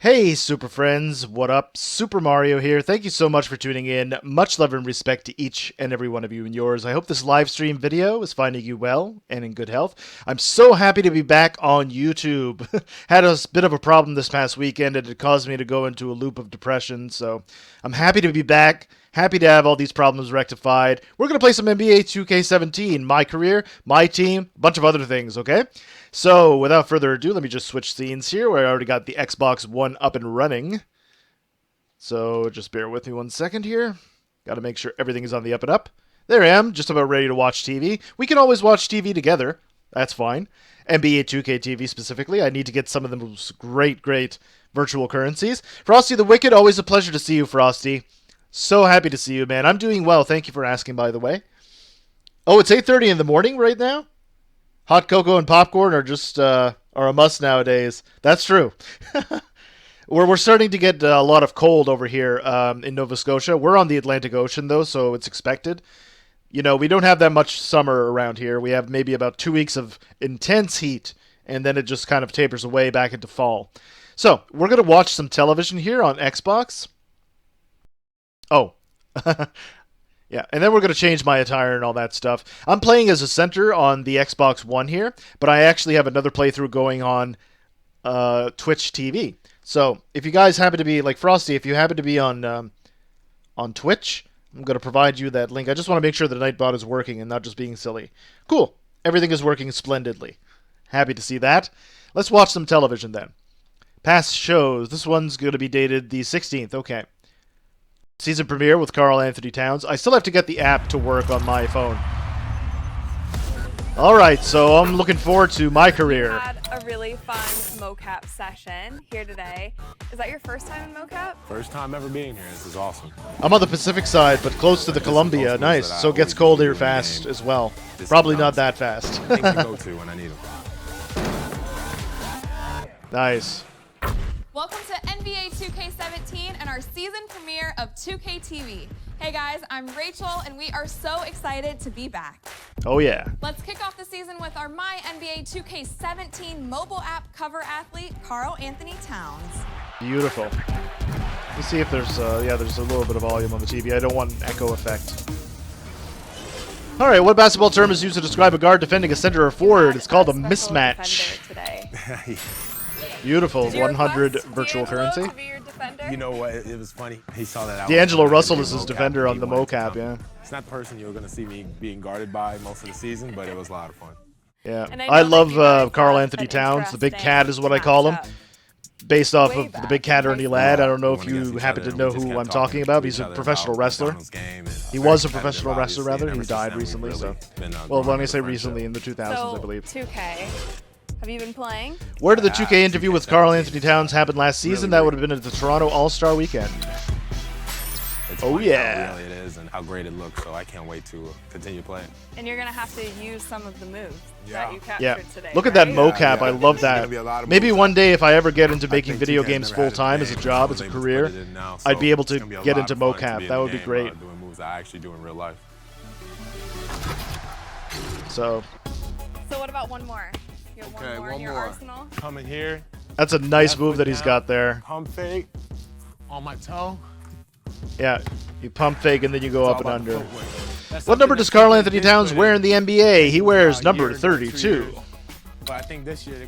Hey, Super Friends, what up? Super Mario here. Thank you so much for tuning in. Much love and respect to each and every one of you and yours. I hope this live stream video is finding you well and in good health. I'm so happy to be back on YouTube. Had a bit of a problem this past weekend and it caused me to go into a loop of depression, so I'm happy to be back. Happy to have all these problems rectified. We're going to play some NBA 2K17, my career, my team, a bunch of other things, okay? So, without further ado, let me just switch scenes here, where I already got the Xbox One up and running. So, just bear with me 1 second here. Got to make sure everything is on the up and up. There I am, just about ready to watch TV. We can always watch TV together. That's fine. NBA 2K TV specifically. I need to get some of the most great virtual currencies. Frosty the Wicked, always a pleasure to see you, Frosty. So happy to see you, man. I'm doing well. Thank you for asking, by the way. Oh, it's 8:30 in the morning right now? Hot cocoa and popcorn are just are a must nowadays. That's true. We're starting to get a lot of cold over here in Nova Scotia. We're on the Atlantic Ocean, though, so it's expected. You know, we don't have that much summer around here. We have maybe about 2 weeks of intense heat, and then it just kind of tapers away back into fall. So, we're going to watch some television here on Xbox. Oh. Yeah, and then we're going to change my attire and all that stuff. I'm playing as a center on the Xbox One here, but I actually have another playthrough going on Twitch TV. So, if you guys happen to be, like Frosty, if you happen to be on Twitch, I'm going to provide you that link. I just want to make sure the Nightbot is working and not just being silly. Cool. Everything is working splendidly. Happy to see that. Let's watch some television then. Past shows. This one's going to be dated the 16th. Okay. Season premiere with Karl Anthony Towns. I still have to get the app to work on my phone. Alright, so I'm looking forward to my career. We had a really fun mocap session here today. Is that your first time in mocap? First time ever being here. This is awesome. I'm on the Pacific side, but close to the Columbia. Nice. So it gets cold here fast as well. Probably not that fast. Things to go to when I need them. Nice. Welcome to NBA 2K17 and our season premiere of 2K TV. Hey guys, I'm Rachel and we are so excited to be back. Oh yeah. Let's kick off the season with our My NBA 2K17 mobile app cover athlete, Karl Anthony Towns. Beautiful. Let's see if there's, there's a little bit of volume on the TV. I don't want an echo effect. All right, what basketball term is used to describe a guard defending a center or forward? It's called a mismatch. Beautiful. 100 virtual currency. You know what? It was funny. He saw that out. D'Angelo Russell is his defender on the mocap, yeah. It's not the person you're going to see me being guarded by most of the season, but it was a lot of fun. Yeah. I love Karl Anthony Towns. The Big Cat is what I call him. Based off of the Big Cat Ernie Ladd. I don't know if you happen to know who I'm talking about. He's a professional wrestler. He was a professional wrestler, rather. He died recently, so. Well, when I say recently, in the 2000s, I believe. 2K. Have you been playing? Where did the 2K interview with Karl Anthony Towns happen last season? That would have been at the Toronto All-Star Weekend. Oh yeah. How really it is and how great it looks, so I can't wait to continue playing. And you're going to have to use some of the moves that you captured today. Look at that mocap. I love that. Maybe one day if I ever get into making video games full-time as a job, as a career, I'd be able to get into mocap. That would be great. Doing moves I actually do in real life. So what about one more? You have one more in your arsenal? Coming here. That's a nice move that he's got there. Pump fake on my toe. Yeah, you pump fake and then you go up and under. What number does Karl Anthony Towns wear in the NBA? He wears number 32. But I think this year they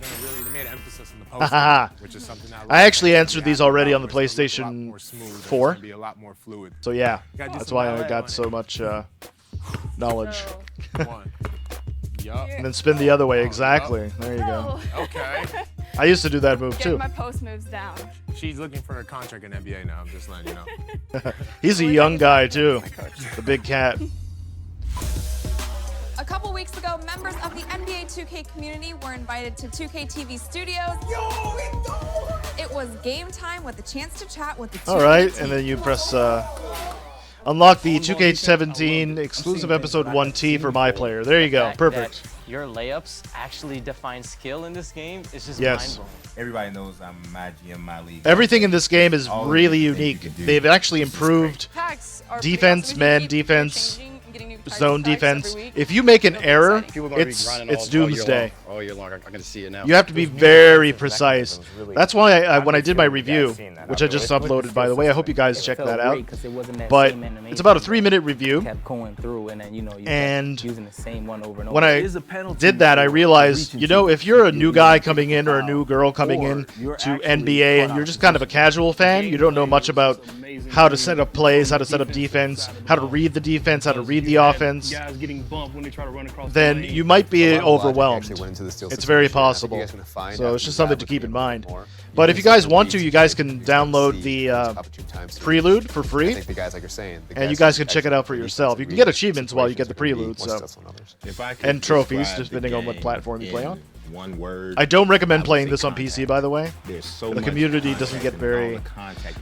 made an emphasis on the post, which is something I actually answered these already on the PlayStation 4. So yeah, that's why I got so much knowledge. And then spin the other way, exactly. There you go. Okay. I used to do that move too. My post moves down. She's looking for a contract in NBA now, I'm just letting you know. He's a young guy too, the Big Cat. A couple weeks ago, members of the NBA 2K community were invited to 2K TV studios. It was game time with a chance to chat with the 2K Alright, and then you press unlock the 2K17 exclusive episode 1T for my player. There you go. Perfect. Your layups actually define skill in this game. It's just mind-blowing. Everybody knows I'm Maggie in my league. Everything in this game is really unique. They've actually improved defense, man defense. zone defense. If you make an error, People are gonna be it's grinding it's all year doomsday. long. All year long. I'm gonna see it now. You have to be very precise. That's why when I did my review, which I just uploaded, by the way, I hope you guys check that out. But it's about a 3-minute review. And when I did that, I realized, you know, if you're a new guy coming in or a new girl coming in to NBA and you're just kind of a casual fan, you don't know much about how to set up plays, how to set up defense, how to read the defense, how to read the offense, then you might be overwhelmed. It's very possible. So it's just something to keep in mind. But if you guys want to, you guys can download the Prelude for free, and you guys can check it out for yourself. You can get achievements while you get the Prelude, so, and trophies, depending on what platform you play on. One word. I don't recommend playing this on PC, by the way. The community doesn't get very...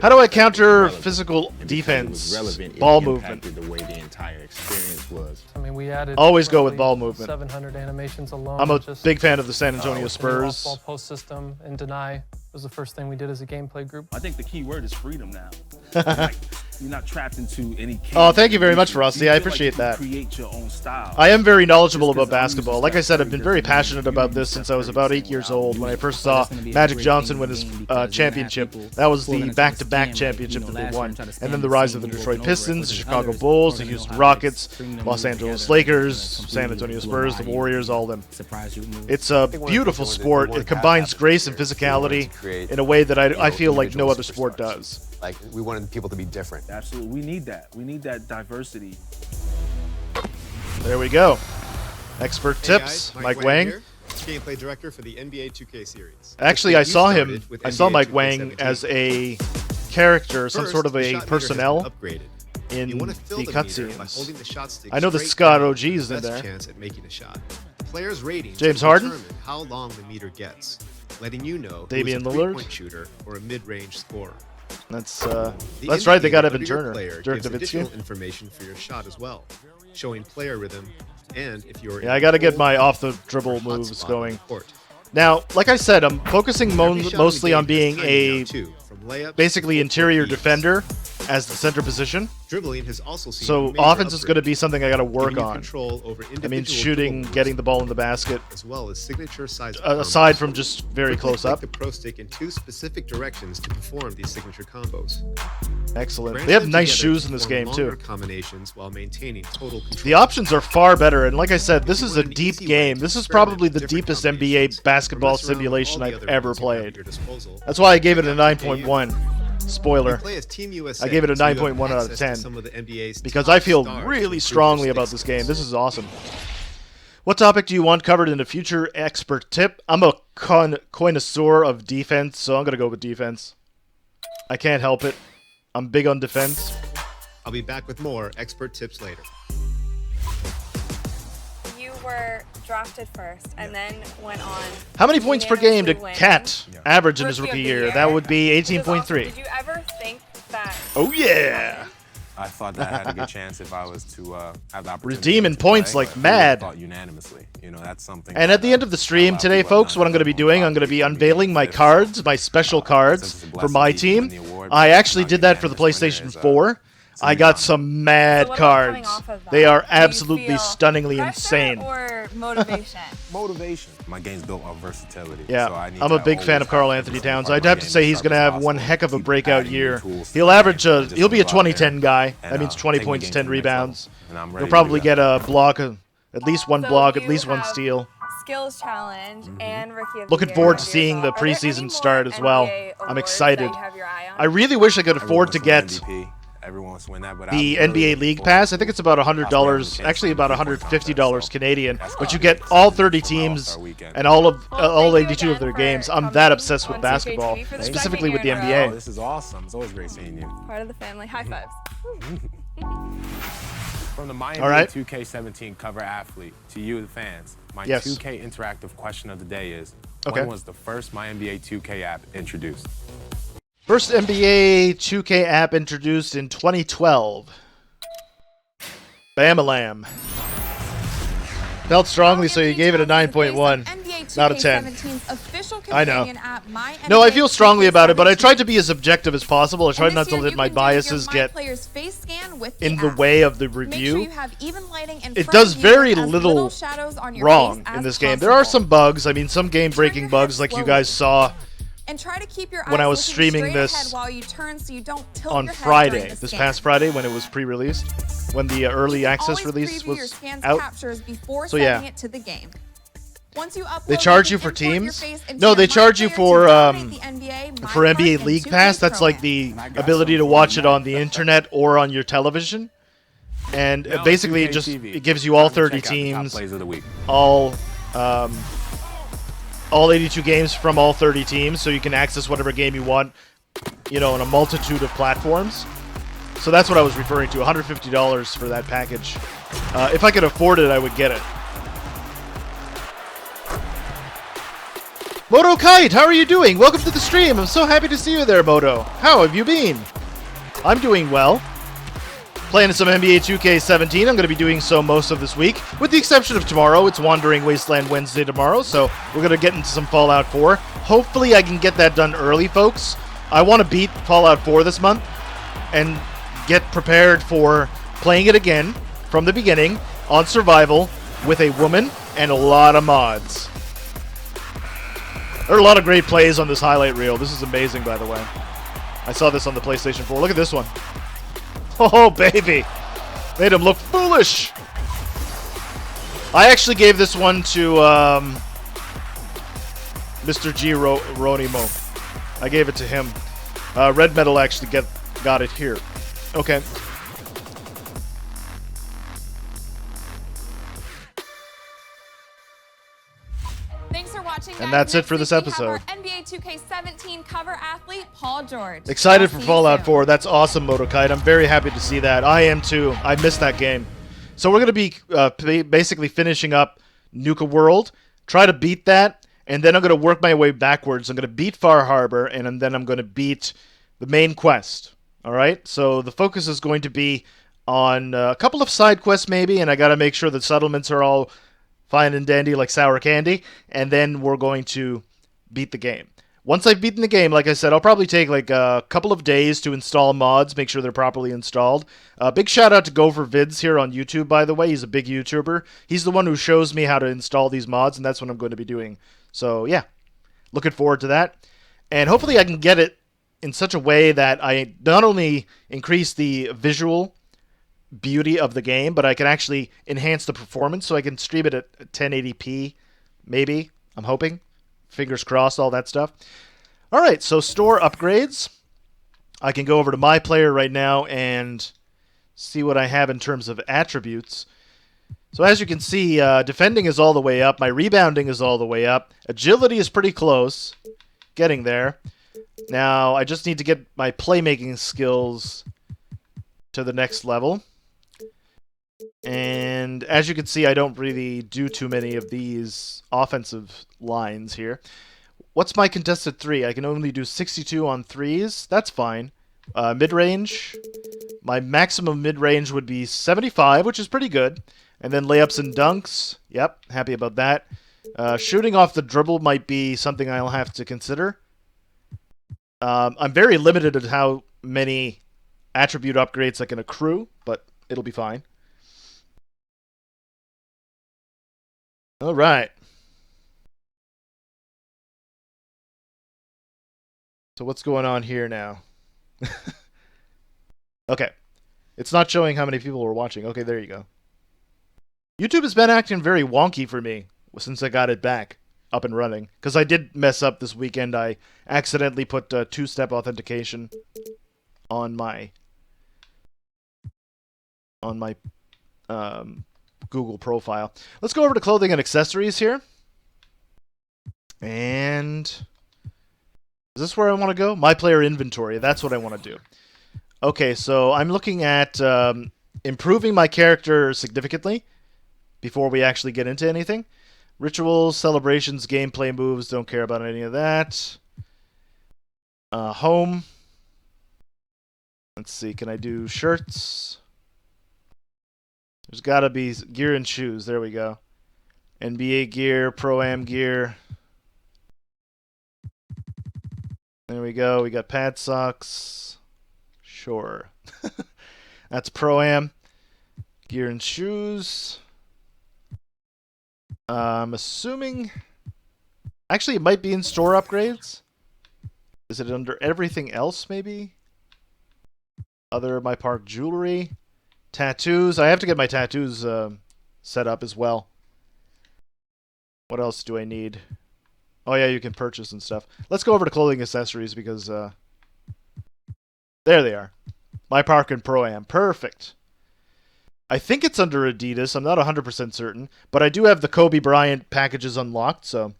How do I counter physical defense? Ball movement. The way the entire experience was. I mean, we added always go with ball movement. 700 animations alone. I'm a big fan of the San Antonio Spurs. Off-ball post system and deny was the first thing we did as a gameplay group. I think the key word is freedom now. You're not trapped into any. Oh, thank you very much, Rusty. I appreciate that. Create your own style. I am very knowledgeable about basketball. Like I said, I've been very passionate about this since I was about 8 years old when I first saw Magic Johnson win his championship. That was the back-to-back championship that they won. And then the rise of the Detroit Pistons, the Chicago Bulls, the Houston Rockets, Los Angeles Lakers, San Antonio Spurs, the Warriors, all of them. It's a beautiful sport. It combines grace and physicality in a way that I feel like no other sport does. Like, we wanted people to be different. Absolutely. We need that. We need that diversity. There we go. Expert tips, guys, Mike Wang. Here, gameplay director for the NBA 2K series. Actually, I saw him. I saw Mike Wang as a character, some sort of a personnel in the cutscenes. I know that Scott OG is in there. Players' ratings James Harden. determine how long the meter gets, letting you know Damian who is a Lillard. three-point shooter or a mid-range scorer. That's right. They got Evan Turner. Dirk gives additional Nowitzki. information for your shot as well, showing player rhythm, and if you're Yeah, I got to get my off-the-dribble moves going. Now, like I said, I'm focusing mostly on being a basically interior defender as the center position. Dribbling has also seen so major offense is going to upgrades, be something I got to work giving you on. control over I mean, individual shooting, dribble getting moves, the ball in the basket, as well as signature size aside from just very close up. the pro stick in two specific directions to perform these signature combos. Excellent. Branch They have them nice together shoes to in this form game too. longer combinations while maintaining total control. The options are far better, and like I said, this is a deep game. This is probably the deepest NBA basketball simulation I've ever played. That's why I gave it a 9.1. Spoiler. I gave it a 9.1 out of 10 because I feel really strongly about this game. This is awesome. What topic do you want covered in a future expert tip? I'm a connoisseur of defense, so I'm going to go with defense. I can't help it. I'm big on defense. I'll be back with more expert tips later. You were drafted first and then went on. How many points per game did win Cat average in his rookie year? That would be Which is awesome. 18.3. Did you ever think that? Oh yeah! I thought that I had a good chance if I was to have the opportunity. Redeeming to points play, like but mad. I thought unanimously. You know, that's something. And at the end of the stream today, folks, what I'm going to be doing, I'm going to be unveiling my cards, my special cards for my team. I actually did that for the PlayStation 4. I got some mad cards. They are absolutely stunningly insane. Or motivation? Motivation. My game's built on versatility. Yeah, so I need I'm a to big fan always of Karl have Anthony different Towns. part I'd of my have to game say as he's sharp going to as have possible. one heck of a Keep breakout adding new year. tools to He'll my average game. he'll be a Just go out there 20-10 guy. That and, means take 20 my points, game 10 to the next level. rebounds. And I'm ready He'll to probably do get that. a block, at least one So block, at you least one have steal. Skills challenge and Rookie of the Looking Year forward to under seeing your the belt. Are there any preseason more start as well. NBA I'm awards excited. that you have your eye on? I really wish I could afford to Everyone get wants to win MVP. Everyone wants to win that, but the I'm really NBA looking League forward Pass. to I think it's about $100, actually about $150 Canadian, but you get all 30 teams and all 82 of their games. I'm that obsessed with basketball, specifically with the Oh, NBA. this is awesome. It's always great seeing you. Part of the family. High fives. From the My All right. 2K17 cover athlete to you, the fans, my Yes. 2K interactive question of the day is, Okay. when was the first My NBA 2K app introduced? First NBA 2K app introduced in 2012. Bam-a-lam. Felt strongly, so you gave it a 9.1. NBA Not a 10. 2K17's official I know. companion app, My No, I NBA feel strongly about it, but I 2K17. tried to be as objective as possible. I tried And not this to year let you my can do your biases My get Player's face scan with in the the app. way of the Make sure review. you have even lighting in It front does of you very with as little shadows on your wrong face in as this game. There are possible. some bugs. I mean, some Turn game-breaking your bugs head like you slowly. guys saw And try to keep your when eyes I was looking streaming straight this ahead while you turn so you don't tilt on your head Friday, during the this scan. past Friday when it was pre-released, when the early access Always release preview your was scans out. captures before So, sending yeah. it to the game. Once you upload, They charge you can for import your teams? face into No, your they My charge you Player for to dominate the NBA, for My NBA Card, League and Pass. 2K That's like Pro-Am. the ability to watch it on the internet or on your television. And Now basically, it's 2K just TV. it gives you all Time to 30 check out the top teams, plays of the week. all 82 games from all 30 teams, so you can access whatever game you want, you know, on a multitude of platforms. So that's what I was referring to, $150 for that package. If I could afford it, I would get it. Moto Kite, how are you doing? Welcome to the stream. I'm so happy to see you there, Moto. How have you been? I'm doing well. Playing some NBA 2K17. I'm going to be doing so most of this week, with the exception of tomorrow. It's Wandering Wasteland Wednesday tomorrow, so we're going to get into some Fallout 4. Hopefully I can get that done early, folks. I want to beat Fallout 4 this month and get prepared for playing it again from the beginning on survival with a woman and a lot of mods. There are a lot of great plays on this highlight reel. This is amazing, by the way. I saw this on the PlayStation 4. Look at this one. Oh, baby. Made him look foolish. I actually gave this one to Mr. G. Ronimo. I gave it to him. Red Metal actually got it here. Okay. Thanks for watching, guys. And that's it Next for this week we have episode. our NBA 2K17 cover athlete, Paul George. Excited I'll for see you Fallout soon. 4. That's awesome, Motokite. I'm very happy to see that. I am too. I missed that game. So we're going to be basically finishing up Nuka World, try to beat that, and then I'm going to work my way backwards. I'm going to beat Far Harbor, and then I'm going to beat the main quest. All right? So the focus is going to be on a couple of side quests maybe, and I got to make sure the settlements are all fine and dandy like sour candy, and then we're going to beat the game. Once I've beaten the game, like I said, I'll probably take like a couple of days to install mods, make sure they're properly installed. Big shout out to Gopher Vids here on YouTube, by the way. He's a big YouTuber. He's the one who shows me how to install these mods, and that's what I'm going to be doing. So, yeah, looking forward to that. And hopefully I can get it in such a way that I not only increase the visual beauty of the game, but I can actually enhance the performance so I can stream it at 1080p, maybe. I'm hoping. Fingers crossed, all that stuff. All right, so store upgrades. I can go over to my player right now and see what I have in terms of attributes. So as you can see, defending is all the way up. My rebounding is all the way up. Agility is pretty close. Getting there. Now, I just need to get my playmaking skills to the next level. And as you can see, I don't really do too many of these offensive lines here. What's my contested three? I can only do 62 on threes. That's fine. Mid-range. My maximum mid-range would be 75, which is pretty good. And then layups and dunks. Yep, happy about that. Shooting off the dribble might be something I'll have to consider. I'm very limited at how many attribute upgrades I can accrue, but it'll be fine. All right. So what's going on here now? Okay. It's not showing how many people are watching. Okay, there you go. YouTube has been acting very wonky for me since I got it back up and running. Because I did mess up this weekend. I accidentally put two-step authentication on my Google profile. Let's go over to clothing and accessories here. And is this where I want to go? My player inventory. That's what I want to do. Okay, so I'm looking at improving my character significantly before we actually get into anything. Rituals, celebrations, gameplay moves. Don't care about any of that. Home. Let's see. Can I do shirts? There's got to be gear and shoes. There we go. NBA gear, Pro-Am gear. There we go. We got pad socks. Sure. That's Pro-Am. Gear and shoes. I'm assuming... Actually, it might be in store upgrades. Is it under everything else, maybe? Other My Park jewelry. Tattoos. I have to get my tattoos set up as well. What else do I need? Oh, yeah, you can purchase and stuff. Let's go over to clothing accessories because... there they are. My Park and Pro-Am. Perfect. I think it's under Adidas. I'm not 100% certain. But I do have the Kobe Bryant packages unlocked, so...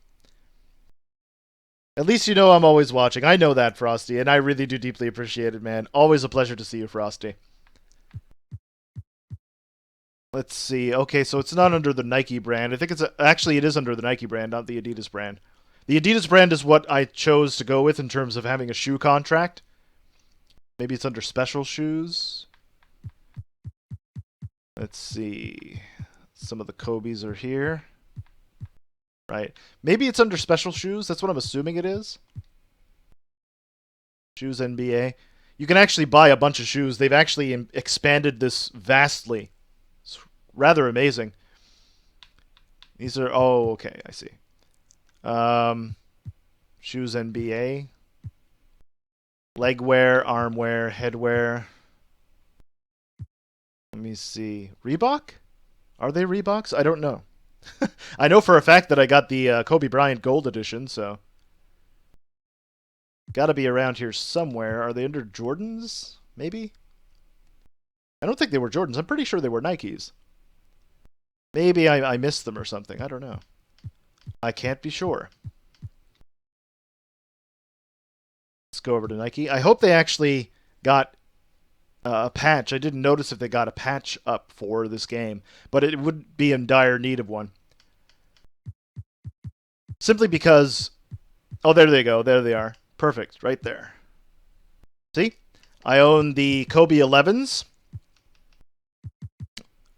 At least you know I'm always watching. I know that, Frosty, and I really do deeply appreciate it, man. Always a pleasure to see you, Frosty. Let's see. Okay, so it's not under the Nike brand. I think it's... Actually, it is under the Nike brand, not the Adidas brand. The Adidas brand is what I chose to go with in terms of having a shoe contract. Maybe it's under special shoes. Let's see. Some of the Kobe's are here. Right. Maybe it's under special shoes. That's what I'm assuming it is. Shoes NBA. You can actually buy a bunch of shoes. They've actually expanded this vastly. It's rather amazing. These are... Oh, okay. I see. Shoes NBA. Leg wear, arm wear, head wear. Let me see. Reebok? Are they Reeboks? I don't know. I know for a fact that I got the Kobe Bryant Gold Edition, so... Gotta be around here somewhere. Are they under Jordans? Maybe? I don't think they were Jordans. I'm pretty sure they were Nikes. Maybe I missed them or something. I don't know. I can't be sure. Let's go over to Nike. I hope they actually got a patch. I didn't notice if they got a patch up for this game, but it would be in dire need of one. Simply because... Oh, there they go. There they are. Perfect. Right there. See? I own the Kobe 11s.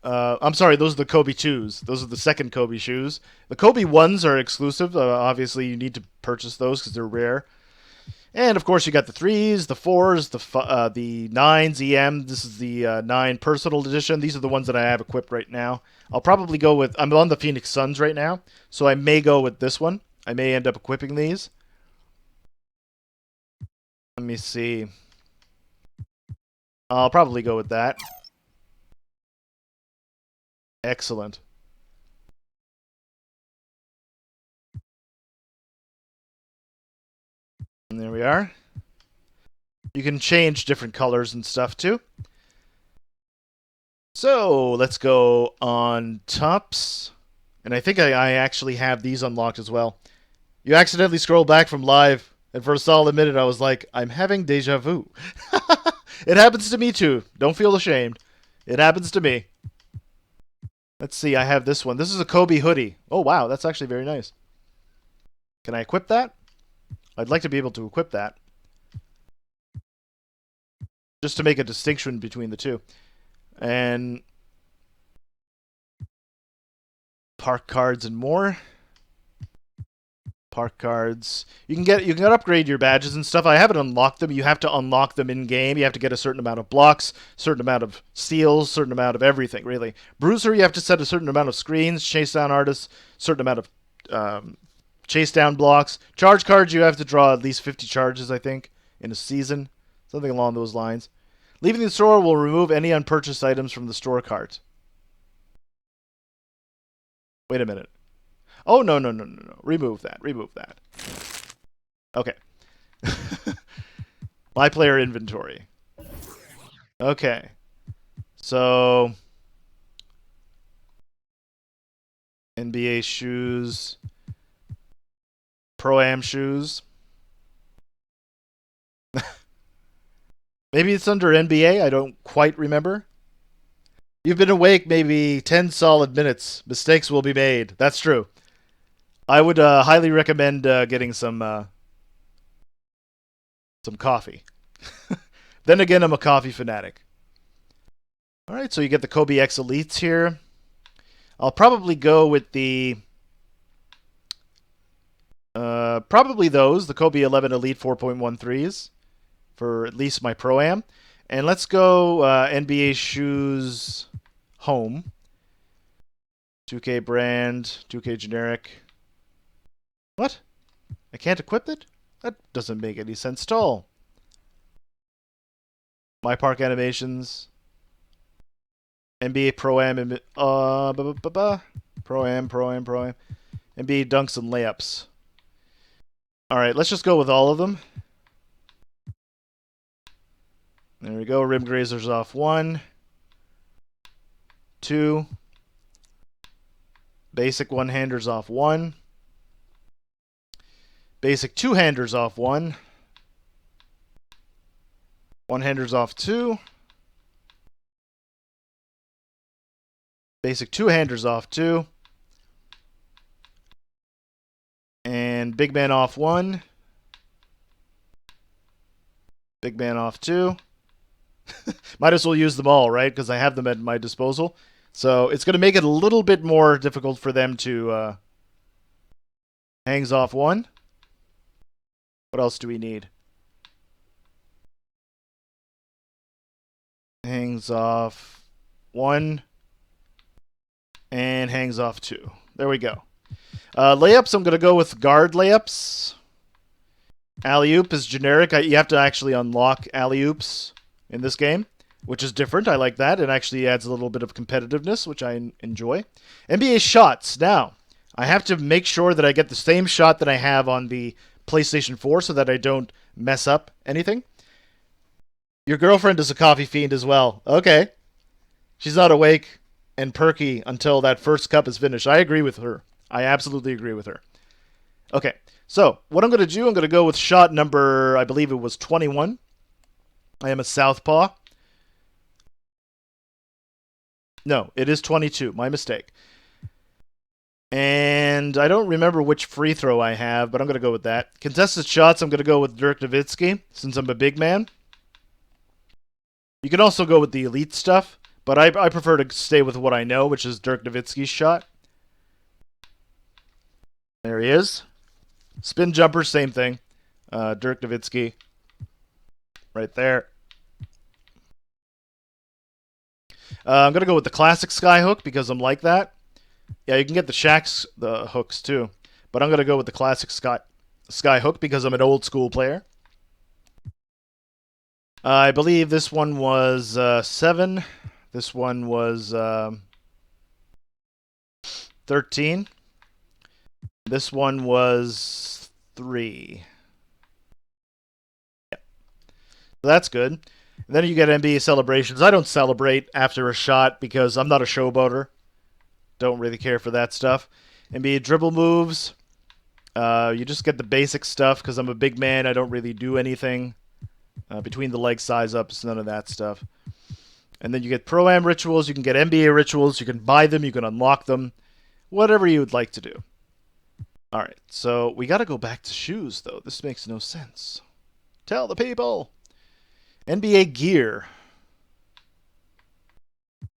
I'm sorry, those are the Kobe 2s. Those are the second Kobe shoes. The Kobe 1s are exclusive. Obviously, you need to purchase those because they're rare. And, of course, you got the 3s, the 4s, the 9s EM. This is the 9 Personal Edition. These are the ones that I have equipped right now. I'll probably go with... I'm on the Phoenix Suns right now, so I may go with this one. I may end up equipping these. Let me see. I'll probably go with that. Excellent. And there we are. You can change different colors and stuff too. So let's go on tops. And I think I actually have these unlocked as well. You accidentally scroll back from live, and for a solid minute I was like, I'm having deja vu. It happens to me too. Don't feel ashamed. It happens to me. Let's see, I have this one. This is a Kobe hoodie. Oh wow, that's actually very nice. Can I equip that? I'd like to be able to equip that. Just to make a distinction between the two. And park cards and more. Park cards. You can upgrade your badges and stuff. I haven't unlocked them. You have to unlock them in game. You have to get a certain amount of blocks, certain amount of steals, certain amount of everything, really. Bruiser, you have to set a certain amount of screens. Chase down artists, certain amount of chase down blocks. Charge cards, you have to draw at least 50 charges, I think, in a season. Something along those lines. Leaving the store will remove any unpurchased items from the store cart. Wait a minute. Oh, no. Remove that. Remove that. Okay. My player inventory. Okay. So... NBA shoes. Pro-Am shoes. Maybe it's under NBA. I don't quite remember. You've been awake maybe 10 solid minutes. Mistakes will be made. That's true. I would highly recommend getting some coffee. Then again, I'm a coffee fanatic. All right, so you get the Kobe X Elites here. I'll probably go with the Probably those, the Kobe 11 Elite 4.13s for at least my Pro-Am. And let's go NBA shoes home. 2K brand, 2K generic. What? I can't equip it? That doesn't make any sense at all. My Park Animations. NBA Pro-Am. Pro-Am. NBA Dunks and Layups. Alright, let's just go with all of them. There we go. Rim Grazers off 1. 2. Basic one-handers off 1. Basic two-handers off 1. One-handers off 2. Basic two-handers off 2. And big man off 1. Big man off 2. Might as well use them all, right? Because I have them at my disposal. So it's going to make it a little bit more difficult for them to... hangs off 1. What else do we need? Hangs off 1. And hangs off 2. There we go. Layups, I'm going to go with guard layups. Alley-oop is generic. You have to actually unlock alley-oops in this game, which is different. I like that. It actually adds a little bit of competitiveness, which I enjoy. NBA shots. Now, I have to make sure that I get the same shot that I have on the PlayStation 4 so that I don't mess up anything. Your girlfriend is a coffee fiend as well. Okay. She's not awake and perky until that first cup is finished. I agree with her. I absolutely agree with her. Okay, so what I'm going to do, I'm going to go with shot number, I believe it was 21. I am a southpaw. No, it is 22. My mistake. And I don't remember which free throw I have, but I'm going to go with that. Contested shots, I'm going to go with Dirk Nowitzki, since I'm a big man. You can also go with the elite stuff, but I prefer to stay with what I know, which is Dirk Nowitzki's shot. There he is. Spin jumper, same thing. Dirk Nowitzki. Right there. I'm going to go with the classic skyhook because I'm like that. Yeah, you can get the hooks too. But I'm going to go with the classic skyhook because I'm an old school player. I believe this one was 7. This one was 13. This one was 3. Yep. So that's good. And then you get NBA celebrations. I don't celebrate after a shot because I'm not a showboater. Don't really care for that stuff. NBA dribble moves. You just get the basic stuff because I'm a big man. I don't really do anything. Between the leg size ups, none of that stuff. And then you get Pro-Am rituals. You can get NBA rituals. You can buy them. You can unlock them. Whatever you would like to do. Alright, so we got to go back to shoes, though. This makes no sense. Tell the people! NBA gear.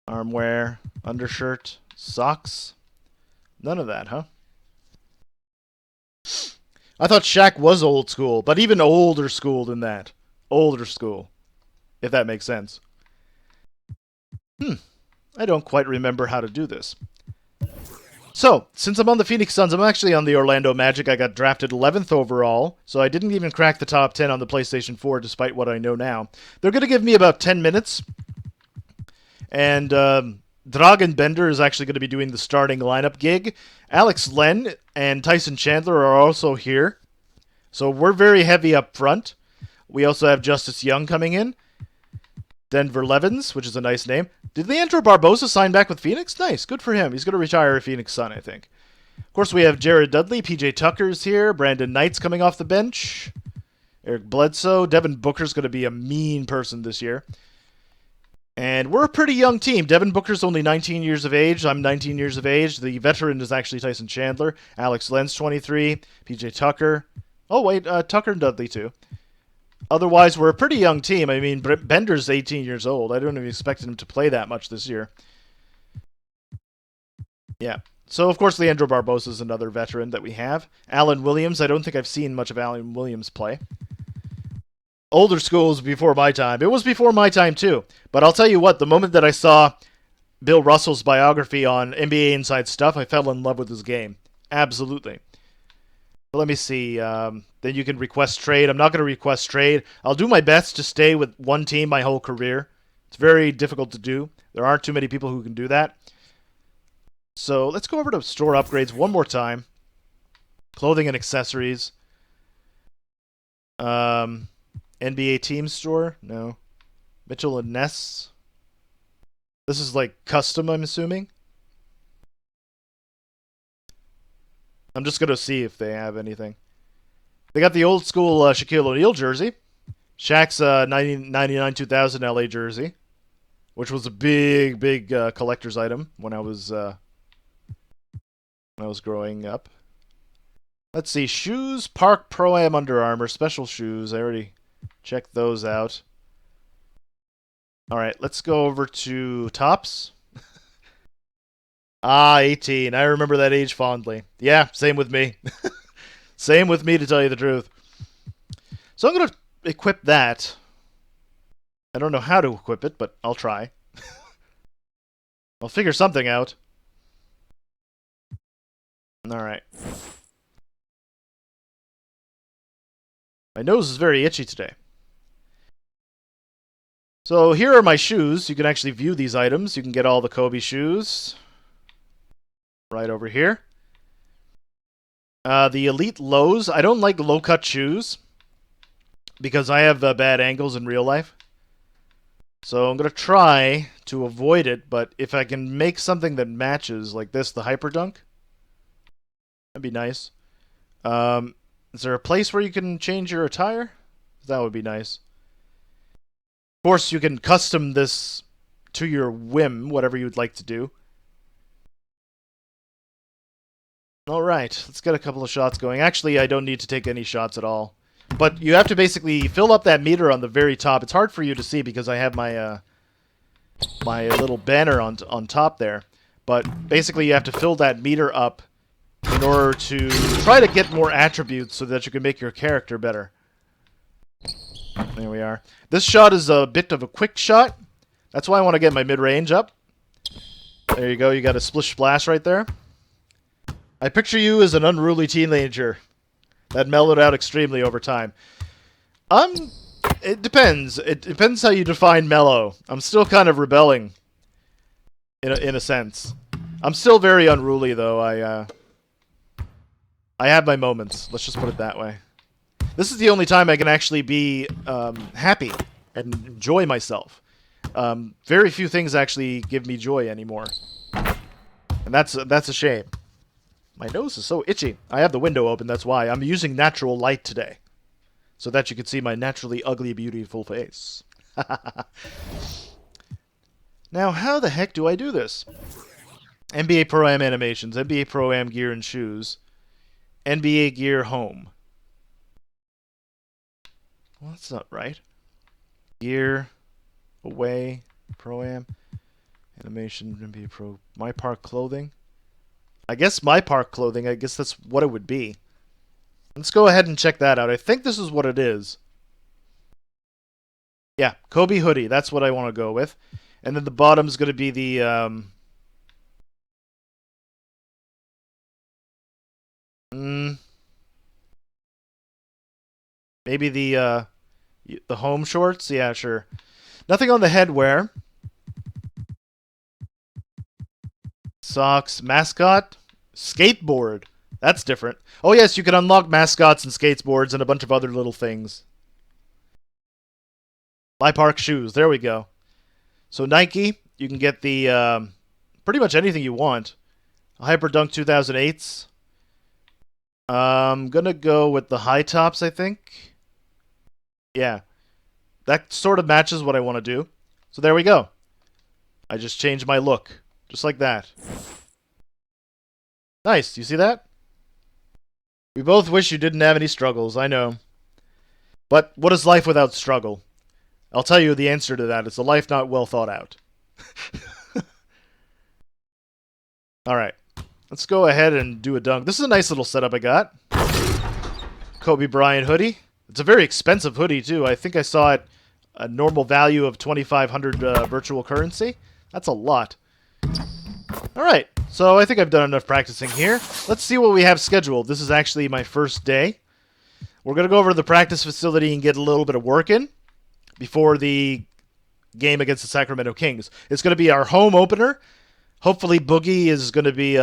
Armwear, undershirt, socks. None of that, huh? I thought Shaq was old school, but even older school than that. Older school. If that makes sense. I don't quite remember how to do this. So, since I'm on the Phoenix Suns, I'm actually on the Orlando Magic. I got drafted 11th overall, so I didn't even crack the top 10 on the PlayStation 4, despite what I know now. They're going to give me about 10 minutes, and Dragan Bender is actually going to be doing the starting lineup gig. Alex Len and Tyson Chandler are also here, so we're very heavy up front. We also have Justice Young coming in. Denver Levens, which is a nice name. Did Leandro Barbosa sign back with Phoenix? Nice, good for him. He's going to retire a Phoenix Sun, I think. Of course, we have Jared Dudley, PJ Tucker's here, Brandon Knight's coming off the bench, Eric Bledsoe, Devin Booker's going to be a mean person this year. And we're a pretty young team. Devin Booker's only 19 years of age. I'm 19 years of age. The veteran is actually Tyson Chandler. Alex Len's 23. PJ Tucker. Oh, wait, Tucker and Dudley, too. Otherwise, we're a pretty young team. I mean, Bender's 18 years old. I don't even expect him to play that much this year. Yeah. So, of course, Leandro Barbosa is another veteran that we have. Alan Williams, I don't think I've seen much of Alan Williams play. Older schools before my time. It was before my time, too. But I'll tell you what, the moment that I saw Bill Russell's biography on NBA Inside Stuff, I fell in love with his game. Absolutely. But let me see. Then you can request trade. I'm not going to request trade. I'll do my best to stay with one team my whole career. It's very difficult to do. There aren't too many people who can do that. So let's go over to store upgrades one more time. Clothing and accessories. NBA team store? No. Mitchell and Ness. This is like custom, I'm assuming. I'm just going to see if they have anything. They got the old school Shaquille O'Neal jersey. Shaq's 99-2000 LA jersey, which was a big collector's item when I was growing up. Let's see. Shoes, Park Pro-Am Under Armour, special shoes. I already checked those out. All right, let's go over to tops. 18. I remember that age fondly. Yeah, same with me. Same with me, to tell you the truth. So I'm going to equip that. I don't know how to equip it, but I'll try. I'll figure something out. All right. My nose is very itchy today. So here are my shoes. You can actually view these items. You can get all the Kobe shoes. Right over here. The Elite Lows. I don't like low-cut shoes because I have bad ankles in real life. So I'm going to try to avoid it, but if I can make something that matches, like this, the Hyperdunk, that'd be nice. Is there a place where you can change your attire? That would be nice. Of course, you can custom this to your whim, whatever you'd like to do. Alright, let's get a couple of shots going. Actually, I don't need to take any shots at all. But you have to basically fill up that meter on the very top. It's hard for you to see because I have my my little banner on top there. But basically, you have to fill that meter up in order to try to get more attributes so that you can make your character better. There we are. This shot is a bit of a quick shot. That's why I want to get my mid-range up. There you go. You got a splish splash right there. I picture you as an unruly teenager that mellowed out extremely over time. It depends. It depends how you define mellow. I'm still kind of rebelling, in a sense. I'm still very unruly, though. I have my moments. Let's just put it that way. This is the only time I can actually be happy and enjoy myself. Very few things actually give me joy anymore, and that's a shame. My nose is so itchy. I have the window open, that's why. I'm using natural light today, so that you can see my naturally ugly, beautiful face. Now, how the heck do I do this? NBA Pro-Am animations, NBA Pro-Am gear and shoes, NBA gear home. Well, that's not right. Gear, away, Pro-Am, animation, NBA Pro, My Park clothing. I guess My Park clothing, I guess that's what it would be. Let's go ahead and check that out. I think this is what it is. Yeah, Kobe hoodie, that's what I want to go with. And then the bottom's going to be the, maybe the home shorts? Yeah, sure. Nothing on the headwear. Socks, mascot, skateboard. That's different. Oh yes, you can unlock mascots and skateboards and a bunch of other little things. My Park shoes. There we go. So Nike, you can get the pretty much anything you want. Hyperdunk 2008s. I'm gonna go with the high tops, I think. Yeah. That sort of matches what I want to do. So there we go. I just changed my look. Just like that. Nice. You see that? We both wish you didn't have any struggles, I know. But what is life without struggle? I'll tell you the answer to that. It's a life not well thought out. Alright. Let's go ahead and do a dunk. This is a nice little setup I got. Kobe Bryant hoodie. It's a very expensive hoodie, too. I think I saw it a normal value of 2,500 virtual currency. That's a lot. All right, so I think I've done enough practicing here. Let's see what we have scheduled. This is actually my first day. We're going to go over to the practice facility and get a little bit of work in before the game against the Sacramento Kings. It's going to be our home opener. Hopefully Boogie is going to be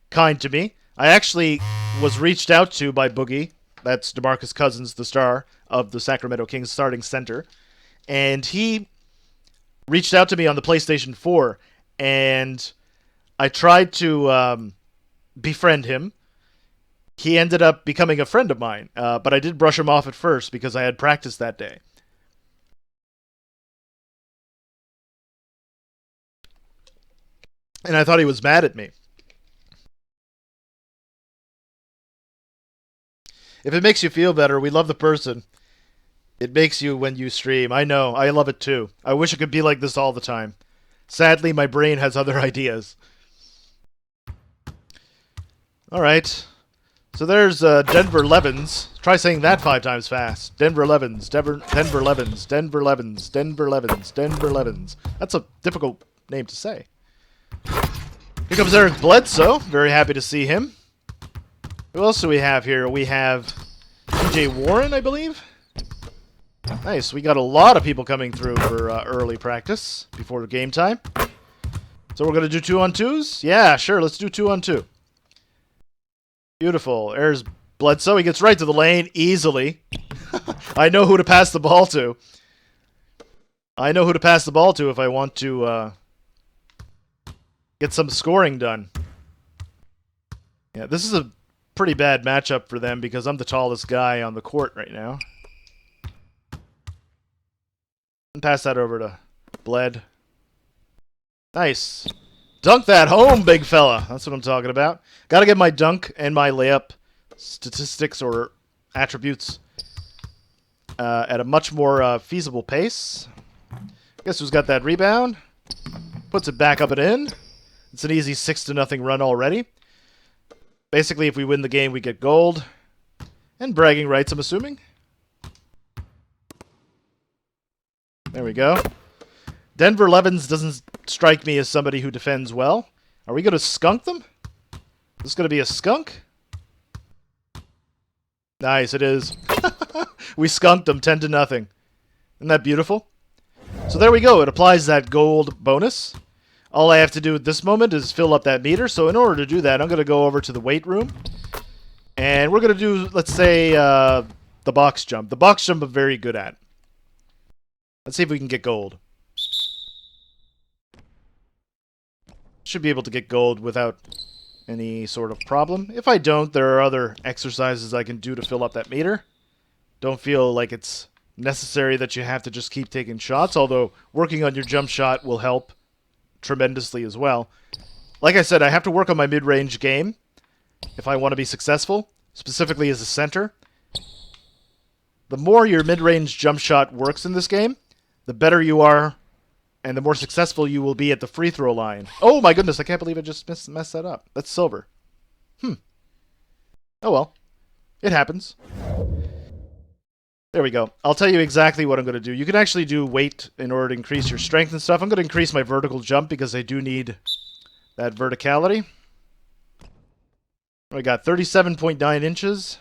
kind to me. I actually was reached out to by Boogie. That's DeMarcus Cousins, the star of the Sacramento Kings starting center. And he reached out to me on the PlayStation 4. And I tried to befriend him. He ended up becoming a friend of mine. But I did brush him off at first because I had practice that day. And I thought he was mad at me. If it makes you feel better, we love the person. It makes you when you stream. I know. I love it too. I wish it could be like this all the time. Sadly, my brain has other ideas. Alright. So there's Denver Levens. Try saying that 5 times fast. Denver Levens. Denver Levens. Denver Levens. Denver Levens. Denver Levens. That's a difficult name to say. Here comes Eric Bledsoe. Very happy to see him. Who else do we have here? We have TJ Warren, I believe. Nice. We got a lot of people coming through for early practice before the game time. So we're going to do 2-on-2s? Yeah, sure. Let's do 2-on-2. Beautiful. There's Bledsoe. He gets right to the lane easily. I know who to pass the ball to. I know who to pass the ball to if I want to get some scoring done. Yeah, this is a pretty bad matchup for them because I'm the tallest guy on the court right now. And pass that over to Bled. Nice. Dunk that home, big fella. That's what I'm talking about. Got to get my dunk and my layup statistics or attributes at a much more feasible pace. Guess who's got that rebound? Puts it back up and in. It's an easy 6-0 run already. Basically, if we win the game, we get gold. And bragging rights, I'm assuming. There we go. Denver Levens doesn't strike me as somebody who defends well. Are we going to skunk them? Is this going to be a skunk? Nice, it is. We skunked them 10-0. Isn't that beautiful? So there we go. It applies that gold bonus. All I have to do at this moment is fill up that meter. So in order to do that, I'm going to go over to the weight room. And we're going to do, let's say, the box jump. The box jump I'm very good at. Let's see if we can get gold. Should be able to get gold without any sort of problem. If I don't, there are other exercises I can do to fill up that meter. Don't feel like it's necessary that you have to just keep taking shots, although working on your jump shot will help tremendously as well. Like I said, I have to work on my mid-range game if I want to be successful, specifically as a center. The more your mid-range jump shot works in this game, the better you are and the more successful you will be at the free throw line. Oh my goodness, I can't believe I just messed that up. That's silver. Oh well. It happens. There we go. I'll tell you exactly what I'm going to do. You can actually do weight in order to increase your strength and stuff. I'm going to increase my vertical jump because I do need that verticality. I got 37.9 inches.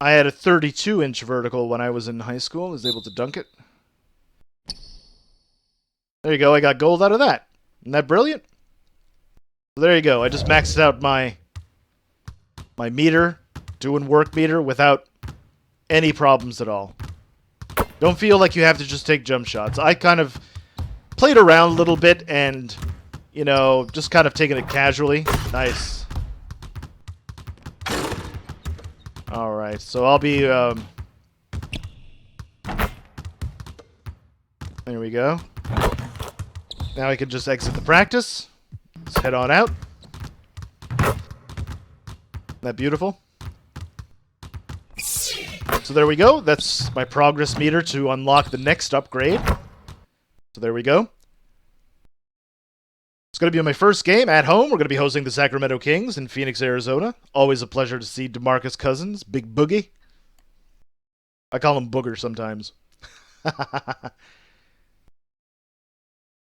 I had a 32-inch vertical when I was in high school. I was able to dunk it. There you go. I got gold out of that. Isn't that brilliant? So there you go. I just maxed out my meter, doing work meter without any problems at all. Don't feel like you have to just take jump shots. I kind of played around a little bit and, you know, just kind of taking it casually. Nice. Alright, so I'll be, there we go. Now I can just exit the practice. Let's head on out. Isn't that beautiful? So there we go. That's my progress meter to unlock the next upgrade. So there we go. going to be my first game at home. We're going to be hosting the Sacramento Kings in Phoenix, Arizona. Always a pleasure to see DeMarcus Cousins, Big Boogie. I call him Booger sometimes.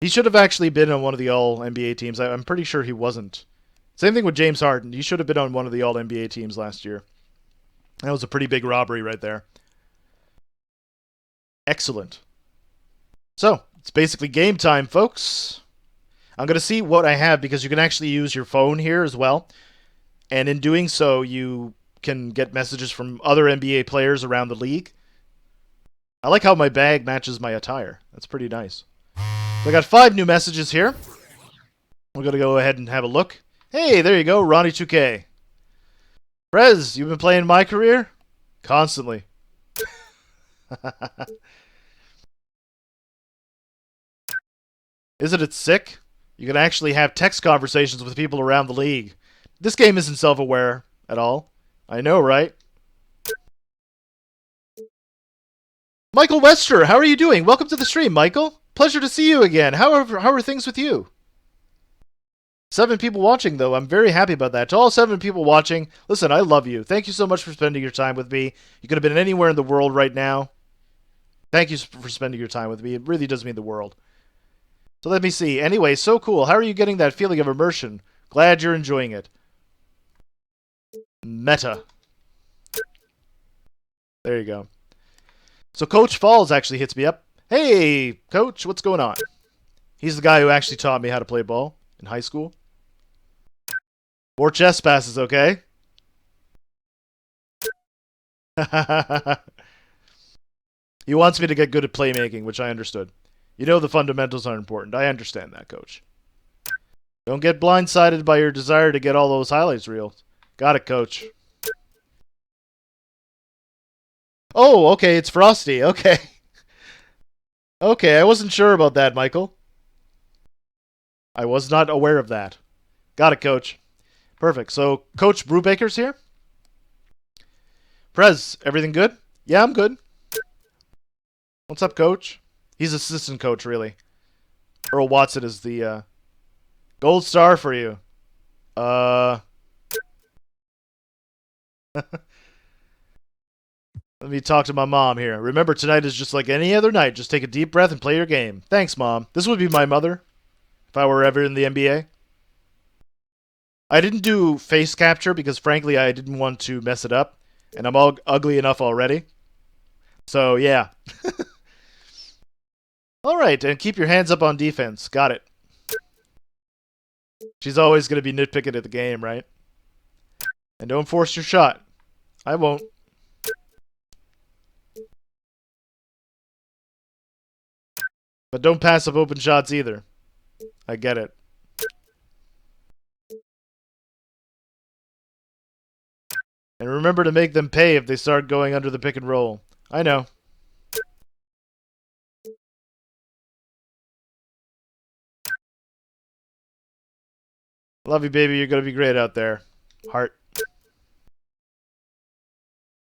He should have actually been on one of the All-NBA teams. I'm pretty sure he wasn't. Same thing with James Harden. He should have been on one of the All-NBA teams last year. That was a pretty big robbery right there. Excellent. So, it's basically game time, folks. I'm going to see what I have because you can actually use your phone here as well. And in doing so, you can get messages from other NBA players around the league. I like how my bag matches my attire. That's pretty nice. So I got 5 new messages here. We're going to go ahead and have a look. Hey, there you go, Ronnie 2K. Prez, you've been playing MyCAREER? Constantly. Isn't it sick? You can actually have text conversations with people around the league. This game isn't self-aware at all. I know, right? Michael Wester, how are you doing? Welcome to the stream, Michael. Pleasure to see you again. How are things with you? 7 people watching, though. I'm very happy about that. To all 7 people watching, listen, I love you. Thank you so much for spending your time with me. You could have been anywhere in the world right now. Thank you for spending your time with me. It really does mean the world. So let me see. Anyway, so cool. How are you getting that feeling of immersion? Glad you're enjoying it. Meta. There you go. So Coach Falls actually hits me up. Hey, Coach, what's going on? He's the guy who actually taught me how to play ball in high school. More chest passes, okay? He wants me to get good at playmaking, which I understood. You know the fundamentals are important. I understand that, Coach. Don't get blindsided by your desire to get all those highlights reels. Got it, Coach. Oh, okay, it's Frosty. Okay. Okay, I wasn't sure about that, Michael. I was not aware of that. Got it, Coach. Perfect. So, Coach Brubaker's here. Prez, everything good? Yeah, I'm good. What's up, Coach? He's assistant coach, really. Earl Watson is the gold star for you. Let me talk to my mom here. Remember, tonight is just like any other night. Just take a deep breath and play your game. Thanks, Mom. This would be my mother if I were ever in the NBA. I didn't do face capture because, frankly, I didn't want to mess it up. And I'm all ugly enough already. So, yeah. All right, and keep your hands up on defense. Got it. She's always going to be nitpicking at the game, right? And don't force your shot. I won't. But don't pass up open shots either. I get it. And remember to make them pay if they start going under the pick and roll. I know. Love you, baby. You're going to be great out there. Heart.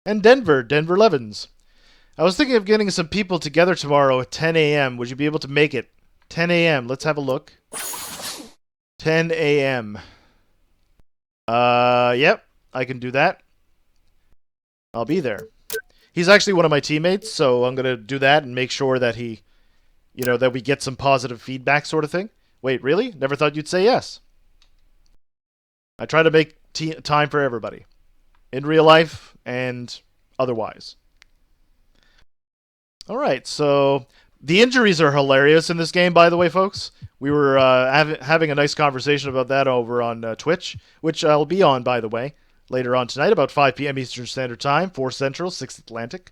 And Denver. Denver Levens. I was thinking of getting some people together tomorrow at 10 a.m. Would you be able to make it? 10 a.m. Let's have a look. 10 a.m. Yep. I can do that. I'll be there. He's actually one of my teammates, so I'm going to do that and make sure that he, you know, that we get some positive feedback sort of thing. Wait, really? Never thought you'd say yes. I try to make time for everybody. In real life and otherwise. Alright, so the injuries are hilarious in this game, by the way, folks. We were having a nice conversation about that over on Twitch, which I'll be on, by the way, later on tonight, about 5 p.m. Eastern Standard Time, 4 Central, 6 Atlantic.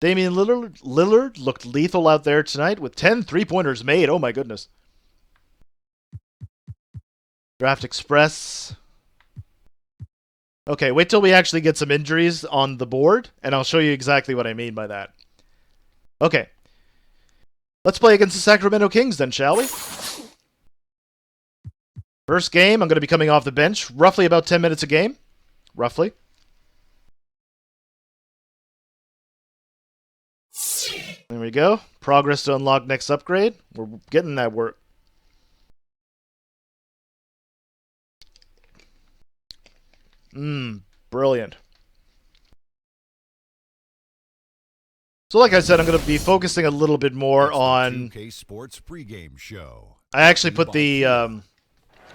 Damian Lillard looked lethal out there tonight with 10 3-pointers made. Oh, my goodness. Draft Express. Okay, wait till we actually get some injuries on the board, and I'll show you exactly what I mean by that. Okay. Let's play against the Sacramento Kings then, shall we? First game, I'm going to be coming off the bench. Roughly about 10 minutes a game. Roughly. There we go. Progress to unlock next upgrade. We're getting that work. Brilliant. So like I said, I'm going to be focusing a little bit more on... 2K Sports pregame show. I actually put the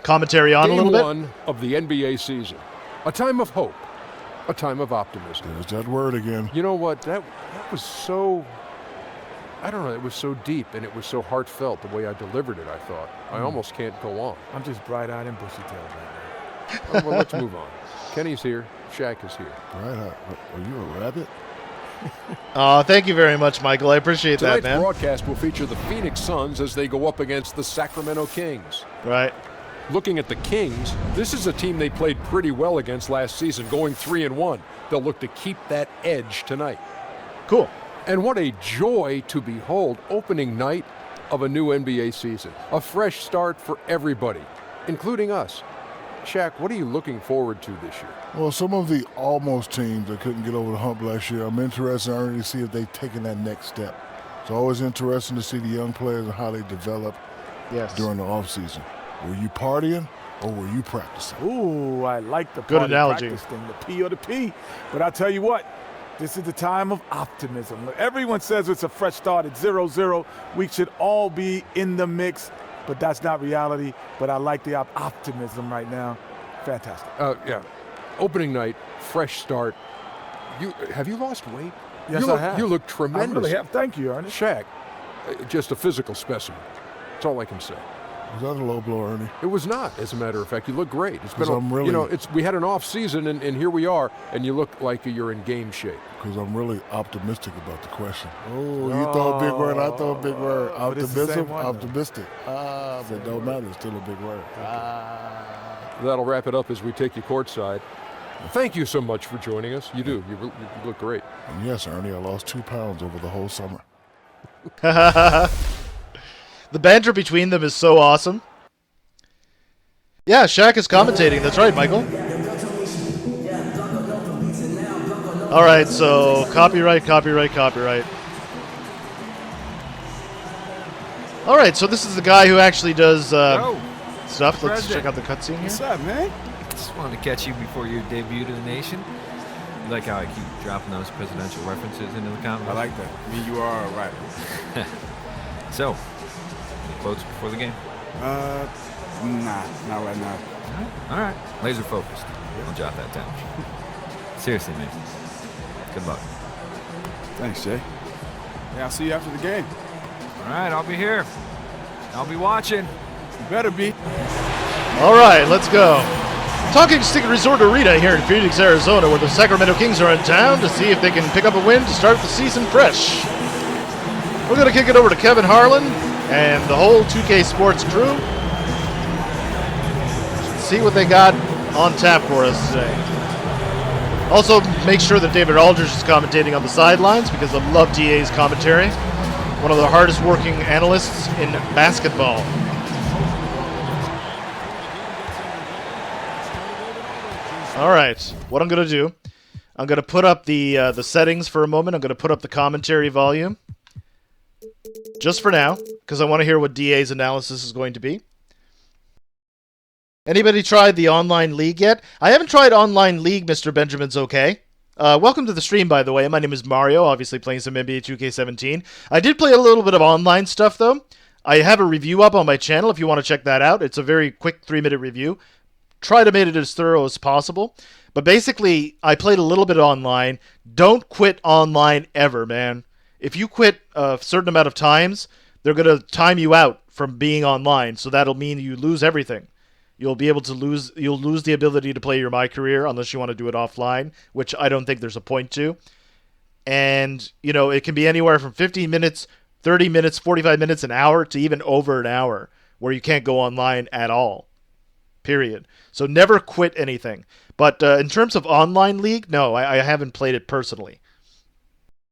commentary on a little bit. Game 1 of the NBA season. A time of hope. A time of optimism. There's that word again. You know what? That was so... I don't know. It was so deep and it was so heartfelt the way I delivered it, I thought. I almost can't go on. I'm just bright-eyed and bushy-tailed right now. Oh, well, let's move on. Kenny's here. Shaq is here. Bright-eyed. Are you a rabbit? Thank you very much, Michael. I appreciate that, man. Tonight's broadcast will feature the Phoenix Suns as they go up against the Sacramento Kings. Right. Looking at the Kings, this is a team they played pretty well against last season, going 3-1. They'll look to keep that edge tonight. Cool. And what a joy to behold opening night of a new NBA season. A fresh start for everybody, including us. Shaq, what are you looking forward to this year? Well, some of the almost teams that couldn't get over the hump last year, I'm interested already to see if they've taken that next step. It's always interesting to see the young players and how they develop during the offseason. Were you partying or were you practicing? Ooh, I like the good party analogy. practice thing, the P or the P. But I'll tell you what, this is the time of optimism. Everyone says it's a fresh start at 0-0. We should all be in the mix, but that's not reality. But I like the optimism right now. Fantastic. Yeah. Opening night, fresh start. Have you lost weight? Yes, I have. You look tremendous. I really have. Thank you, Ernest. Shaq, just a physical specimen. That's all I can say. Was that a low blow, Ernie? It was not, as a matter of fact. You look great. It's been, really, we had an off season, and here we are, and you look like you're in game shape. Because I'm really optimistic about the question. Oh, you throw a big word, I throw a big word. Optimism, optimistic. But don't matter. It's still a big word. That'll wrap it up as we take you courtside. Thank you so much for joining us. You do. You look great. And yes, Ernie, I lost 2 pounds over the whole summer. The banter between them is so awesome. Yeah, Shaq is commentating. That's right, Michael. All right, so copyright. All right, so this is the guy who actually does stuff. Let's check out the cutscene here. What's up, man? Just wanted to catch you before you debut to the nation. You like how I keep dropping those presidential references into the comments? I like that. I mean, you are right. So, any quotes before the game? Nah, not right now. All right. Laser focused. I'll jot that down. Seriously, man. Good luck. Thanks, Jay. Yeah, I'll see you after the game. All right, I'll be here. I'll be watching. You better be. All right, let's go. Talking Stick Resort Arena here in Phoenix, Arizona, where the Sacramento Kings are in town to see if they can pick up a win to start the season fresh. We're going to kick it over to Kevin Harlan and the whole 2K Sports crew. See what they got on tap for us today. Also, make sure that David Aldridge is commentating on the sidelines because I love DA's commentary. One of the hardest working analysts in basketball. All right, what I'm going to do, I'm going to put up the settings for a moment. I'm going to put up the commentary volume. Just for now, because I want to hear what DA's analysis is going to be. Anybody tried the online league yet? I haven't tried online league, Mr. Benjamin's okay. Welcome to the stream, by the way. My name is Mario, obviously playing some NBA 2K17. I did play a little bit of online stuff, though. I have a review up on my channel if you want to check that out. It's a very quick 3-minute review. Try to make it as thorough as possible. But basically, I played a little bit online. Don't quit online ever, man. If you quit a certain amount of times, they're going to time you out from being online. So that'll mean you lose everything. You'll lose the ability to play your MyCAREER unless you want to do it offline, which I don't think there's a point to. And, you know, it can be anywhere from 15 minutes, 30 minutes, 45 minutes, an hour, to even over an hour where you can't go online at all. Period. So never quit anything. But in terms of online league, no, I haven't played it personally.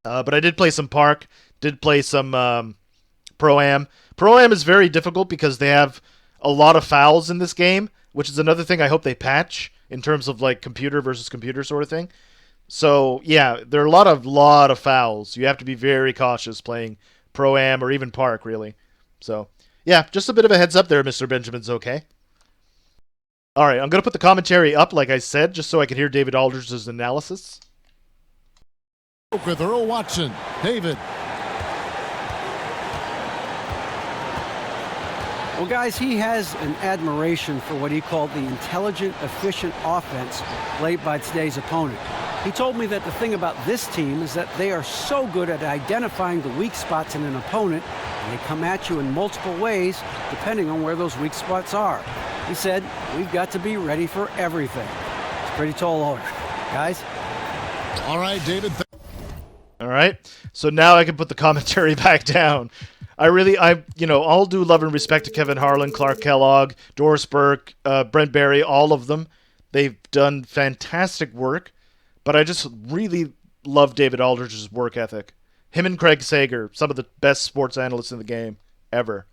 But I did play some Park, did play some Pro-Am. Pro-Am is very difficult because they have a lot of fouls in this game, which is another thing I hope they patch in terms of like computer versus computer sort of thing. So yeah, there are a lot of fouls. You have to be very cautious playing Pro-Am or even Park, really. So yeah, just a bit of a heads up there, Mr. Benjamin's okay. All right, I'm going to put the commentary up, like I said, just so I can hear David Aldridge's analysis. With Earl Watson. David. Well, guys, he has an admiration for what he called the intelligent, efficient offense played by today's opponent. He told me that the thing about this team is that they are so good at identifying the weak spots in an opponent, and they come at you in multiple ways depending on where those weak spots are. He said, we've got to be ready for everything. It's a pretty tall order. Guys? All right, David. All right, so now I can put the commentary back down. I'll do love and respect to Kevin Harlan, Clark Kellogg, Doris Burke, Brent Barry, all of them. They've done fantastic work, but I just really love David Aldridge's work ethic. Him and Craig Sager, some of the best sports analysts in the game ever.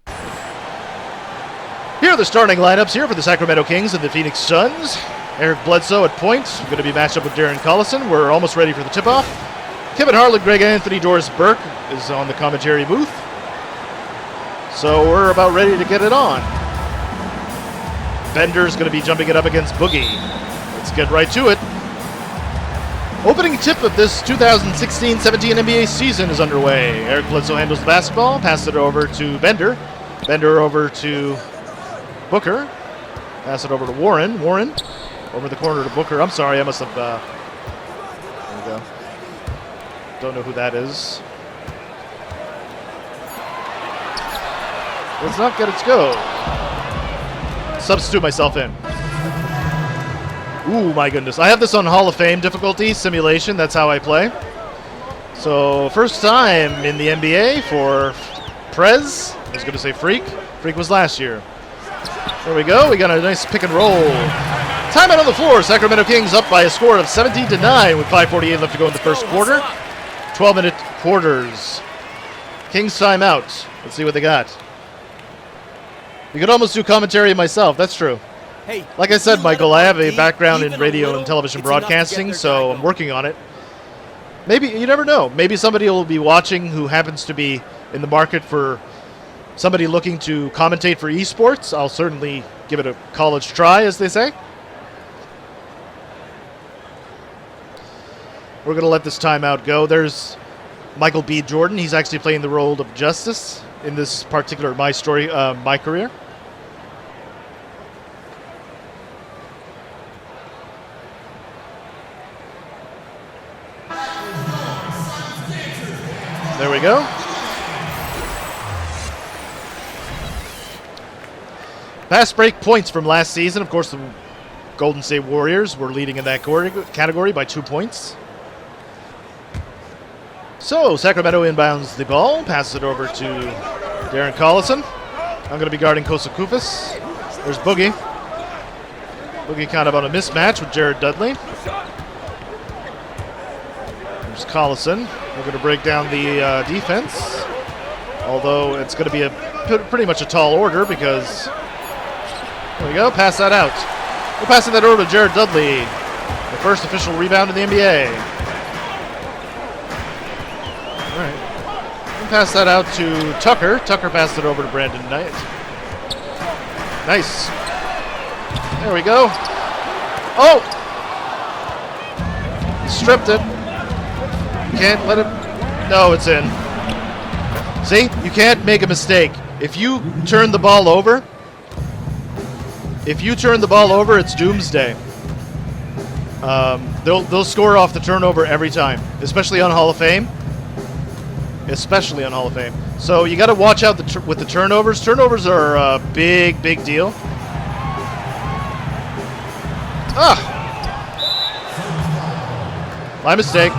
Here are the starting lineups here for the Sacramento Kings and the Phoenix Suns. Eric Bledsoe at point, going to be matched up with Darren Collison. We're almost ready for the tip-off. Kevin Harlan, Greg Anthony, Doris Burke is on the commentary booth. So we're about ready to get it on. Bender's going to be jumping it up against Boogie. Let's get right to it. Opening tip of this 2016-17 NBA season is underway. Eric Bledsoe handles the basketball, passes it over to Bender. Bender over to Booker. Pass it over to Warren. Warren over the corner to Booker. I'm sorry, I must have... there we go. Don't know who that is. Let's not get its go. Substitute myself in. Ooh, my goodness. I have this on Hall of Fame difficulty, simulation. That's how I play. So, first time in the NBA for Prez. I was going to say Freak. Freak was last year. There we go. We got a nice pick and roll. Timeout on the floor. Sacramento Kings up by a score of 17-9 with 5:48 left to go in the first quarter. 12-minute quarters. Kings timeout. Let's see what they got. You could almost do commentary myself. That's true. Hey, like I said, Michael, I have a background in radio and television broadcasting, so I'm working on it. Maybe, you never know. Maybe somebody will be watching who happens to be in the market for somebody looking to commentate for esports. I'll certainly give it a college try, as they say. We're going to let this timeout go. There's Michael B. Jordan. He's actually playing the role of Justice in this particular My Career. There we go. Fast break points from last season. Of course, the Golden State Warriors were leading in that category by 2 points. So, Sacramento inbounds the ball, passes it over to Darren Collison. I'm going to be guarding Kosa Koufis. There's Boogie. Boogie kind of on a mismatch with Jared Dudley. There's Collison. We're going to break down the defense, although it's going to be pretty much a tall order because, there we go, pass that out. We're passing that over to Jared Dudley, the first official rebound in the NBA. All right. We'll pass that out to Tucker. Tucker passed it over to Brandon Knight. Nice. There we go. Oh! Stripped it. Can't let it... No, it's in. See? You can't make a mistake. If you turn the ball over... it's doomsday. They'll score off the turnover every time, especially on Hall of Fame. So you got to watch out with the turnovers. Turnovers are a big, big deal. My mistake.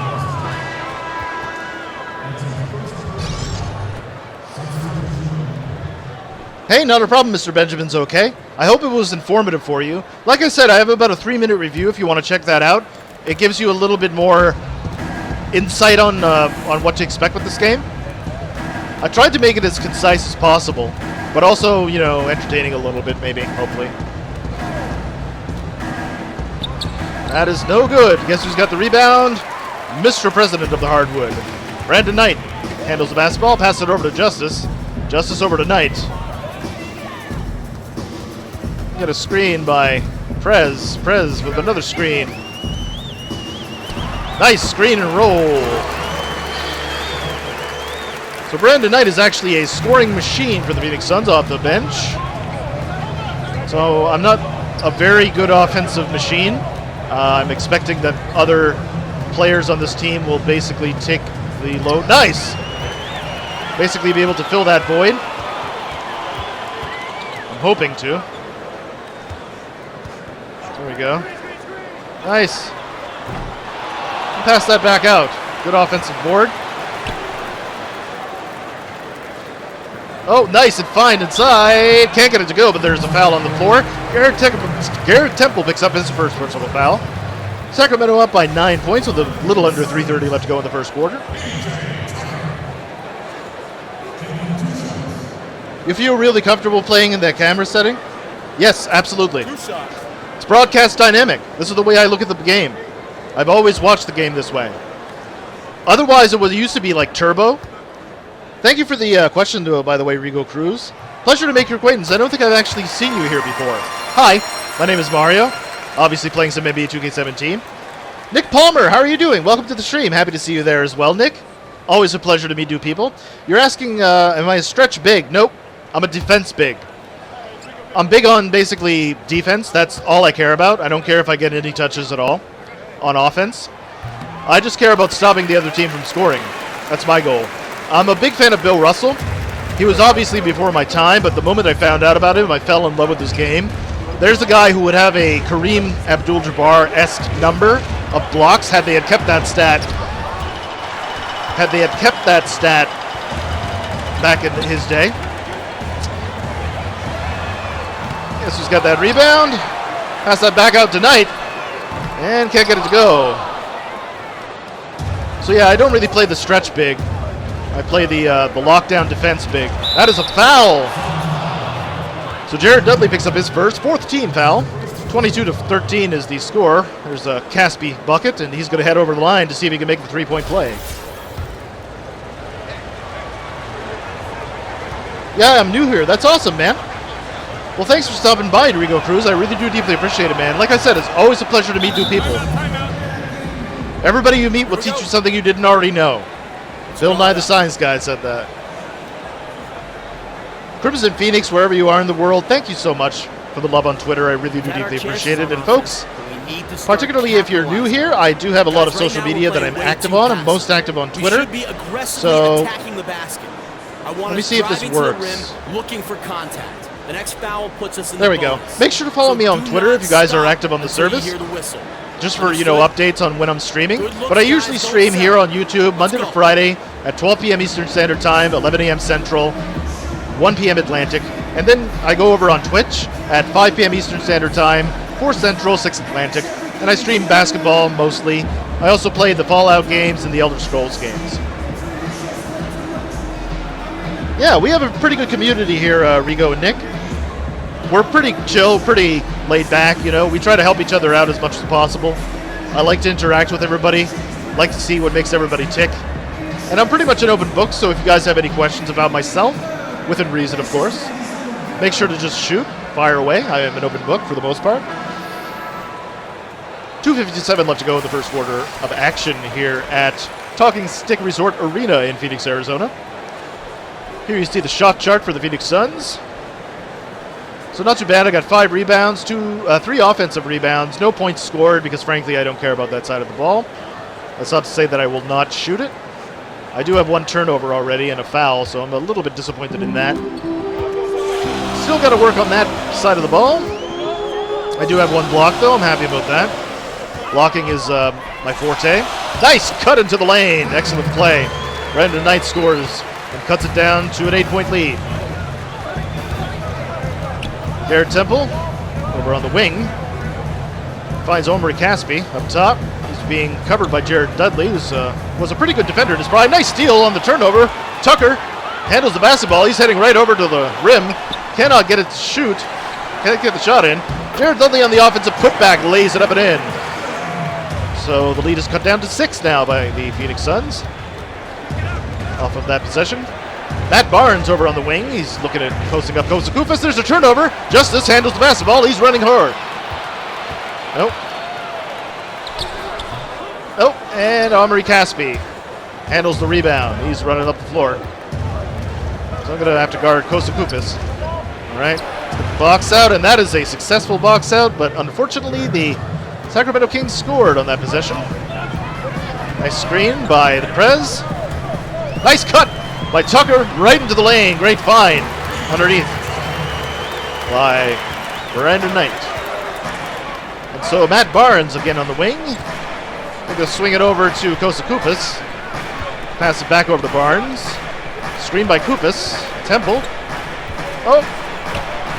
Hey, not a problem, Mr. Benjamin's okay. I hope it was informative for you. Like I said, I have about a 3-minute review if you want to check that out. It gives you a little bit more insight on what to expect with this game. I tried to make it as concise as possible, but also, you know, entertaining a little bit, maybe, hopefully. That is no good. Guess who's got the rebound? Mr. President of the Hardwood. Brandon Knight handles the basketball, passes it over to Justice. Justice over to Knight. Get a screen by Prez with another screen. Nice screen and roll. So Brandon Knight is actually a scoring machine for the Phoenix Suns off the bench. So I'm not a very good offensive machine. I'm expecting that other players on this team will basically take the load. Nice! Basically be able to fill that void. I'm hoping to. There we go. Nice. Pass that back out. Good offensive board. Oh, nice and fine inside. Can't get it to go, but there's a foul on the floor. Garrett Temple picks up his first personal foul. Sacramento up by 9 points with a little under 3:30 left to go in the first quarter. You feel really comfortable playing in that camera setting? Yes, absolutely. It's broadcast dynamic. This is the way I look at the game. I've always watched the game this way. Otherwise, it used to be like turbo. Thank you for the question, by the way, Rigo Cruz. Pleasure to make your acquaintance. I don't think I've actually seen you here before. Hi, my name is Mario. Obviously playing some NBA 2K17. Nick Palmer, how are you doing? Welcome to the stream. Happy to see you there as well, Nick. Always a pleasure to meet new people. You're asking, am I a stretch big? Nope. I'm a defense big. I'm big on basically defense. That's all I care about. I don't care if I get any touches at all on offense. I just care about stopping the other team from scoring. That's my goal. I'm a big fan of Bill Russell. He was obviously before my time, but the moment I found out about him, I fell in love with his game. There's a guy who would have a Kareem Abdul-Jabbar-esque number of blocks had they had kept that stat. Had they had kept that stat back in his day. Guess who's got that rebound? Pass that back out tonight. And can't get it to go. So yeah, I don't really play the stretch big. I play the lockdown defense big. That is a foul. So Jared Dudley picks up his fourth team foul. 22-13 is the score. There's a Caspi bucket, and he's going to head over the line to see if he can make the three-point play. Yeah, I'm new here. That's awesome, man. Well, thanks for stopping by, Rigo Cruz. I really do deeply appreciate it, man. Like I said, it's always a pleasure to meet new people. Everybody you meet will teach you something you didn't already know. Bill Nye the Science Guy said that. Crimson Phoenix, wherever you are in the world, thank you so much for the love on Twitter. I really do deeply appreciate it. And folks, particularly if you're new here, I do have a lot of social media that I'm active on. I'm most active on Twitter. So let me see if this works. Looking for contact. The next foul puts us in there we go. Make sure to follow me on Twitter if you guys are active on the service. Just for, updates on when I'm streaming. But I usually stream here on YouTube Monday to Friday at 12 p.m. Eastern Standard Time, 11 a.m. Central, 1 p.m. Atlantic. And then I go over on Twitch at 5 p.m. Eastern Standard Time, 4 Central, 6 Atlantic. And I stream basketball mostly. I also play the Fallout games and the Elder Scrolls games. Yeah, we have a pretty good community here, Rigo and Nick. We're pretty chill, pretty laid back, We try to help each other out as much as possible. I like to interact with everybody. Like to see what makes everybody tick. And I'm pretty much an open book, so if you guys have any questions about myself, within reason, of course, make sure to just shoot, fire away. I am an open book for the most part. 2:57 left to go in the first quarter of action here at Talking Stick Resort Arena in Phoenix, Arizona. Here you see the shot chart for the Phoenix Suns. So not too bad. I got 5 rebounds, 3 offensive rebounds, no points scored because frankly I don't care about that side of the ball. That's not to say that I will not shoot it. I do have 1 turnover already and a foul, so I'm a little bit disappointed in that. Still got to work on that side of the ball. I do have 1 block though. I'm happy about that. Blocking is my forte. Nice cut into the lane. Excellent play. Brandon Knight scores and cuts it down to an 8-point lead. Garrett Temple over on the wing finds Omri Caspi up top. He's being covered by Jared Dudley, who was a pretty good defender in his prime. Nice steal on the turnover. Tucker handles the basketball. He's heading right over to the rim. Cannot get it to shoot. Can't get the shot in. Jared Dudley on the offensive putback lays it up and in. So the lead is cut down to 6 now by the Phoenix Suns. Off of that possession. Matt Barnes over on the wing. He's looking at posting up Kosa Kufas. There's a turnover. Justice handles the basketball. He's running hard. Nope. Oh, and Omri Caspi handles the rebound. He's running up the floor. So I'm going to have to guard Kosakoupas. All right. Box out, and that is a successful box out, but unfortunately the Sacramento Kings scored on that possession. Nice screen by the Prez. Nice cut by Tucker right into the lane. Great find underneath by Brandon Knight. And so Matt Barnes again on the wing. They're going to swing it over to Kosakoupas. Pass it back over to Barnes. Screen by Koupas. Temple. Oh,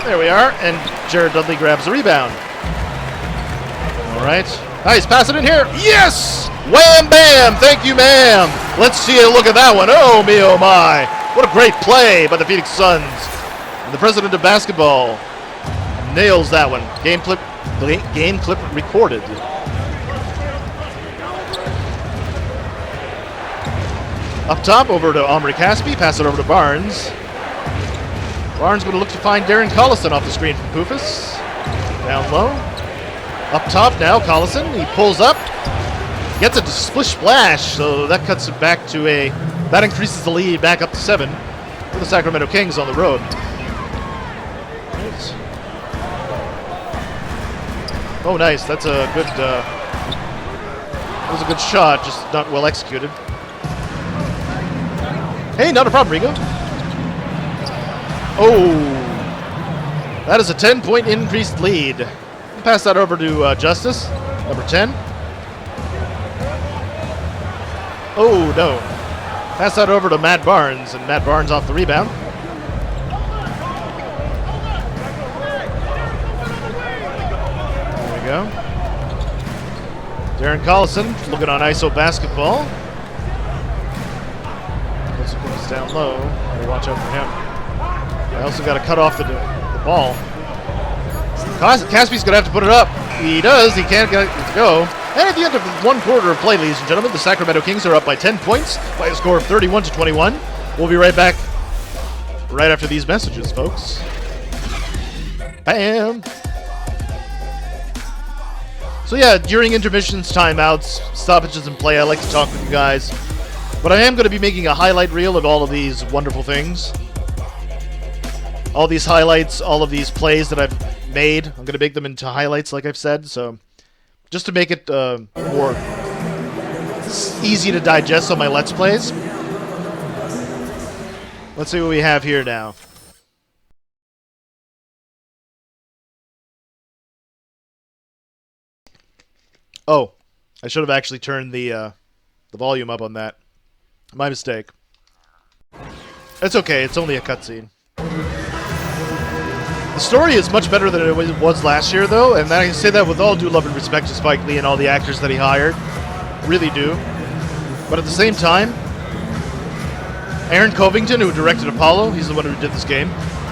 there we are. And Jared Dudley grabs the rebound. All right. Nice. Pass it in here. Yes! Wham bam! Thank you, ma'am. Let's see a look at that one. Oh, me, oh, my. What a great play by the Phoenix Suns. And the president of basketball nails that one. Game clip recorded. Up top, over to Omri Caspi. Pass it over to Barnes. Barnes going to look to find Darren Collison off the screen from Koufos. Down low. Up top now, Collison. He pulls up. Gets a splish splash, so that cuts it back to a... That increases the lead back up to 7 for the Sacramento Kings on the road. Nice. Oh, nice. That's a good... that was a good shot, just not well executed. Hey, not a problem, Rigo. Oh, that is a 10-point increased lead. Pass that over to Justice, number 10. Oh, no. Pass that over to Matt Barnes, and Matt Barnes off the rebound. There we go. Darren Collison looking on ISO basketball. Goes down low. Gotta watch out for him. I also got to cut off the ball. Caspi's going to have to put it up. He does. He can't get it to go. And at the end of 1 quarter of play, ladies and gentlemen, the Sacramento Kings are up by 10 points by a score of 31-21. We'll be right back right after these messages, folks. Bam! So yeah, during intermissions, timeouts, stoppages in play, I like to talk with you guys. But I am going to be making a highlight reel of all of these wonderful things. All these highlights, all of these plays that I've made, I'm going to make them into highlights, like I've said. So, just to make it more easy to digest on my Let's Plays. Let's see what we have here now. Oh, I should have actually turned the volume up on that. My mistake. It's okay, it's only a cutscene. The story is much better than it was last year, though, and I say that with all due love and respect to Spike Lee and all the actors that he hired. Really do. But at the same time, Aaron Covington, who directed Apollo, he's the one who did this game,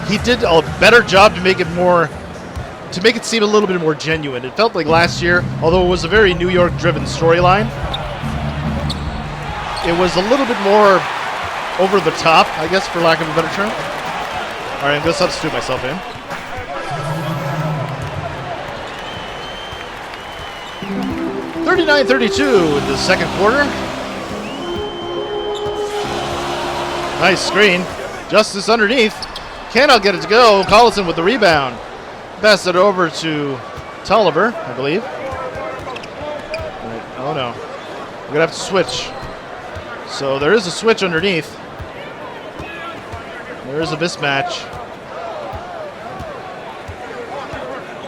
he did a better job to make it seem a little bit more genuine. It felt like last year, although it was a very New York-driven storyline, it was a little bit more over the top, I guess, for lack of a better term. All right, I'm going to substitute myself in. (39-32) in the second quarter. Nice screen. Justice underneath. Cannot get it to go. Collison with the rebound. Pass it over to Tolliver, I believe. Oh no. We're going to have to switch. So there is a switch underneath. There is a mismatch.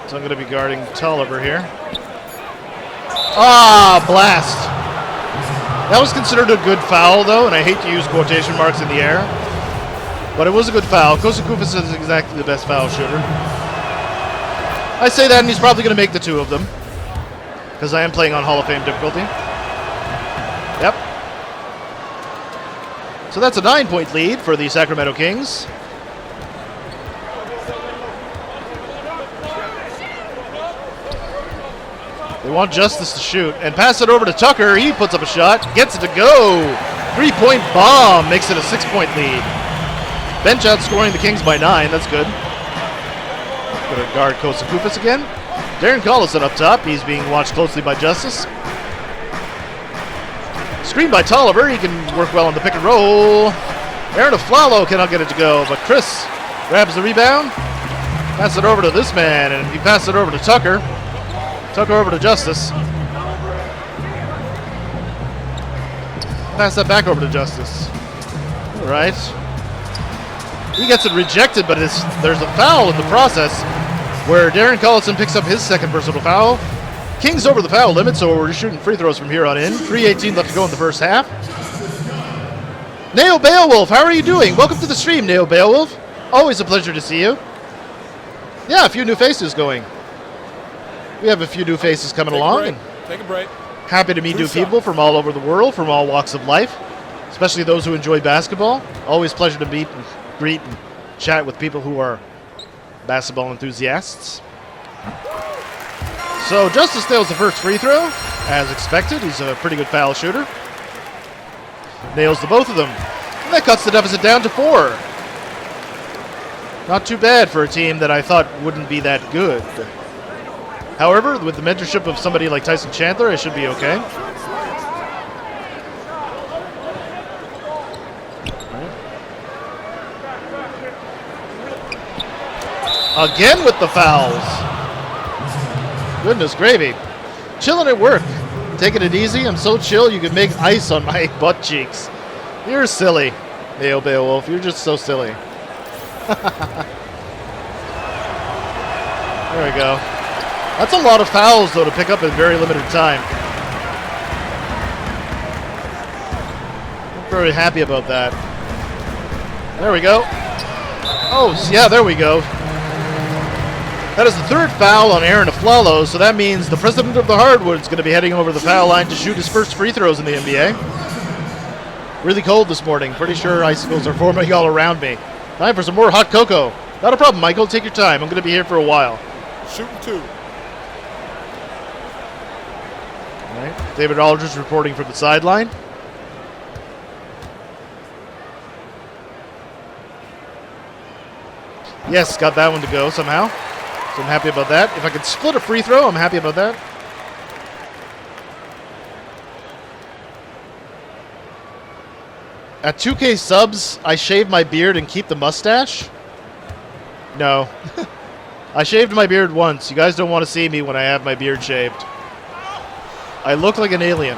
So I'm going to be guarding Tolliver here. Ah, blast. That was considered a good foul, though, and I hate to use quotation marks in the air. But it was a good foul. Kosakoupas is exactly the best foul shooter. I say that, and he's probably going to make the 2 of them. Because I am playing on Hall of Fame difficulty. Yep. So that's a 9-point lead for the Sacramento Kings. They want Justice to shoot and pass it over to Tucker. He puts up a shot, gets it to go. 3-point bomb makes it a 6-point lead. Bench outscoring the Kings by 9. That's good. Going to guard Kosakoupas again. Darren Collison up top. He's being watched closely by Justice. Screen by Tolliver. He can work well on the pick and roll. Aaron Aflalo cannot get it to go, but Chris grabs the rebound. Pass it over to this man, and he passes it over to Tucker. Tucker over to Justice. Pass that back over to Justice. All right. He gets it rejected, but there's a foul in the process where Darren Collison picks up his second personal foul. Kings over the foul limit, so we're just shooting free throws from here on in. 3:18 left to go in the first half. Neo Beowulf, how are you doing? Welcome to the stream, Neo Beowulf. Always a pleasure to see you. Yeah, a few new faces going. We have a few new faces coming along. Take a break. Happy to meet new people from all over the world, from all walks of life, especially those who enjoy basketball. Always pleasure to meet and greet and chat with people who are basketball enthusiasts. So Justice nails the first free throw, as expected. He's a pretty good foul shooter. Nails the both of them. And that cuts the deficit down to 4. Not too bad for a team that I thought wouldn't be that good. However, with the mentorship of somebody like Tyson Chandler, I should be okay. Again with the fouls. Goodness gravy. Chilling at work. Taking it easy. I'm so chill you can make ice on my butt cheeks. You're silly, Neo Beowulf. You're just so silly. There we go. That's a lot of fouls, though, to pick up in very limited time. I'm very happy about that. There we go. Oh, yeah, there we go. That is the third foul on Aaron Aflalo, so that means the president of the Hardwood is going to be heading over the foul line to shoot his first free throws in the NBA. Really cold this morning. Pretty sure icicles are forming all around me. Time for some more hot cocoa. Not a problem, Michael. Take your time. I'm going to be here for a while. Shooting 2. All right. David Aldridge reporting from the sideline. Yes, got that one to go somehow. So I'm happy about that. If I could split a free throw, I'm happy about that. At 2K subs, I shave my beard and keep the mustache? No. I shaved my beard once. You guys don't want to see me when I have my beard shaved. I look like an alien.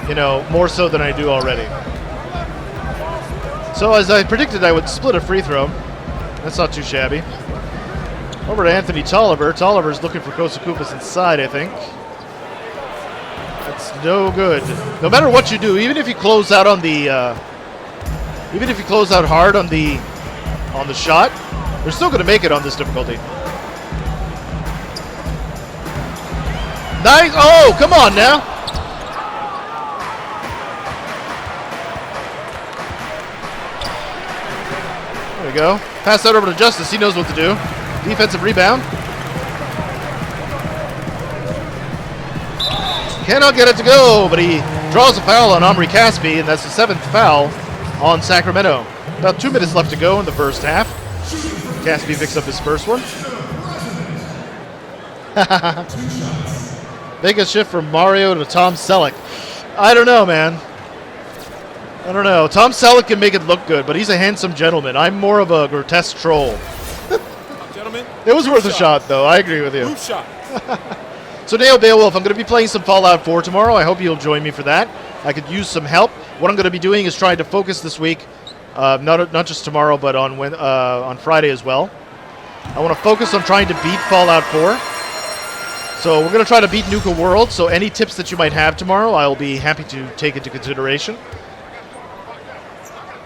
You know, more so than I do already. So as I predicted, I would split a free throw. That's not too shabby. Over to Anthony Tolliver. Tolliver's looking for Kosakupas inside, I think. That's no good. No matter what you do, even if you close out on the, even if you close out hard on the shot, they're still going to make it on this difficulty. Nice. Oh, come on now. There we go. Pass that over to Justice. He knows what to do. Defensive rebound. Cannot get it to go, but he draws a foul on Omri Caspi, and that's the 7th foul on Sacramento. About 2 minutes left to go in the first half. Caspi picks up his first one. Make a shift from Mario to Tom Selleck. I don't know, man. I don't know. Tom Selleck can make it look good, but he's a handsome gentleman. I'm more of a grotesque troll. Gentlemen, it was worth a shot, though. I agree with you. Roof shot. So, Neo Beowulf, I'm going to be playing some Fallout 4 tomorrow. I hope you'll join me for that. I could use some help. What I'm going to be doing is trying to focus this week, not just tomorrow, but on Friday as well. I want to focus on trying to beat Fallout 4. So we're going to try to beat Nuka World. So any tips that you might have tomorrow, I'll be happy to take into consideration.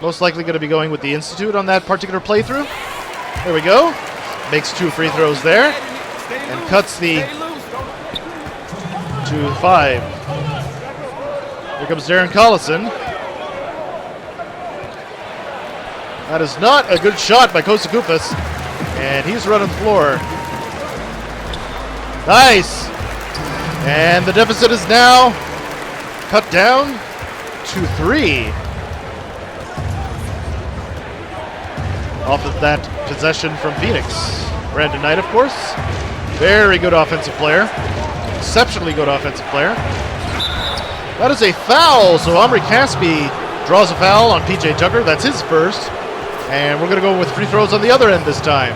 Most likely going to be going with the Institute on that particular playthrough. There we go. Makes 2 free throws there. And cuts the to 5. Here comes Darren Collison. That is not a good shot by Kosakupas. And he's running the floor. Nice. And the deficit is now cut down to 3. Off of that possession from Phoenix. Brandon Knight, of course. Very good offensive player. Exceptionally good offensive player. That is a foul, so Omri Caspi draws a foul on PJ Tucker. That's his first. And we're going to go with free throws on the other end this time.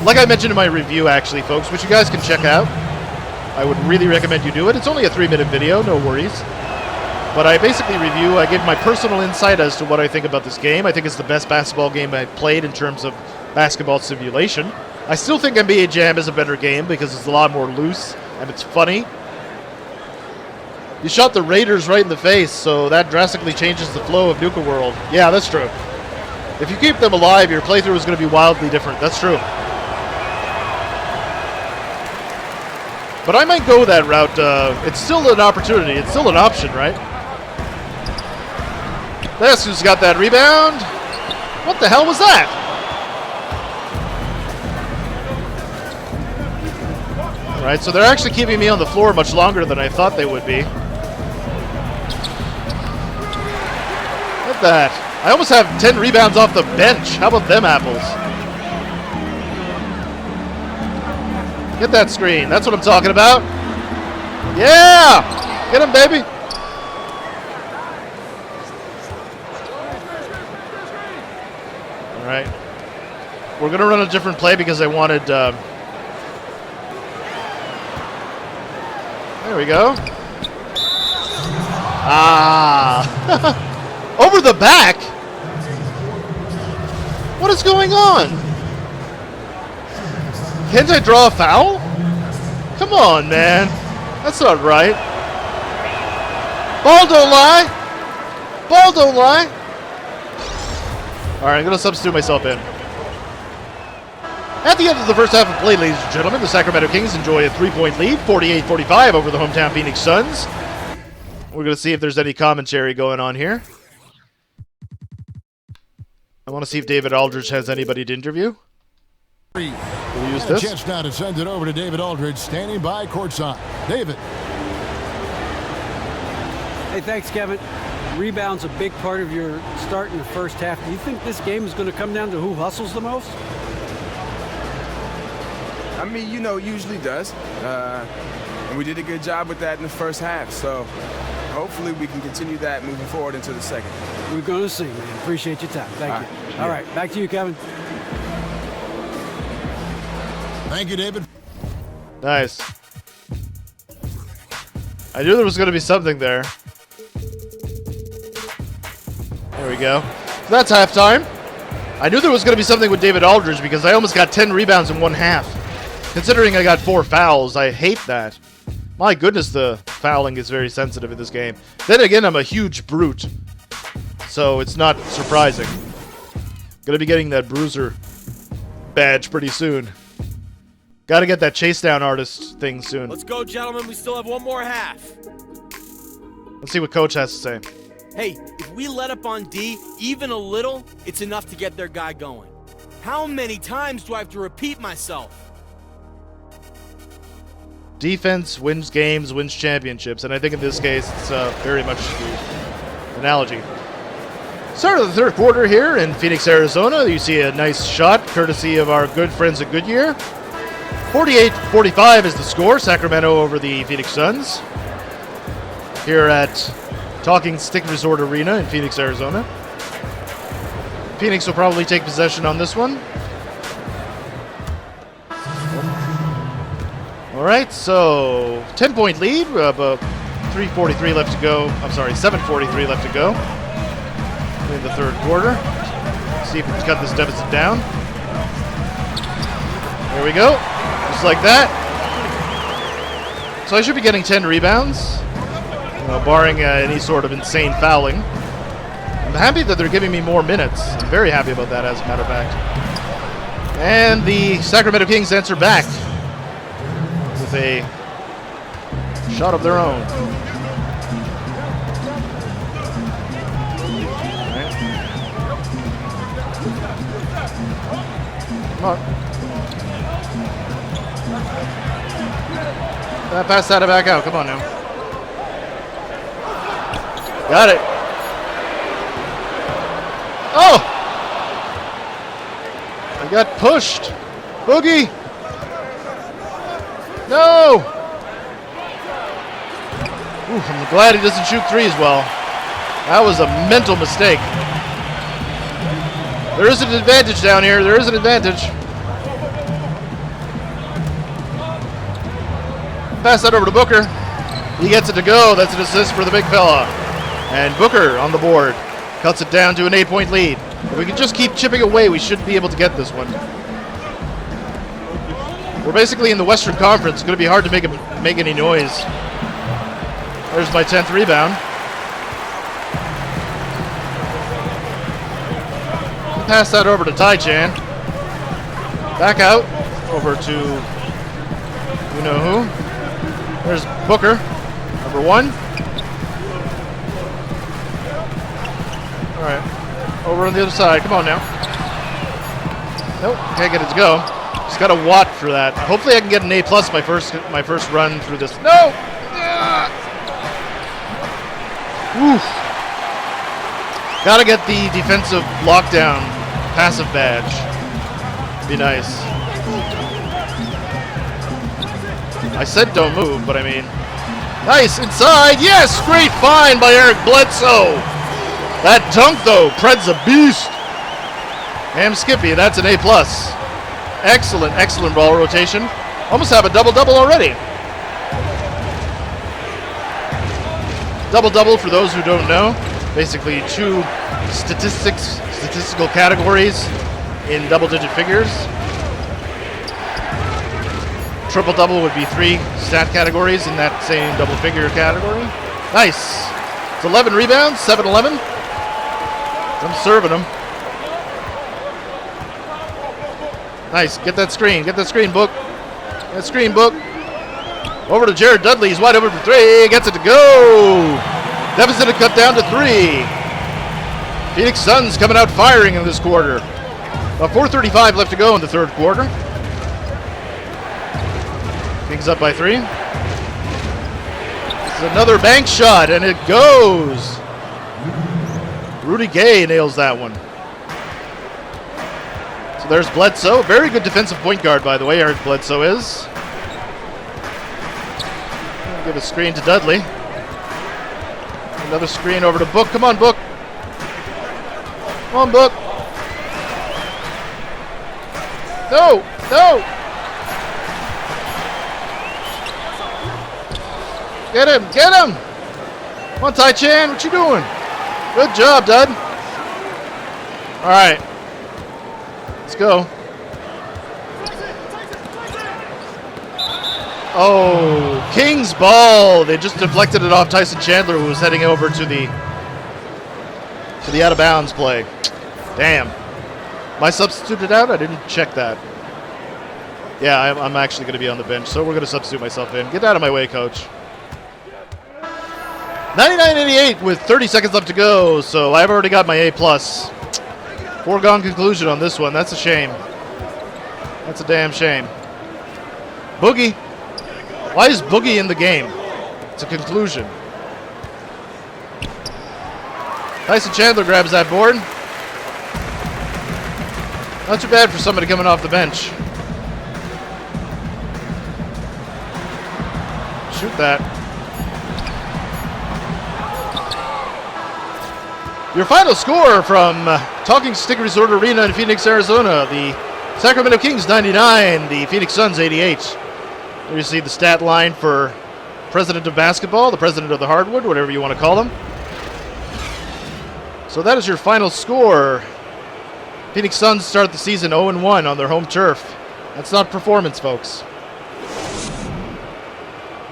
Like I mentioned in my review, actually, folks, which you guys can check out. I would really recommend you do it. It's only a 3-minute video, no worries. But I basically I give my personal insight as to what I think about this game. I think it's the best basketball game I've played in terms of basketball simulation. I still think NBA Jam is a better game because it's a lot more loose and it's funny. You shot the Raiders right in the face, so that drastically changes the flow of Nuka World. Yeah, that's true. If you keep them alive, your playthrough is going to be wildly different. That's true. But I might go that route. It's still an opportunity. It's still an option, right? That's who's got that rebound. What the hell was that? All right, so they're actually keeping me on the floor much longer than I thought they would be. Look at that. I almost have 10 rebounds off the bench. How about them apples? Get that screen. That's what I'm talking about. Yeah! Get him, baby. All right. We're going to run a different play because I wanted... there we go. Ah. Over the back? What is going on? Can't I draw a foul? Come on, man. That's not right. Ball don't lie. Ball don't lie. All right, I'm going to substitute myself in. At the end of the first half of play, ladies and gentlemen, the Sacramento Kings enjoy a 3-point lead, 48-45 over the hometown Phoenix Suns. We're going to see if there's any commentary going on here. I want to see if David Aldridge has anybody to interview. We'll use this. Chance now to send it over to David Aldridge, standing by courtside. David. Hey, thanks, Kevin. Rebound's a big part of your start in the first half. Do you think this game is going to come down to who hustles the most? I mean, you know, it usually does. And we did a good job with that in the first half. So hopefully we can continue that moving forward into the second. We're going to see, man. Appreciate your time. Thank you. All right, back to you, Kevin. Thank you, David. Nice. I knew there was going to be something there. There we go. So that's halftime. I knew there was going to be something with David Aldridge because I almost got 10 rebounds in one half. Considering I got 4 fouls, I hate that. My goodness, the fouling is very sensitive in this game. Then again, I'm a huge brute. So it's not surprising. Gonna be getting that bruiser badge pretty soon. Gotta get that chase down artist thing soon. Let's go, gentlemen. We still have one more half. Let's see what Coach has to say. Hey, if we let up on D even a little, it's enough to get their guy going. How many times do I have to repeat myself? Defense wins games, wins championships, and I think in this case it's very much the analogy. Start of the third quarter here in Phoenix, Arizona. You see a nice shot courtesy of our good friends at Goodyear. 48-45 is the score. Sacramento over the Phoenix Suns here at Talking Stick Resort Arena in Phoenix, Arizona. Phoenix will probably take possession on this one. All right, so 10-point lead, about 3:43 left to go. I'm sorry, 7:43 left to go in the third quarter. See if we can cut this deficit down. There we go, just like that. So I should be getting 10 rebounds, barring any sort of insane fouling. I'm happy that they're giving me more minutes. I'm very happy about that, as a matter of fact. And the Sacramento Kings answer back with a shot of their own. Right. Come on. Pass that back out. Come on now. Got it. Oh! I got pushed. Boogie! No! Ooh, I'm glad he doesn't shoot threes well. That was a mental mistake. There is an advantage down here. There is an advantage. Pass that over to Booker. He gets it to go. That's an assist for the big fella. And Booker on the board. Cuts it down to an 8-point lead. If we can just keep chipping away, we should be able to get this one. We're basically in the Western Conference. It's going to be hard to make any noise. There's my 10th rebound. Pass that over to Tai-Chan. Back out. Over to you know who. There's Booker. Number 1. Alright. Over on the other side. Come on now. Nope. Can't get it to go. Just got a watt for that. Hopefully I can get an A+ my first run through this. No! Oof. Gotta get the defensive lockdown passive badge. Be nice. I said don't move, but I mean. Nice, inside, yes! Great find by Eric Bledsoe! That dunk though, Pred's a beast! Ham Skippy, that's an A+. Excellent, excellent ball rotation. Almost have a double-double already. Double-double, for those who don't know, basically 2 statistical categories in double-digit figures. Triple-double would be 3 stat categories in that same double-figure category. Nice. It's 11 rebounds, 7-11. I'm serving them. Nice. Get that screen. Get that screen, Book. That screen, Book. Over to Jared Dudley. He's wide open for 3. Gets it to go. Deficit cut down to 3. Phoenix Suns coming out firing in this quarter. About 4:35 left to go in the third quarter. Kings up by 3. This is another bank shot, and it goes. Rudy Gay nails that one. So there's Bledsoe. Very good defensive point guard, by the way, Eric Bledsoe is. Give a screen to Dudley. Another screen over to Book. Come on, Book. Come on, Book. No, no. Get him, get him. Come on, Tai-Chan, what you doing? Good job, Dud. All right. Let's go. Oh, Kings ball. They just deflected it off Tyson Chandler, who was heading over to the out of bounds play. Damn. Am I substituted out? I didn't check that. Yeah, I'm actually going to be on the bench, so we're going to substitute myself in. Get out of my way, coach. 99-88 with 30 seconds left to go, so I've already got my A+. Foregone conclusion on this one. That's a shame. That's a damn shame. Boogie. Why is Boogie in the game? It's a conclusion. Tyson Chandler grabs that board. Not too bad for somebody coming off the bench. Shoot that. Your final score from Talking Stick Resort Arena in Phoenix, Arizona. The Sacramento Kings 99, the Phoenix Suns 88. There you see the stat line for president of basketball, the president of the hardwood, whatever you want to call him. So that is your final score. Phoenix Suns start the season 0-1 on their home turf. That's not performance, folks.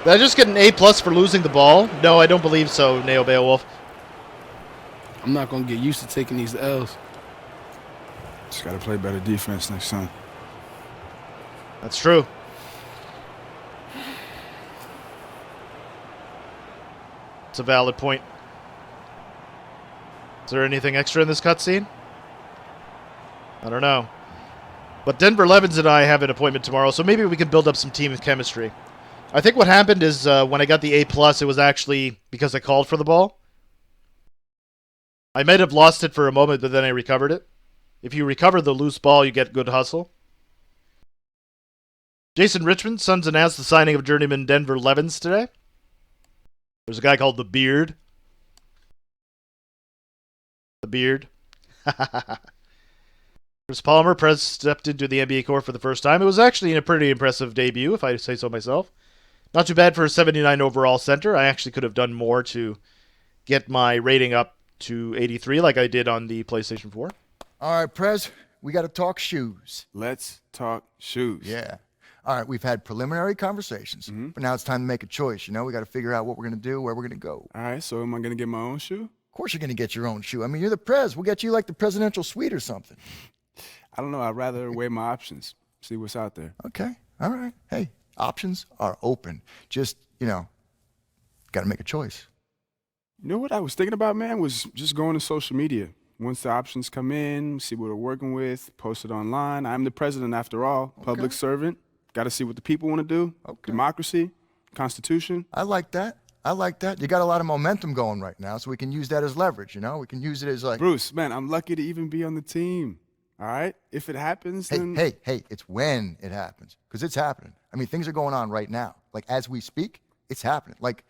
Did I just get an A+ for losing the ball? No, I don't believe so, Neo Beowulf. I'm not going to get used to taking these L's. Just got to play better defense next time. That's true. It's a valid point. Is there anything extra in this cutscene? I don't know. But Denver Levins and I have an appointment tomorrow, so maybe we can build up some team chemistry. I think what happened is when I got the A+, it was actually because I called for the ball. I might have lost it for a moment, but then I recovered it. If you recover the loose ball, you get good hustle. Jason Richmond, Suns announced the signing of journeyman Denver Levins today. There's a guy called The Beard. The Beard. Chris Palmer stepped into the NBA court for the first time. It was actually a pretty impressive debut, if I say so myself. Not too bad for a 79 overall center. I actually could have done more to get my rating up to 83 like I did on the PlayStation 4. All right, Prez, we got to talk shoes. Let's talk shoes. Yeah. All right, we've had preliminary conversations, but now it's time to make a choice. You know, we got to figure out what we're going to do, where we're going to go. All right, so am I going to get my own shoe? Of course you're going to get your own shoe. I mean, you're the Prez. We'll get you like the presidential suite or something. I don't know. I'd rather weigh my options, see what's out there. Okay. All right. Hey, options are open. Just, got to make a choice. You know what I was thinking about, man, was just going to social media. Once the options come in, see what we're working with, post it online. I'm the president after all, public servant. Got to see what the people want to do. Okay. Democracy, Constitution. I like that. You got a lot of momentum going right now, so we can use that as leverage, We can use it as like... Bruce, man, I'm lucky to even be on the team. All right? If it happens, then... Hey, it's when it happens, because it's happening. I mean, things are going on right now. Like, as we speak, it's happening. Like,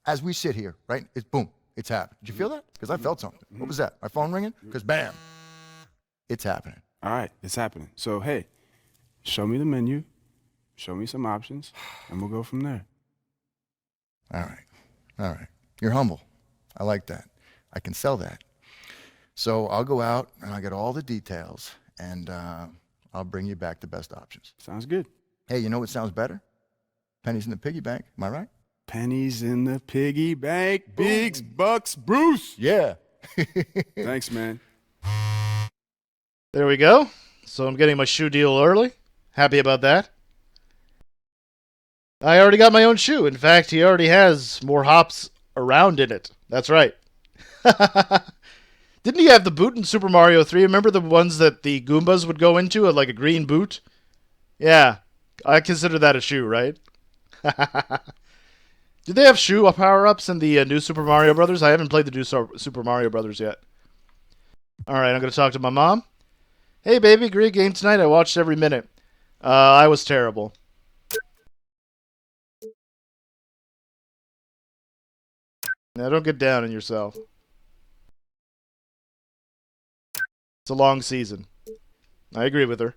as we sit here, right? It's boom. It's happening. Did you feel that? Because I felt something. What was that? My phone ringing? Because bam, it's happening. All right, it's happening. So, hey, show me the menu, show me some options, and we'll go from there. All right. You're humble. I like that. I can sell that. So I'll go out and I'll get all the details, and I'll bring you back the best options. Sounds good. Hey, you know what sounds better? Pennies in the piggy bank. Am I right? Pennies in the piggy bank. Bigs, bucks, Bruce. Yeah. Thanks, man. There we go. So I'm getting my shoe deal early. Happy about that. I already got my own shoe. In fact, he already has more hops around in it. That's right. Didn't he have the boot in Super Mario 3? Remember the ones that the Goombas would go into, like a green boot? Yeah. I consider that a shoe, right? Do they have shoe power-ups in the new Super Mario Brothers? I haven't played the new Super Mario Brothers yet. Alright, I'm going to talk to my mom. Hey, baby, great game tonight. I watched every minute. I was terrible. Now, don't get down on yourself. It's a long season. I agree with her.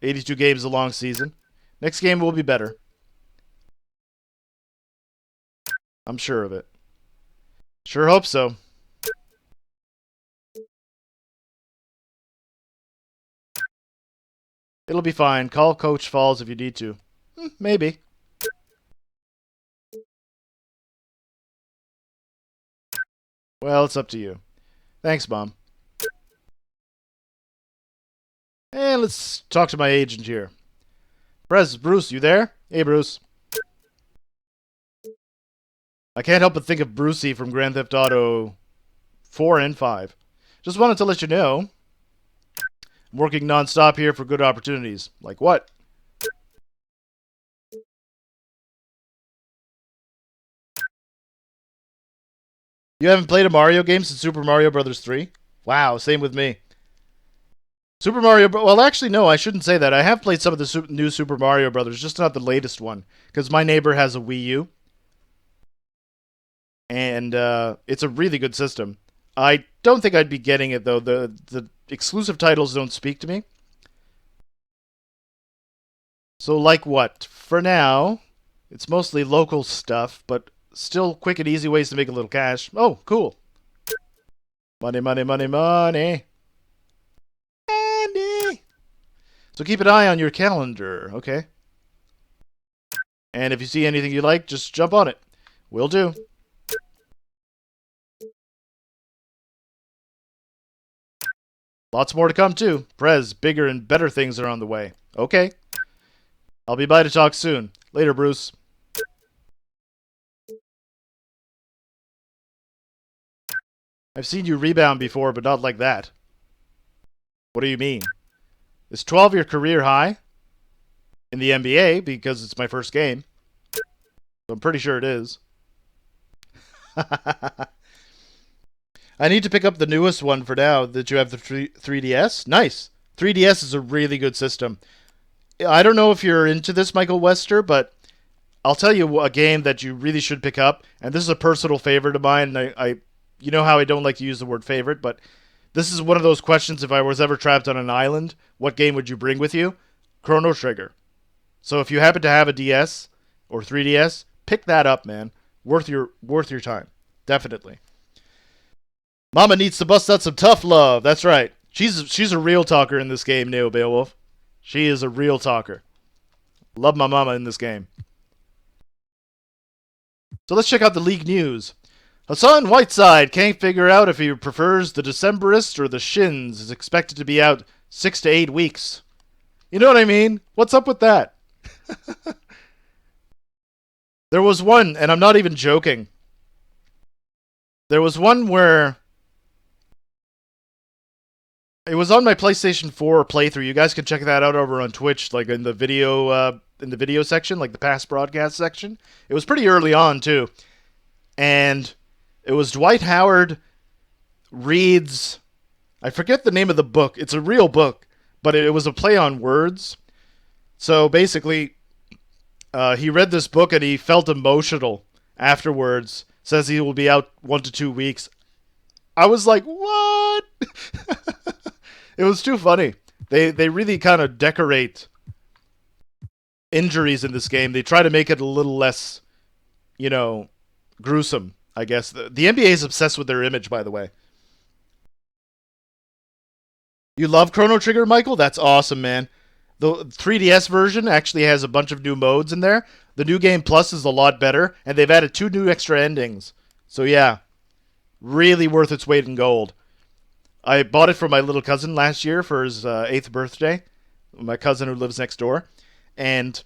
82 games is a long season. Next game will be better. I'm sure of it. Sure hope so. It'll be fine. Call Coach Falls if you need to. Maybe. Well, it's up to you. Thanks, Mom. And let's talk to my agent here. Bruce, you there? Hey, Bruce. I can't help but think of Brucey from Grand Theft Auto 4 and 5. Just wanted to let you know, I'm working non-stop here for good opportunities. Like what? You haven't played a Mario game since Super Mario Bros. 3? Wow, same with me. Well, actually, no, I shouldn't say that. I have played some of the new Super Mario Brothers, just not the latest one. Because my neighbor has a Wii U. And it's a really good system. I don't think I'd be getting it, though. The exclusive titles don't speak to me. So, like what? For now, it's mostly local stuff, but still quick and easy ways to make a little cash. Oh, cool. Money, money, money, money. Money. So keep an eye on your calendar, okay? And if you see anything you like, just jump on it. Will do. Lots more to come, too. Prez, bigger and better things are on the way. Okay. I'll be by to talk soon. Later, Bruce. I've seen you rebound before, but not like that. What do you mean? Is 12 your career high? In the NBA, because it's my first game. So I'm pretty sure it is. I need to pick up the newest one for now that you have the 3DS. Nice. 3DS is a really good system. I don't know if you're into this, Michael Wester, but I'll tell you a game that you really should pick up, and this is a personal favorite of mine, and you know how I don't like to use the word favorite, but this is one of those questions, if I was ever trapped on an island, what game would you bring with you? Chrono Trigger. So if you happen to have a DS or 3DS, pick that up, man. Worth your time. Definitely. Mama needs to bust out some tough love. That's right. She's a real talker in this game, Neo Beowulf. She is a real talker. Love my mama in this game. So let's check out the league news. Hassan Whiteside can't figure out if he prefers the Decemberist or the Shins. Is expected to be out 6 to 8 weeks. You know what I mean? What's up with that? There was one, and I'm not even joking. There was one where it was on my PlayStation 4 playthrough. You guys can check that out over on Twitch, like in the video section, like the past broadcast section. It was pretty early on too, and it was Dwight Howard reads. I forget the name of the book. It's a real book, but it was a play on words. So basically, he read this book and he felt emotional afterwards. Says he will be out 1 to 2 weeks. I was like, what? It was too funny. They really kind of decorate injuries in this game. They try to make it a little less, gruesome, I guess. The NBA is obsessed with their image, by the way. You love Chrono Trigger, Michael? That's awesome, man. The 3DS version actually has a bunch of new modes in there. The New Game Plus is a lot better, and they've added 2 new extra endings. So yeah, really worth its weight in gold. I bought it for my little cousin last year for his 8th birthday. My cousin who lives next door. And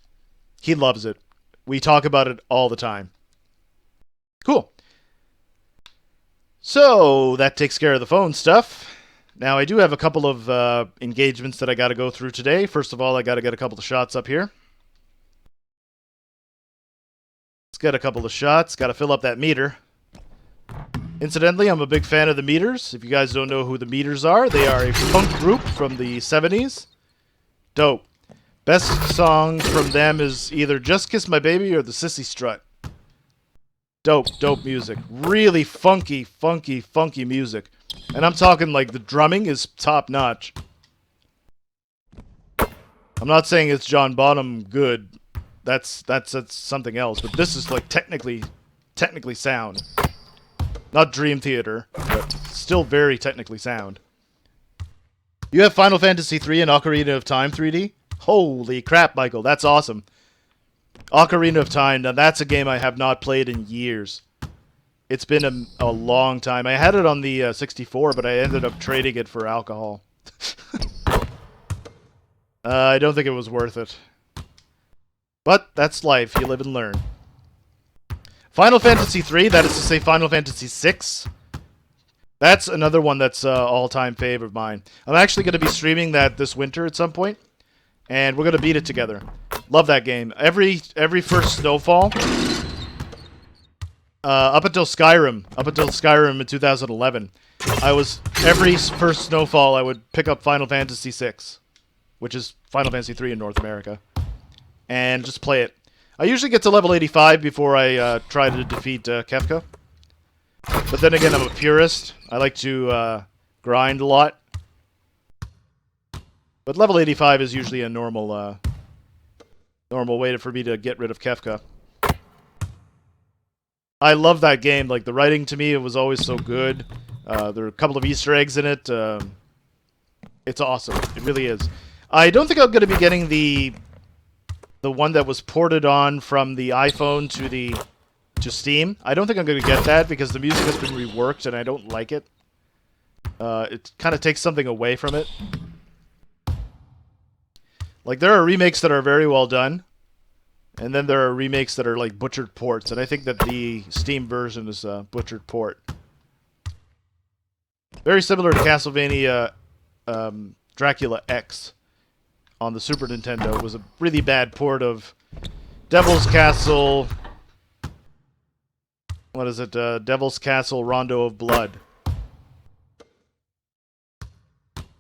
he loves it. We talk about it all the time. Cool. So, that takes care of the phone stuff. Now, I do have a couple of engagements that I got to go through today. First of all, I got to get a couple of shots up here. Let's get a couple of shots. Got to fill up that meter. Incidentally, I'm a big fan of the Meters. If you guys don't know who the Meters are, they are a punk group from the 70s. Dope. Best song from them is either Just Kiss My Baby or The Sissy Strut. Dope music. Really funky music. And I'm talking like the drumming is top notch. I'm not saying it's John Bonham good. That's something else. But this is like technically sound. Not Dream Theater, but still very technically sound. You have Final Fantasy III and Ocarina of Time 3D? Holy crap, Michael, that's awesome. Ocarina of Time, now that's a game I have not played in years. It's been a long time. I had it on the 64, but I ended up trading it for alcohol. I don't think it was worth it. But that's life, you live and learn. Final Fantasy III, that is to say Final Fantasy VI. That's another one that's all-time fave of mine. I'm actually going to be streaming that this winter at some point, and we're going to beat it together. Love that game. Every first snowfall, up until Skyrim in 2011, every first snowfall I would pick up Final Fantasy VI, which is Final Fantasy III in North America, and just play it. I usually get to level 85 before I try to defeat Kefka. But then again, I'm a purist. I like to grind a lot. But level 85 is usually a normal way for me to get rid of Kefka. I love that game. Like, the writing to me, it was always so good. There are a couple of Easter eggs in it. It's awesome. It really is. I don't think I'm going to be getting the one that was ported on from the iPhone to Steam. I don't think I'm going to get that because the music has been reworked and I don't like it. It kind of takes something away from it. Like, there are remakes that are very well done, and then there are remakes that are like butchered ports, and I think that the Steam version is a butchered port. Very similar to Castlevania Dracula X on the Super Nintendo. It was a really bad port of Devil's Castle... What is it? Devil's Castle Rondo of Blood.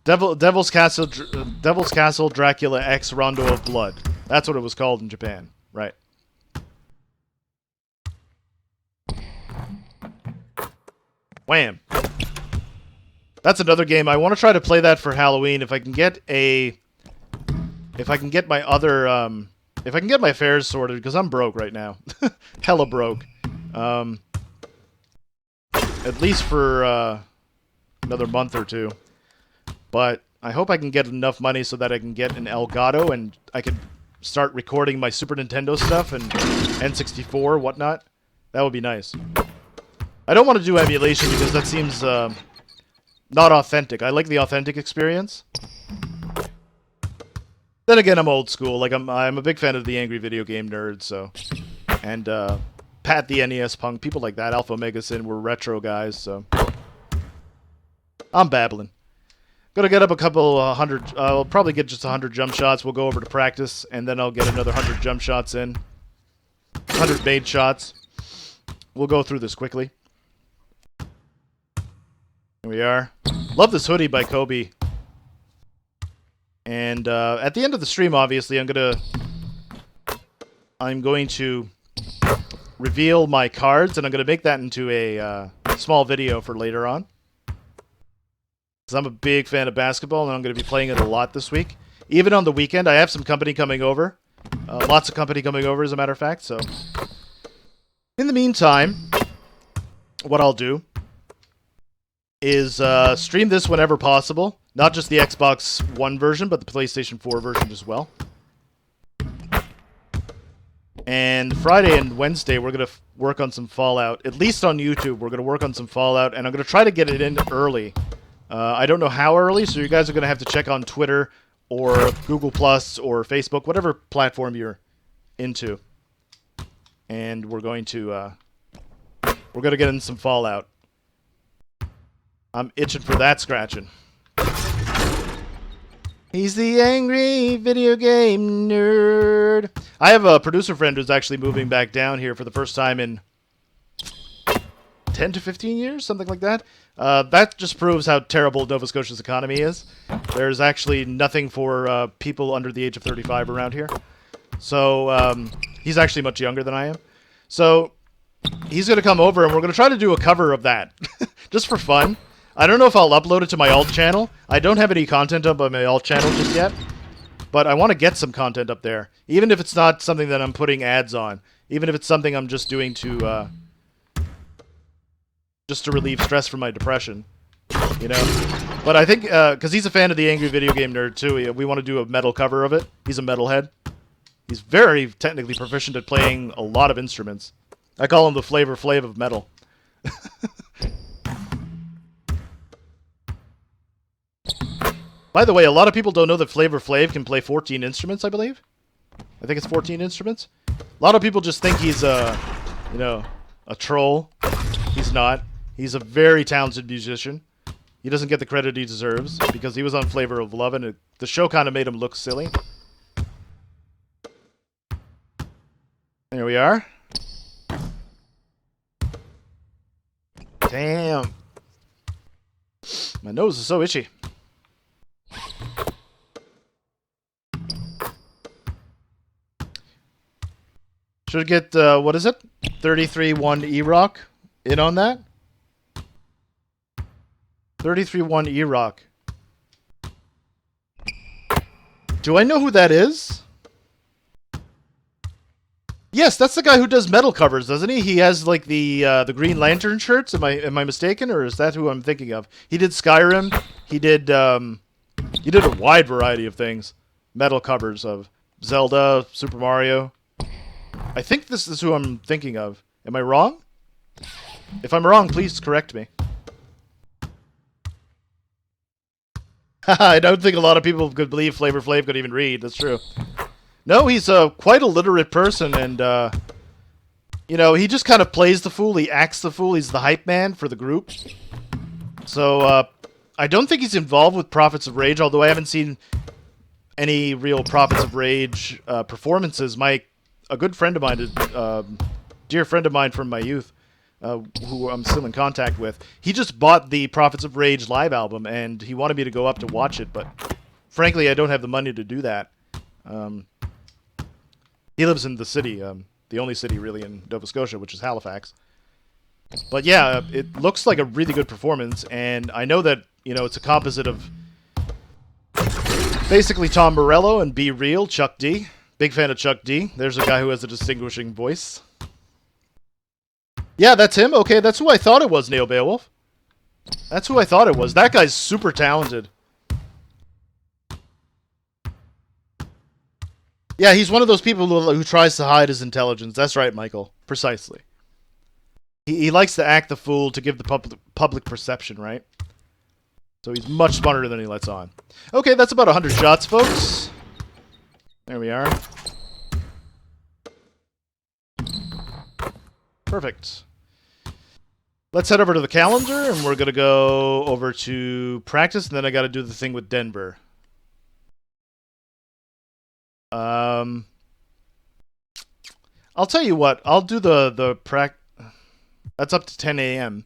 Devil's Castle Dracula X Rondo of Blood. That's what it was called in Japan. Right. Wham. That's another game. I want to try to play that for Halloween. If I can get my other, if I can get my affairs sorted, because I'm broke right now. Hella broke. At least for another month or two. But I hope I can get enough money so that I can get an Elgato and I can start recording my Super Nintendo stuff and N64, whatnot. That would be nice. I don't want to do emulation because that seems not authentic. I like the authentic experience. Then again, I'm old school. Like I'm a big fan of the Angry Video Game Nerd, so and Pat the NES Punk, people like that. Alpha Omega Sin were retro guys, so I'm babbling. Gonna get up a couple hundred. I'll probably get just 100 jump shots. We'll go over to practice, and then I'll get another 100 jump shots in. 100 made shots. We'll go through this quickly. Here we are. Love this hoodie by Kobe. And at the end of the stream, obviously, I'm going to reveal my cards, and I'm going to make that into a small video for later on. Because I'm a big fan of basketball, and I'm going to be playing it a lot this week. Even on the weekend, I have some company coming over. Lots of company coming over, as a matter of fact. So, in the meantime, what I'll do is stream this whenever possible. Not just the Xbox One version, but the PlayStation 4 version as well. And Friday and Wednesday, we're going to work on some Fallout. At least on YouTube, we're going to work on some Fallout, and I'm going to try to get it in early. I don't know how early, so you guys are going to have to check on Twitter or Google Plus or Facebook, whatever platform you're into. And we're going to get in some Fallout. I'm itching for that scratching. He's the angry video game nerd. I have a producer friend who's actually moving back down here for the first time in 10 to 15 years, something like that. That just proves how terrible Nova Scotia's economy is. There's actually nothing for people under the age of 35 around here. So he's actually much younger than I am. So he's going to come over and we're going to try to do a cover of that. Just for fun. I don't know if I'll upload it to my alt channel. I don't have any content up on my alt channel just yet. But I want to get some content up there. Even if it's not something that I'm putting ads on. Even if it's something I'm just doing to relieve stress from my depression. You know? But I think, because he's a fan of the Angry Video Game Nerd too, we want to do a metal cover of it. He's a metalhead. He's very technically proficient at playing a lot of instruments. I call him the Flavor Flav of metal. By the way, a lot of people don't know that Flavor Flav can play 14 instruments, I believe. I think it's 14 instruments. A lot of people just think he's a troll. He's not. He's a very talented musician. He doesn't get the credit he deserves because he was on Flavor of Love, and the show kind of made him look silly. There we are. Damn. My nose is so itchy. Should get, what is it? 33-1 E-Rock in on that? 33-1 E-Rock. Do I know who that is? Yes, that's the guy who does metal covers, doesn't he? He has like the Green Lantern shirts. Am I mistaken, or is that who I'm thinking of? He did Skyrim. He did a wide variety of things. Metal covers of Zelda, Super Mario. I think this is who I'm thinking of. Am I wrong? If I'm wrong, please correct me. I don't think a lot of people could believe Flavor Flav could even read. That's true. No, he's quite a literate person, and, you know, he just kind of plays the fool. He acts the fool. He's the hype man for the group. So, I don't think he's involved with Prophets of Rage, although I haven't seen any real Prophets of Rage performances. A good friend of mine, dear friend of mine from my youth, who I'm still in contact with. He just bought the Prophets of Rage live album, and he wanted me to go up to watch it, but frankly, I don't have the money to do that. He lives in the city, the only city really in Nova Scotia, which is Halifax. But yeah, it looks like a really good performance, and I know that, you know, it's a composite of basically Tom Morello and Be Real, Chuck D. Big fan of Chuck D. There's a guy who has a distinguishing voice. Yeah, that's him? Okay, that's who I thought it was, Neo Beowulf. That's who I thought it was. That guy's super talented. Yeah, he's one of those people who tries to hide his intelligence. That's right, Michael. Precisely. He likes to act the fool to give the public perception, right? So he's much smarter than he lets on. Okay, that's about 100 shots, folks. There we are. Perfect. Let's head over to the calendar, and we're going to go over to practice, and then I got to do the thing with Denver. I'll tell you what. I'll do the That's up to 10 a.m.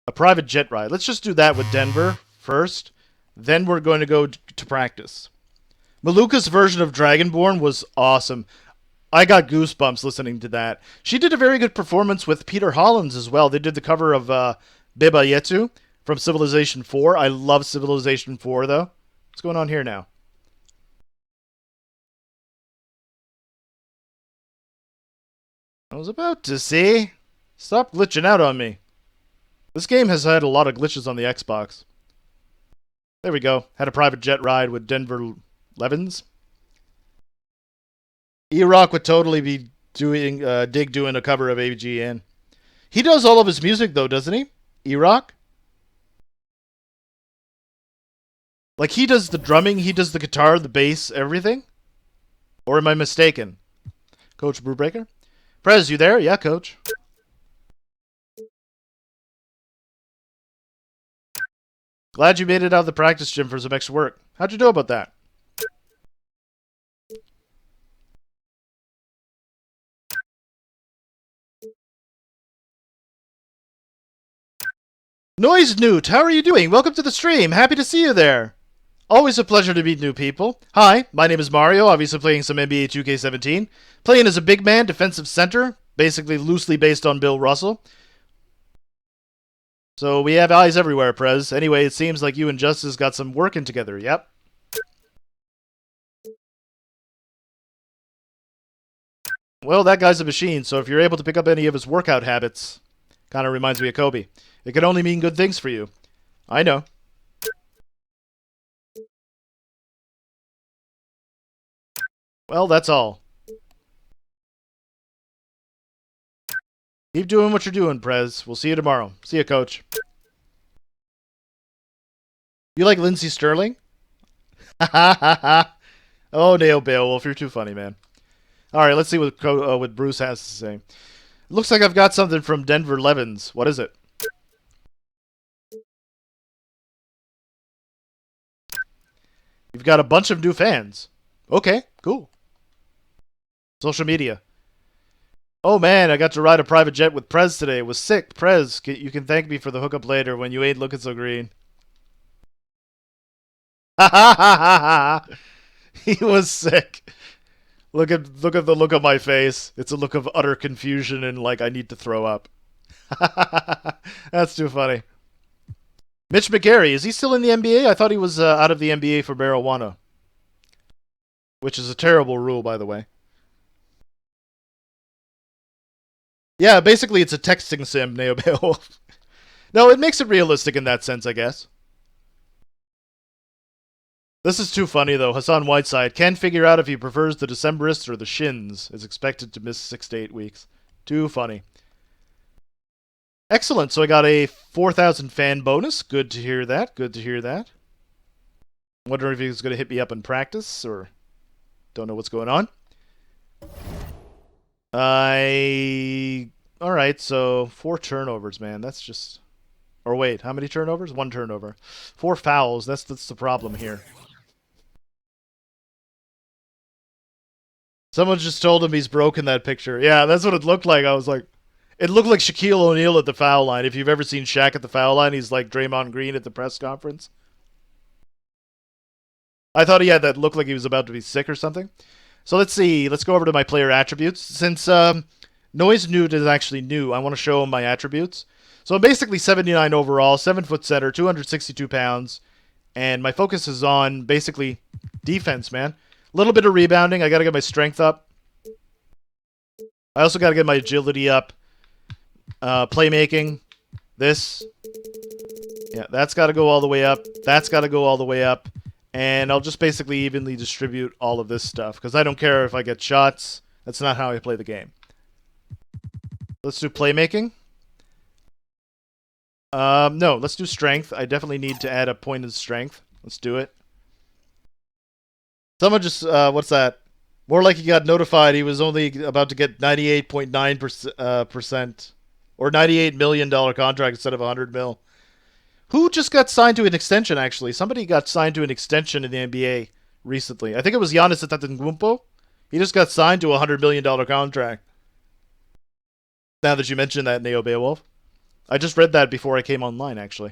A private jet ride. Let's just do that with Denver first. Then we're going to go to practice. Maluka's version of Dragonborn was awesome. I got goosebumps listening to that. She did a very good performance with Peter Hollins as well. They did the cover of Beba Yetu from Civilization 4. I love Civilization 4, though. What's going on here now? I was about to say, stop glitching out on me. This game has had a lot of glitches on the Xbox. There we go. Had a private jet ride with Denver Levins. E-Rock would totally be doing Dig doing a cover of AGN. He does all of his music though, doesn't he? E-Rock? Like he does the drumming, he does the guitar, the bass, everything? Or am I mistaken? Coach Brewbreaker? Prez, you there? Yeah, coach. Glad you made it out of the practice gym for some extra work. How'd you know about that? Noise Newt, how are you doing? Welcome to the stream. Happy to see you there. Always a pleasure to meet new people. Hi, my name is Mario, obviously playing some NBA 2K17. Playing as a big man, defensive center, basically loosely based on Bill Russell. So we have eyes everywhere, Prez. Anyway, it seems like you and Justice got some working together, yep. Well, that guy's a machine, so if you're able to pick up any of his workout habits, kind of reminds me of Kobe. It can only mean good things for you. I know. Well, that's all. Keep doing what you're doing, Prez. We'll see you tomorrow. See you, Coach. You like Lindsey Sterling? Oh, Neo Beowulf, you're too funny, man. All right, let's see what Bruce has to say. Looks like I've got something from Denver Levins. What is it? You've got a bunch of new fans. Okay, cool. Social media. Oh man, I got to ride a private jet with Prez today. It was sick. Prez, you can thank me for the hookup later when you ain't looking so green. Ha ha ha ha ha! He was sick. Look at the look on my face. It's a look of utter confusion and like I need to throw up. That's too funny. Mitch McGarry, is he still in the NBA? I thought he was out of the NBA for marijuana. Which is a terrible rule, by the way. Yeah, basically it's a texting sim, Neo Beowulf. No, it makes it realistic in that sense, I guess. This is too funny, though. Hassan Whiteside can't figure out if he prefers the Decemberists or the Shins. Is expected to miss 6 to 8 weeks. Too funny. Excellent. So I got a 4,000 fan bonus. Good to hear that. Good to hear that. I'm wondering if he's going to hit me up in practice or don't know what's going on. Alright, so 4 turnovers, man. That's just... Or wait, how many turnovers? 1 turnover. 4 fouls. That's the problem here. Someone just told him he's broken that picture. Yeah, that's what it looked like. I was like... It looked like Shaquille O'Neal at the foul line. If you've ever seen Shaq at the foul line, he's like Draymond Green at the press conference. I thought he had that look like he was about to be sick or something. So let's see. Let's go over to my player attributes. Since Noise Nude is actually new, I want to show him my attributes. So I'm basically 79 overall, 7-foot center, 262 pounds, and my focus is on basically defense, man. A little bit of rebounding. I got to get my strength up. I also got to get my agility up. Playmaking. This. Yeah, that's got to go all the way up. That's got to go all the way up. And I'll just basically evenly distribute all of this stuff, because I don't care if I get shots. That's not how I play the game. Let's do playmaking. No, let's do strength. I definitely need to add a point of strength. Let's do it. Someone just, what's that? More like he got notified he was only about to get 98.9% or $98 million contract instead of $100 million. Who just got signed to an extension, actually? Somebody got signed to an extension in the NBA recently. I think it was Giannis Antetokounmpo. He just got signed to a $100 million contract. Now that you mentioned that, Neo Beowulf. I just read that before I came online, actually.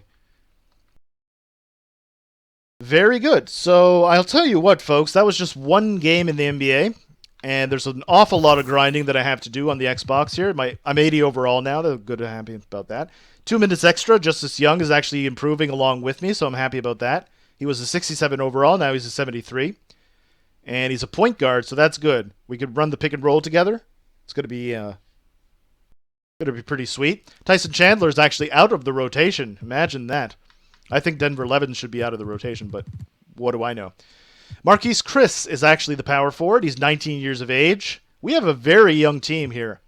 Very good. So I'll tell you what, folks. That was just one game in the NBA. And there's an awful lot of grinding that I have to do on the Xbox here. I'm 80 overall now. They're good and happy about that. 2 minutes extra. Justice Young is actually improving along with me, so I'm happy about that. He was a 67 overall. Now he's a 73. And he's a point guard, so that's good. We could run the pick and roll together. It's going to be pretty sweet. Tyson Chandler is actually out of the rotation. Imagine that. I think Denver Levin should be out of the rotation, but what do I know? Marquise Chris is actually the power forward. He's 19 years of age. We have a very young team here,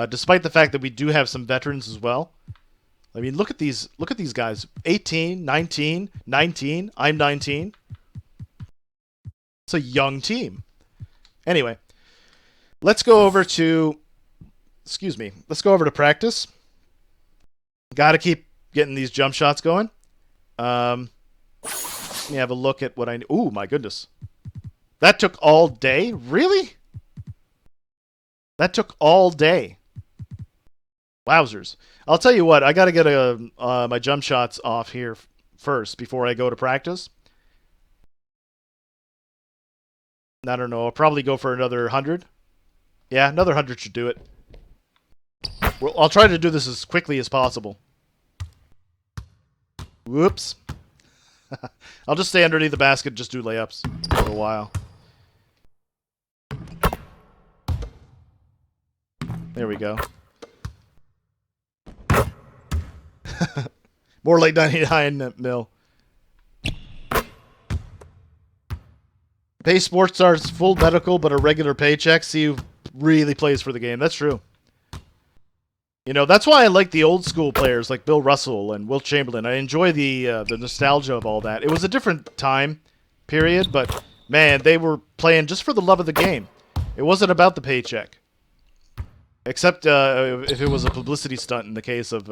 despite the fact that we do have some veterans as well. I mean, look at these guys. 18, 19, 19. I'm 19. It's a young team. Anyway, let's go over to... Excuse me. Let's go over to practice. Got to keep getting these jump shots going. Let me have a look at what I... Ooh, my goodness. That took all day? Really? That took all day. Wowzers. I'll tell you what. I got to get my jump shots off here first before I go to practice. I don't know. I'll probably go for another 100. Yeah, another 100 should do it. Well, I'll try to do this as quickly as possible. Whoops. I'll just stay underneath the basket and just do layups for a while. There we go. More like 99 mil. Pay sports stars full medical but a regular paycheck. See who really plays for the game. That's true. You know, that's why I like the old school players like Bill Russell and Wilt Chamberlain. I enjoy the nostalgia of all that. It was a different time period, but man, they were playing just for the love of the game. It wasn't about the paycheck. Except if it was a publicity stunt in the case of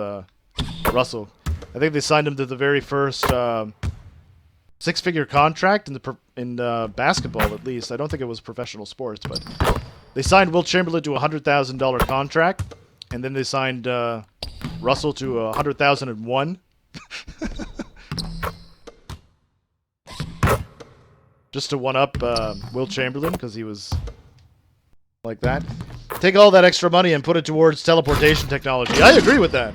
Russell. I think they signed him to the very first six-figure contract in basketball, at least. I don't think it was professional sports, but they signed Wilt Chamberlain to a $100,000 contract. And then they signed Russell to 100,001. Just to one-up Wilt Chamberlain, because he was like that. Take all that extra money and put it towards teleportation technology. I agree with that.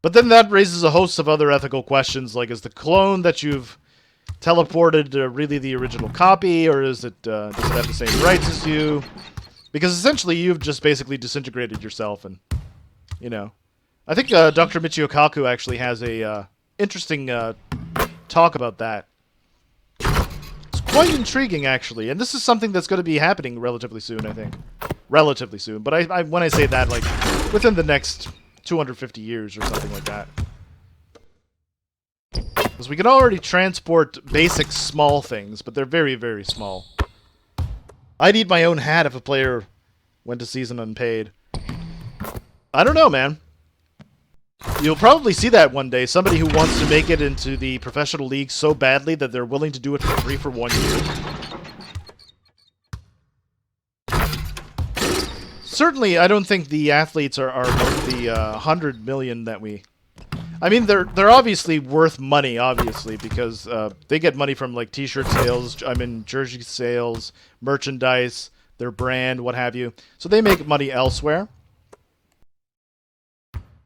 But then that raises a host of other ethical questions, like is the clone that you've teleported really the original copy, or is it does it have the same rights as you? Because essentially you've just basically disintegrated yourself, and, you know. I think Dr. Michio Kaku actually has a interesting talk about that. It's quite intriguing, actually, and this is something that's going to be happening relatively soon, I think. Relatively soon, but when I say that, like, within the next 250 years or something like that. Because we can already transport basic small things, but they're very, very small. I'd eat my own hat if a player went to season unpaid. I don't know, man. You'll probably see that one day. Somebody who wants to make it into the professional league so badly that they're willing to do it for free for 1 year. certainly, I don't think the athletes are worth the $100 million that we. I mean, they're obviously worth money, obviously, because they get money from like T-shirt sales, jersey sales, merchandise, their brand, what have you. So they make money elsewhere.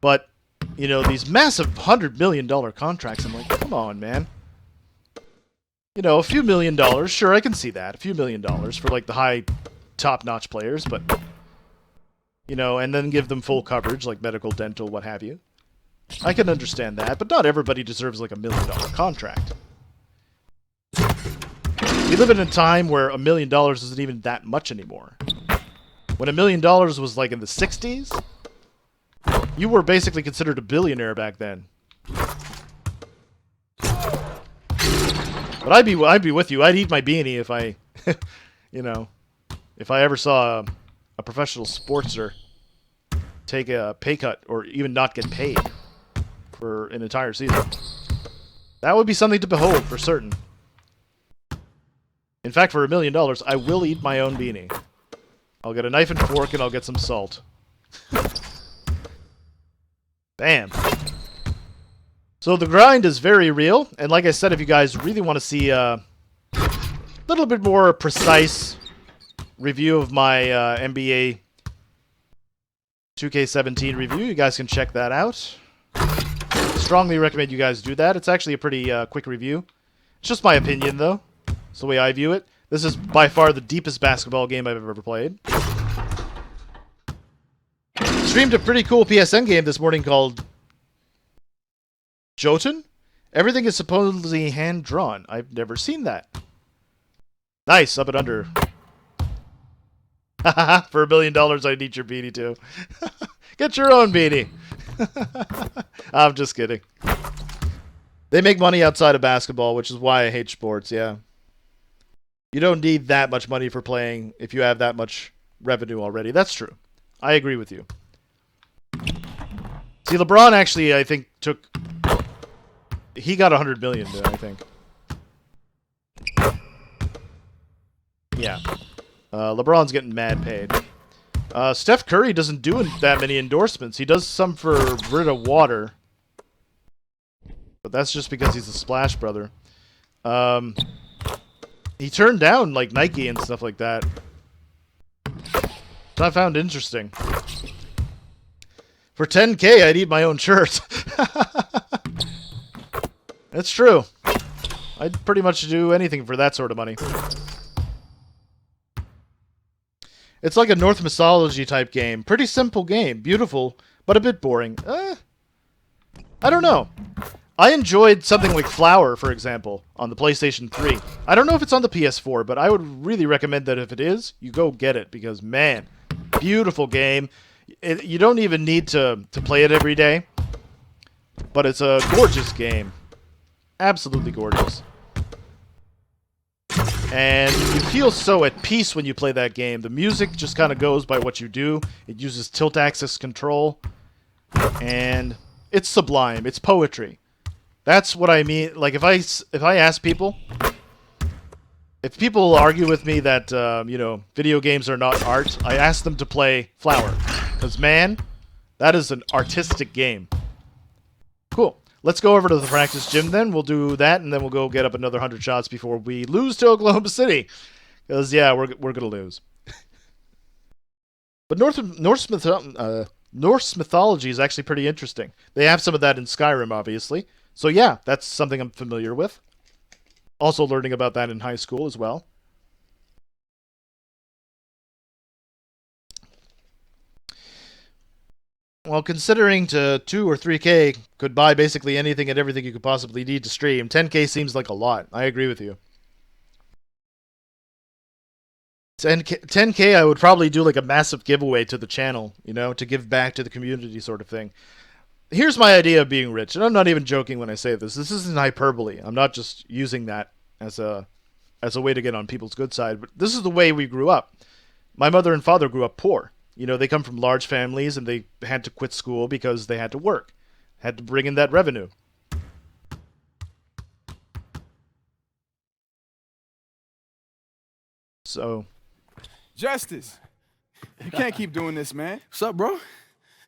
But you know, these massive $100 million contracts, I'm like, come on, man. You know, a few $1 million, sure, I can see that. A few $1 million for like the high, top-notch players, but you know, and then give them full coverage, like medical, dental, what have you. I can understand that, but not everybody deserves like $1 million contract. We live in a time where $1 million isn't even that much anymore. When $1 million was like in the 60s, you were basically considered a billionaire back then. But I'd be with you. I'd eat my beanie if I, you know, if I ever saw a professional sportster take a pay cut or even not get paid for an entire season. That would be something to behold for certain. In fact, for $1 million, I will eat my own beanie. I'll get a knife and fork and I'll get some salt. Bam. So the grind is very real, and like I said, if you guys really want to see a little bit more precise review of my NBA 2K17 review, you guys can check that out. Strongly recommend you guys do that. It's actually a pretty quick review. It's just my opinion, though. It's the way I view it. This is by far the deepest basketball game I've ever played. Streamed a pretty cool PSN game this morning called Jotun? Everything is supposedly hand-drawn. I've never seen that. Nice, up and under. For $1 million, I'd eat your beanie too. Get your own beanie. I'm just kidding. They make money outside of basketball, which is why I hate sports, yeah. You don't need that much money for playing if you have that much revenue already. That's true. I agree with you. See, LeBron actually, I think, took... He got $100 million, I think. Yeah. LeBron's getting mad paid. Steph Curry doesn't do that many endorsements. He does some for Brita Water. But that's just because he's a Splash Brother. He turned down, like, Nike and stuff like that. So I found interesting. For $10K, I'd eat my own shirt. It's true. I'd pretty much do anything for that sort of money. It's like a Norse mythology type game. Pretty simple game. Beautiful, but a bit boring. I don't know. I enjoyed something like Flower, for example, on the PlayStation 3. I don't know if it's on the PS4, but I would really recommend that if it is, you go get it. Because, man, beautiful game. You don't even need to play it every day. But it's a gorgeous game. Absolutely gorgeous. And you feel so at peace when you play that game. The music just kind of goes by what you do. It uses tilt-axis control. And it's sublime. It's poetry. That's what I mean. Like, if I ask people... If people argue with me that, you know, video games are not art, I ask them to play Flower. Because, man, that is an artistic game. Cool. Let's go over to the practice gym then. We'll do that, and then we'll go get up another 100 shots before we lose to Oklahoma City. Because, yeah, we're going to lose. But Norse mythology is actually pretty interesting. They have some of that in Skyrim, obviously. So, yeah, that's something I'm familiar with. Also learning about that in high school as well. Well, considering to 2 or 3K could buy basically anything and everything you could possibly need to stream, 10K seems like a lot. I agree with you. 10K, I would probably do like a massive giveaway to the channel, you know, to give back to the community sort of thing. Here's my idea of being rich, and I'm not even joking when I say this. This isn't hyperbole. I'm not just using that as a way to get on people's good side, but this is the way we grew up. My mother and father grew up poor. You know, they come from large families, and they had to quit school because they had to work. Had to bring in that revenue. So... Justice, You can't keep doing this, man. What's up, bro?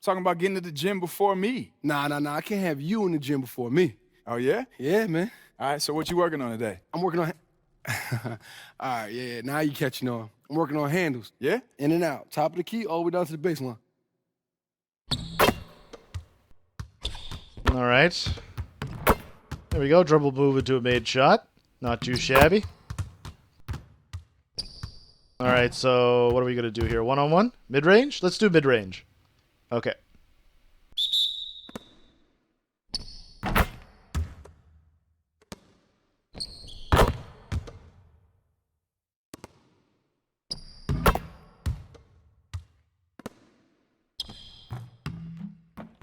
Talking about getting to the gym before me. Nah. I can't have you in the gym before me. Oh, yeah? Yeah, man. All right, so what you working on today? I'm working on... All right, yeah, now you catching on. I'm working on handles. Yeah? In and out. Top of the key, all the way down to the baseline. All right. There we go. Dribble move into a made shot. Not too shabby. All right, so what are we going to do here? One-on-one? Mid-range? Let's do mid-range. Okay.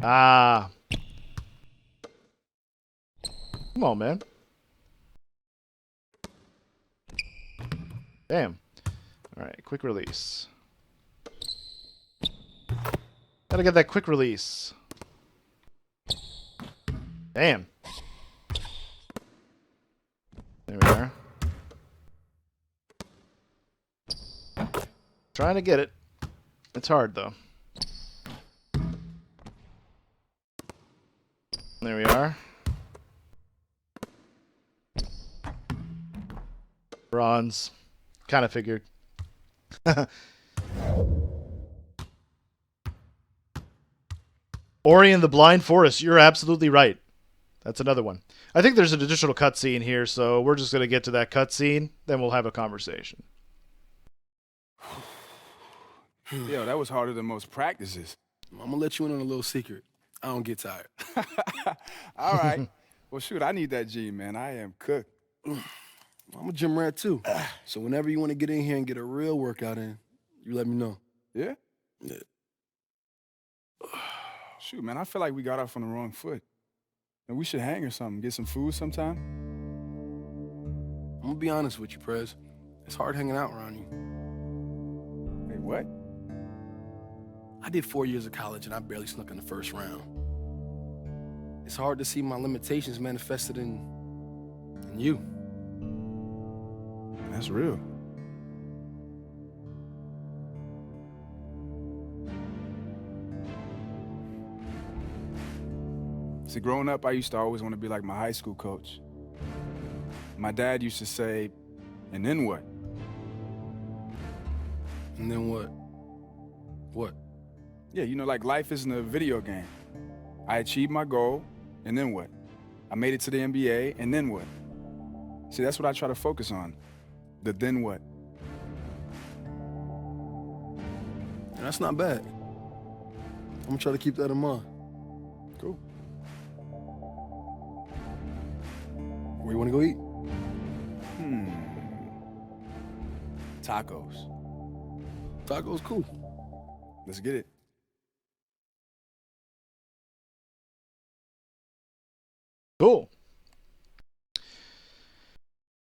Ah. Come on, man. Damn. All right, quick release. Gotta get that quick release. Damn. There we are. Trying to get it. It's hard, though. There we are. Bronze. Kind of figured. Ori and the Blind Forest. You're absolutely right. That's another one. I think there's an additional cutscene here, so we're just going to get to that cutscene, then we'll have a conversation. Yo, that was harder than most practices. I'm going to let you in on a little secret. I don't get tired. All right. Well, shoot, I need that G, man. I am cooked. I'm a gym rat, too. So whenever you want to get in here and get a real workout in, you let me know. Yeah? Yeah. Shoot, man, I feel like we got off on the wrong foot. And we should hang or something, get some food sometime. I'm going to be honest with you, Prez. It's hard hanging out around you. Wait, what? I did 4 years of college and I barely snuck in the first round. It's hard to see my limitations manifested in you. That's real. See, growing up, I used to always want to be like my high school coach. My dad used to say, and then what? And then what? What? Yeah, you know, like life isn't a video game. I achieved my goal, and then what? I made it to the NBA, and then what? See, that's what I try to focus on. The then what? And that's not bad. I'm gonna try to keep that in mind. Cool. Where you wanna go eat? Tacos. Tacos, cool. Let's get it. Cool.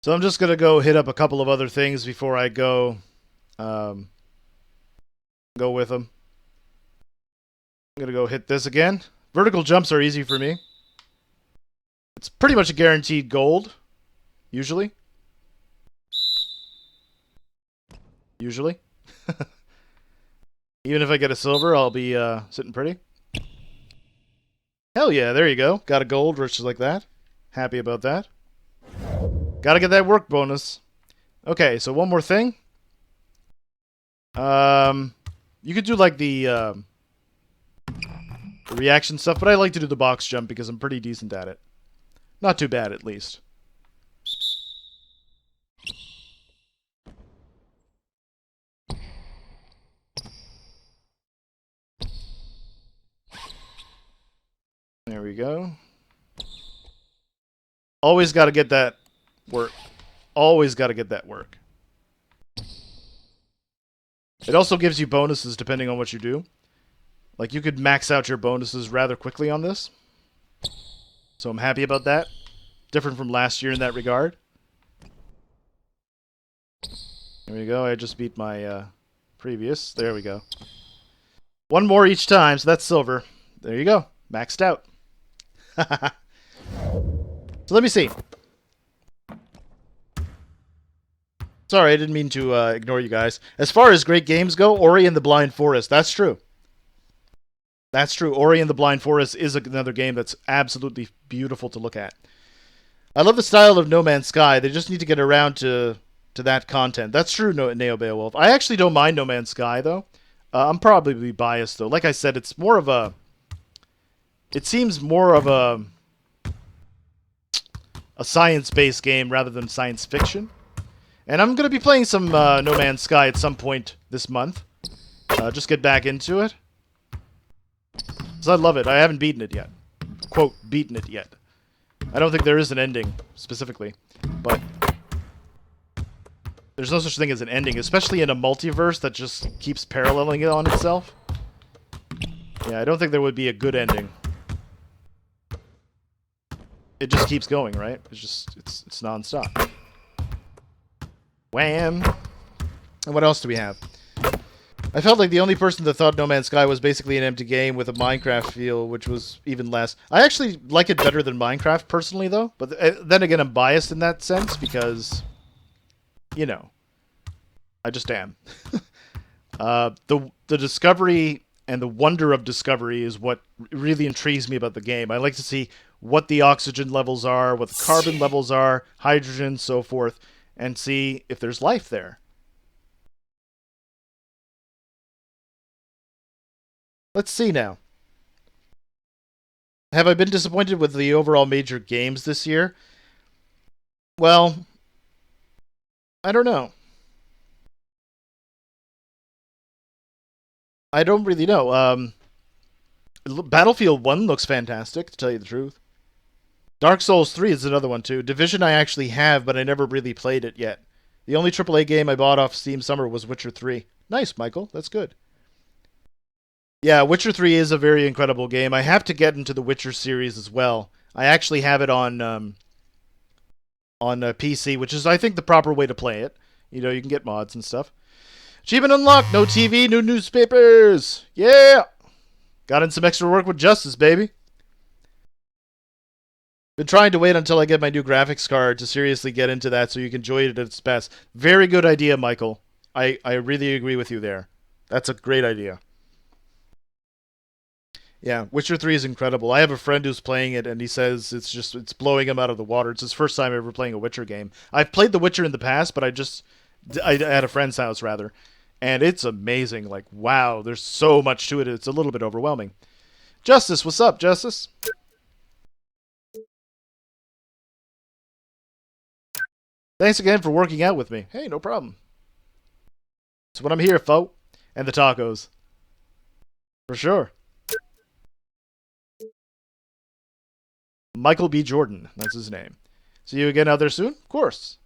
So I'm just going to go hit up a couple of other things before I go with them. I'm going to go hit this again. Vertical jumps are easy for me. It's pretty much a guaranteed gold, usually. Usually. Even if I get a silver, I'll be sitting pretty. Hell yeah, there you go. Got a gold, just like that. Happy about that. Gotta get that work bonus. Okay, so one more thing. You could do like the reaction stuff, but I like to do the box jump because I'm pretty decent at it. Not too bad, at least. There we go. Always got to get that work. Always got to get that work. It also gives you bonuses depending on what you do. Like, you could max out your bonuses rather quickly on this. So I'm happy about that. Different from last year in that regard. There we go. I just beat my previous. There we go. One more each time, so that's silver. There you go. Maxed out. So let me see. Sorry, I didn't mean to ignore you guys. As far as great games go, Ori and the Blind Forest. That's true. That's true. Ori and the Blind Forest is another game that's absolutely beautiful to look at. I love the style of No Man's Sky. They just need to get around to that content. That's true, Neo Beowulf. I actually don't mind No Man's Sky, though. I'm probably biased, though. Like I said, it's more of a... It seems more of a science-based game rather than science fiction. And I'm going to be playing some No Man's Sky at some point this month. Just get back into it. Because I love it. I haven't beaten it yet. Quote, beaten it yet. I don't think there is an ending, specifically. But there's no such thing as an ending, especially in a multiverse that just keeps paralleling it on itself. Yeah, I don't think there would be a good ending. It just keeps going, right? It's non-stop. Wham! And what else do we have? I felt like the only person that thought No Man's Sky was basically an empty game with a Minecraft feel, which was even less. I actually like it better than Minecraft, personally, though. But then again, I'm biased in that sense, because, you know, I just am. The discovery and the wonder of discovery is what really intrigues me about the game. I like to see what the oxygen levels are, what the carbon levels are, hydrogen, so forth, and see if there's life there. Let's see now. Have I been disappointed with the overall major games this year? Well, I don't know. I don't really know. Battlefield 1 looks fantastic, to tell you the truth. Dark Souls 3 is another one, too. Division I actually have, but I never really played it yet. The only AAA game I bought off Steam Summer was Witcher 3. Nice, Michael. That's good. Yeah, Witcher 3 is a very incredible game. I have to get into the Witcher series as well. I actually have it on PC, which is, I think, the proper way to play it. You know, you can get mods and stuff. Achievement unlocked. No TV, no newspapers. Yeah! Got in some extra work with Justice, baby. Been trying to wait until I get my new graphics card to seriously get into that so you can enjoy it at its best. Very good idea, Michael. I really agree with you there. That's a great idea. Yeah, Witcher 3 is incredible. I have a friend who's playing it, and he says it's blowing him out of the water. It's his first time ever playing a Witcher game. I've played The Witcher in the past, but I at a friend's house, rather. And it's amazing. Like, wow, there's so much to it. It's a little bit overwhelming. Justice, what's up, Justice? Thanks again for working out with me. Hey, no problem. That's what I'm here for. And the tacos. For sure. Michael B. Jordan, that's his name. See you again out there soon? Of course.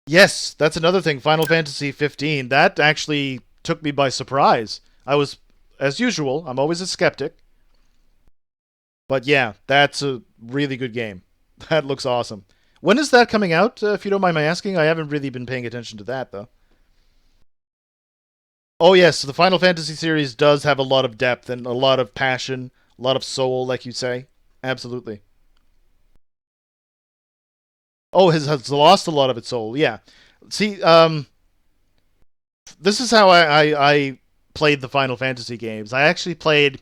Yes, that's another thing, Final Fantasy 15. That actually took me by surprise. I was, as usual, I'm always a skeptic. But yeah, that's a really good game. That looks awesome. When is that coming out, if you don't mind my asking? I haven't really been paying attention to that, though. Oh yes, the Final Fantasy series does have a lot of depth and a lot of passion, a lot of soul, like you say. Absolutely. Oh, has lost a lot of its soul, yeah. See, this is how I played the Final Fantasy games. I actually played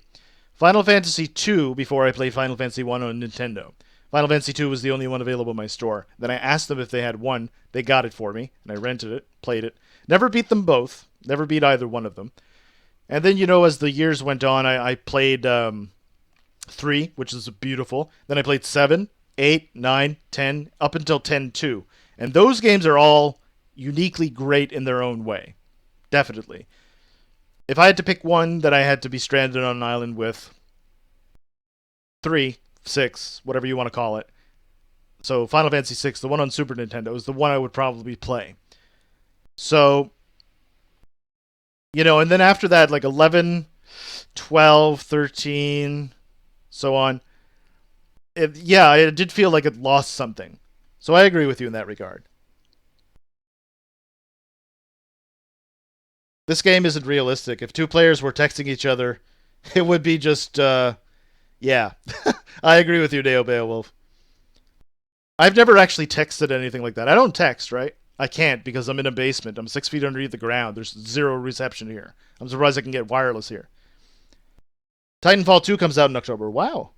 Final Fantasy 2 before I played Final Fantasy 1 on Nintendo. Final Fantasy 2 was the only one available in my store. Then I asked them if they had one. They got it for me, and I rented it, played it. Never beat them both. Never beat either one of them. And then, you know, as the years went on, I played 3, which is beautiful. Then I played 7, 8, 9, 10, up until 10-2. And those games are all uniquely great in their own way. Definitely. If I had to pick one that I had to be stranded on an island with, 3, 6, whatever you want to call it. So Final Fantasy 6, the one on Super Nintendo, is the one I would probably play. So, you know, and then after that, like 11, 12, 13, so on. It did feel like it lost something. So I agree with you in that regard. This game isn't realistic. If two players were texting each other, it would be just, yeah. I agree with you, Neo Beowulf. I've never actually texted anything like that. I don't text, right? I can't because I'm in a basement. I'm 6 feet underneath the ground. There's zero reception here. I'm surprised I can get wireless here. Titanfall 2 comes out in October. Wow.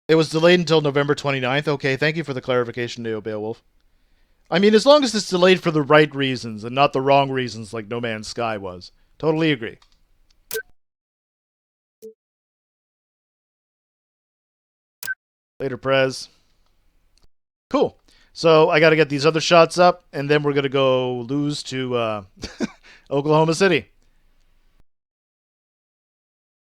It was delayed until November 29th. Okay, thank you for the clarification, Neo Beowulf. I mean, as long as it's delayed for the right reasons and not the wrong reasons like No Man's Sky was. Totally agree. Later, Prez. Cool. So I got to get these other shots up, and then we're going to go lose to Oklahoma City.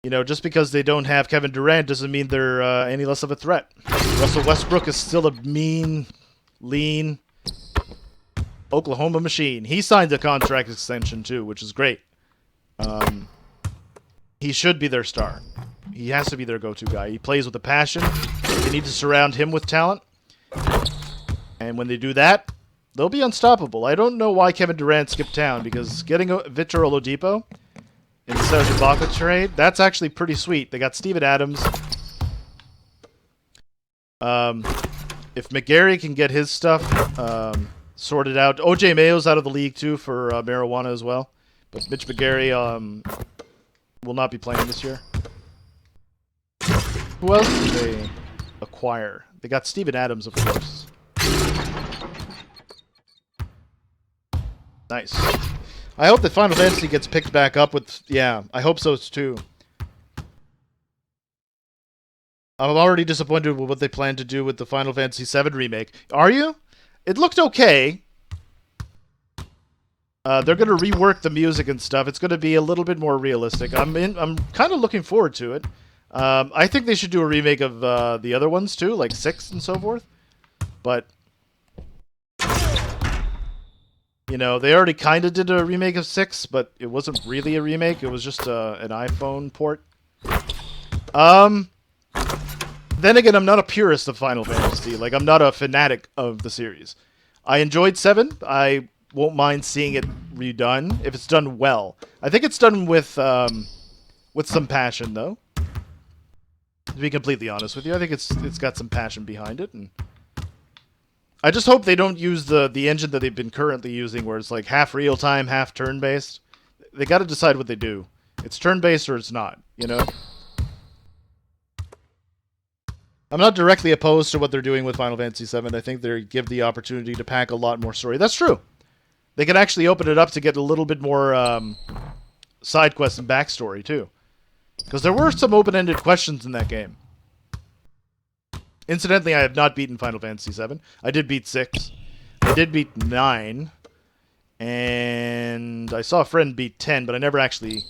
You know, just because they don't have Kevin Durant doesn't mean they're any less of a threat. Russell Westbrook is still a mean, lean Oklahoma machine. He signed a contract extension too, which is great. He should be their star. He has to be their go-to guy. He plays with a passion. They need to surround him with talent. And when they do that, they'll be unstoppable. I don't know why Kevin Durant skipped town, because getting Victor Oladipo in the Serge Ibaka trade, that's actually pretty sweet. They got Steven Adams. If McGarry can get his stuff sorted out. OJ Mayo's out of the league too for marijuana as well. But Mitch McGarry will not be playing this year. Who else did they acquire? They got Steven Adams, of course. Nice. I hope that Final Fantasy gets picked back up with... Yeah, I hope so too. I'm already disappointed with what they plan to do with the Final Fantasy VII remake. Are you? It looked okay. They're going to rework the music and stuff. It's going to be a little bit more realistic. I'm kind of looking forward to it. I think they should do a remake of the other ones too, like 6 and so forth. But... You know, they already kind of did a remake of 6, but it wasn't really a remake. It was just an iPhone port. Then again, I'm not a purist of Final Fantasy. Like, I'm not a fanatic of the series. I enjoyed 7. I won't mind seeing it redone if it's done well. I think it's done with some passion, though. To be completely honest with you, I think it's got some passion behind it, and I just hope they don't use the engine that they've been currently using, where it's like half real-time, half turn-based. They got to decide what they do. It's turn-based or it's not, you know? I'm not directly opposed to what they're doing with Final Fantasy VII. I think they give the opportunity to pack a lot more story. That's true. They can actually open it up to get a little bit more side quests and backstory, too. Because there were some open-ended questions in that game. Incidentally, I have not beaten Final Fantasy VII. I did beat 6. I did beat 9. And I saw a friend beat 10, but I never actually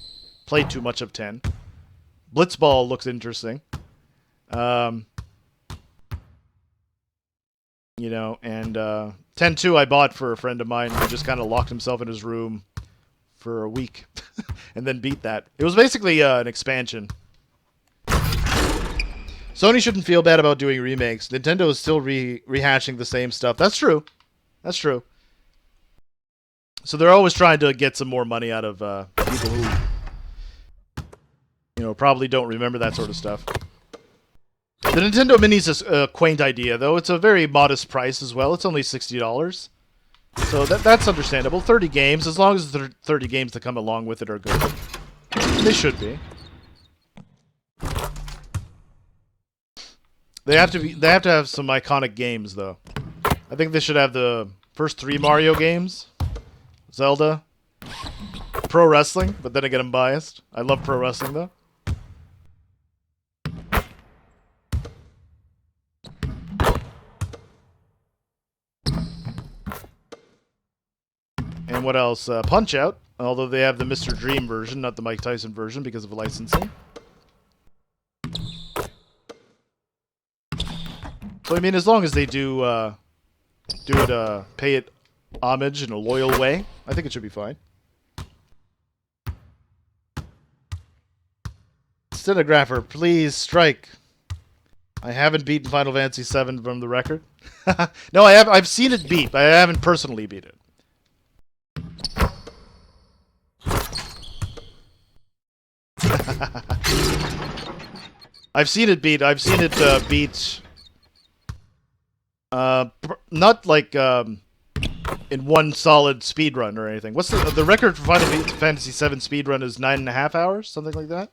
played too much of 10. Blitzball looks interesting. You know, and 10-2 I bought for a friend of mine who just kind of locked himself in his room for a week and then beat that. It was basically an expansion. Sony shouldn't feel bad about doing remakes. Nintendo is still rehashing the same stuff. That's true. That's true. So they're always trying to get some more money out of people who, you know, probably don't remember that sort of stuff. The Nintendo Mini is a quaint idea, though. It's a very modest price as well. It's only $60. So that's understandable. 30 games, as long as the 30 games that come along with it are good. They should be. They have to have some iconic games, though. I think they should have the first 3 Mario games. Zelda. Pro wrestling, but then again I'm biased. I love pro wrestling, though. And what else? Punch-Out! Although they have the Mr. Dream version, not the Mike Tyson version because of licensing. So, I mean, as long as they do it, pay it homage in a loyal way, I think it should be fine. Stenographer, please strike. I haven't beaten Final Fantasy VII from the record. No, I've seen it beat, but I haven't personally beat it. I've seen it beat. I've seen it beat. Not like in one solid speed run or anything. What's the record for Final Fantasy VII speed run is 9.5 hours, something like that.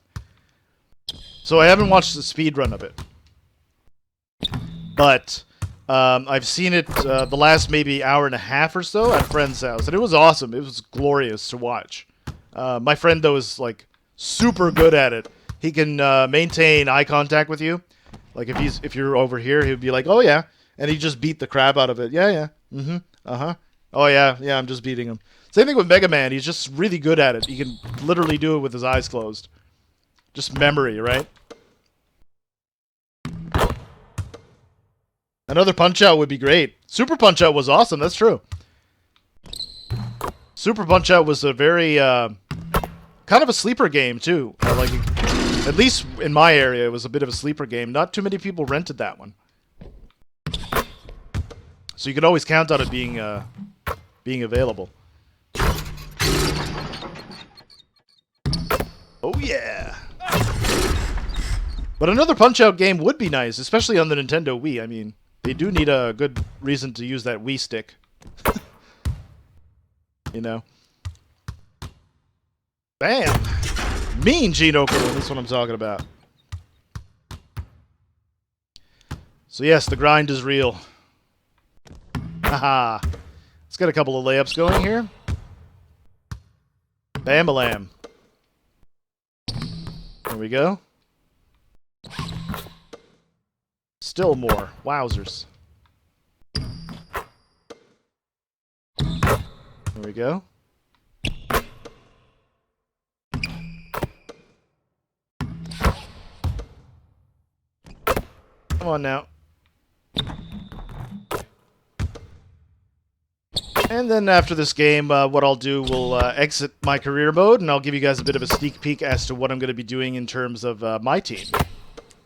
So I haven't watched the speed run of it, but I've seen it the last maybe hour and a half or so at a friend's house, and it was awesome. It was glorious to watch. My friend though is like super good at it. He can maintain eye contact with you. Like if you're over here, he would be like, "Oh yeah," and he just beat the crap out of it. Yeah, yeah. Mm-hmm. Uh-huh. Oh yeah, yeah. I'm just beating him. Same thing with Mega Man. He's just really good at it. He can literally do it with his eyes closed. Just memory, right? Another Punch-Out would be great. Super Punch-Out was awesome, that's true. Super Punch-Out was a very, kind of a sleeper game, too. Like, at least in my area, it was a bit of a sleeper game. Not too many people rented that one. So you could always count on it being available. Oh, yeah! But another Punch-Out game would be nice, especially on the Nintendo Wii. I mean, they do need a good reason to use that Wii stick. You know? Bam! Mean Gene Okerlund, that's what I'm talking about. So yes, the grind is real. Haha. Let's get a couple of layups going here. Bam-a-lam. There we go. Still more. Wowzers. There we go. Come on now. And then after this game, what I'll do, we'll exit my career mode, and I'll give you guys a bit of a sneak peek as to what I'm going to be doing in terms of my team.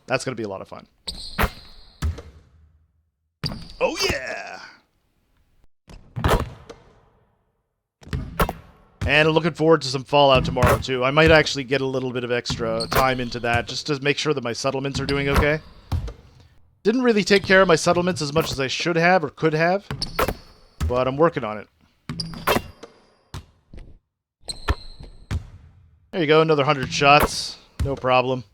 That's going to be a lot of fun. Oh yeah! And I'm looking forward to some Fallout tomorrow, too. I might actually get a little bit of extra time into that, just to make sure that my settlements are doing okay. Didn't really take care of my settlements as much as I should have or could have, but I'm working on it. There you go, another 100 shots. No problem.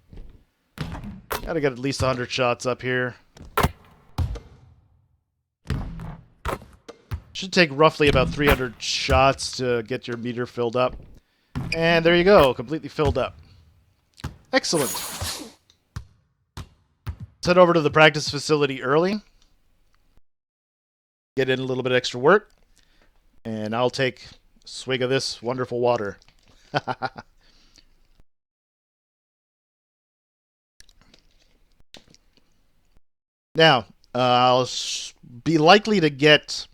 Gotta get at least 100 shots up here. Should take roughly about 300 shots to get your meter filled up. And there you go, completely filled up. Excellent. Let's head over to the practice facility early. Get in a little bit of extra work. And I'll take a swig of this wonderful water. Now, I'll be likely to get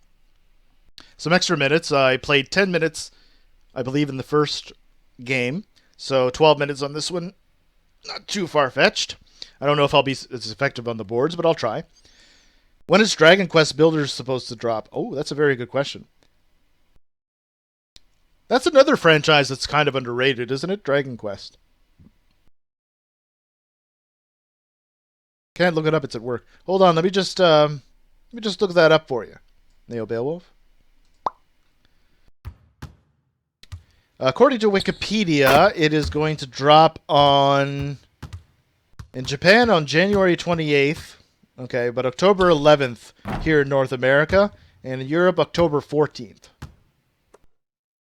some extra minutes. I played 10 minutes, I believe, in the first game. So 12 minutes on this one. Not too far-fetched. I don't know if I'll be as effective on the boards, but I'll try. When is Dragon Quest Builders supposed to drop? Oh, that's a very good question. That's another franchise that's kind of underrated, isn't it? Dragon Quest. Can't look it up, it's at work. Hold on, let me just look that up for you. Neo Beowulf. According to Wikipedia, it is going to drop in Japan on January 28th, okay, but October 11th here in North America, and in Europe, October 14th.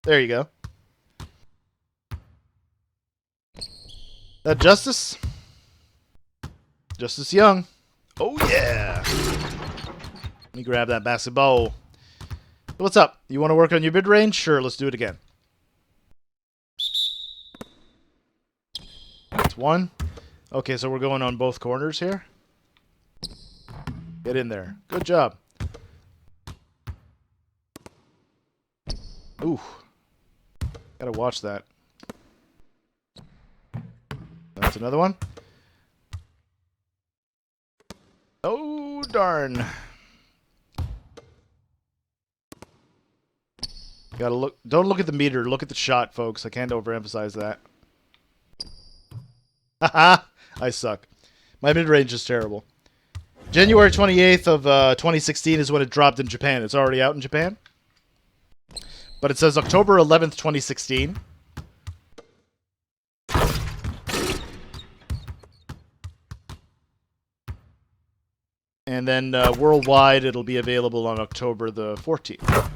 There you go. That Justice? Justice Young. Oh, yeah. Let me grab that basketball. What's up? You want to work on your mid-range? Sure, let's do it again. That's one. Okay, so we're going on both corners here. Get in there. Good job. Ooh. Gotta watch that. That's another one. Oh, darn. Gotta look. Don't look at the meter. Look at the shot, folks. I can't overemphasize that. Haha. I suck. My mid-range is terrible. January 28th of 2016 is when it dropped in Japan. It's already out in Japan. But it says October 11th, 2016. And then worldwide, it'll be available on October the 14th.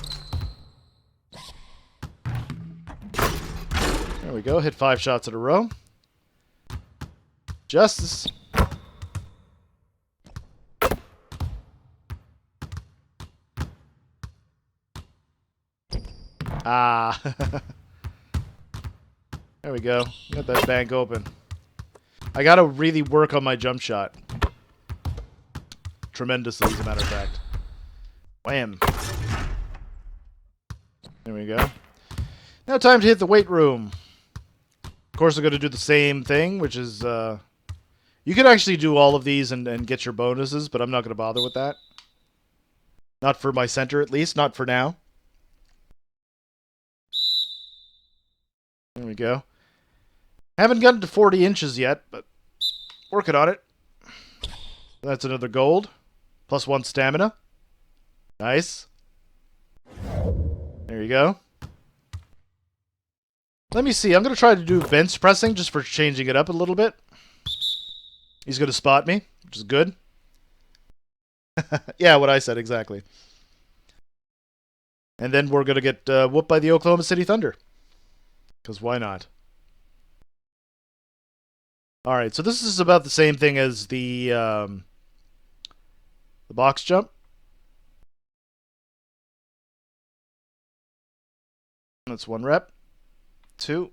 There we go. Hit 5 shots in a row. Justice. Ah. There we go. Got that bank open. I gotta really work on my jump shot. Tremendously, as a matter of fact. Wham. There we go. Now time to hit the weight room. Of course, I'm going to do the same thing, which is... you could actually do all of these and get your bonuses, but I'm not going to bother with that. Not for my center, at least. Not for now. There we go. Haven't gotten to 40 inches yet, but working on it. That's another gold. Plus 1 stamina. Nice. There you go. Let me see. I'm going to try to do bench pressing just for changing it up a little bit. He's going to spot me, which is good. Yeah, what I said, exactly. And then we're going to get whooped by the Oklahoma City Thunder. Because why not? Alright, so this is about the same thing as the box jump. That's 1 rep. 2.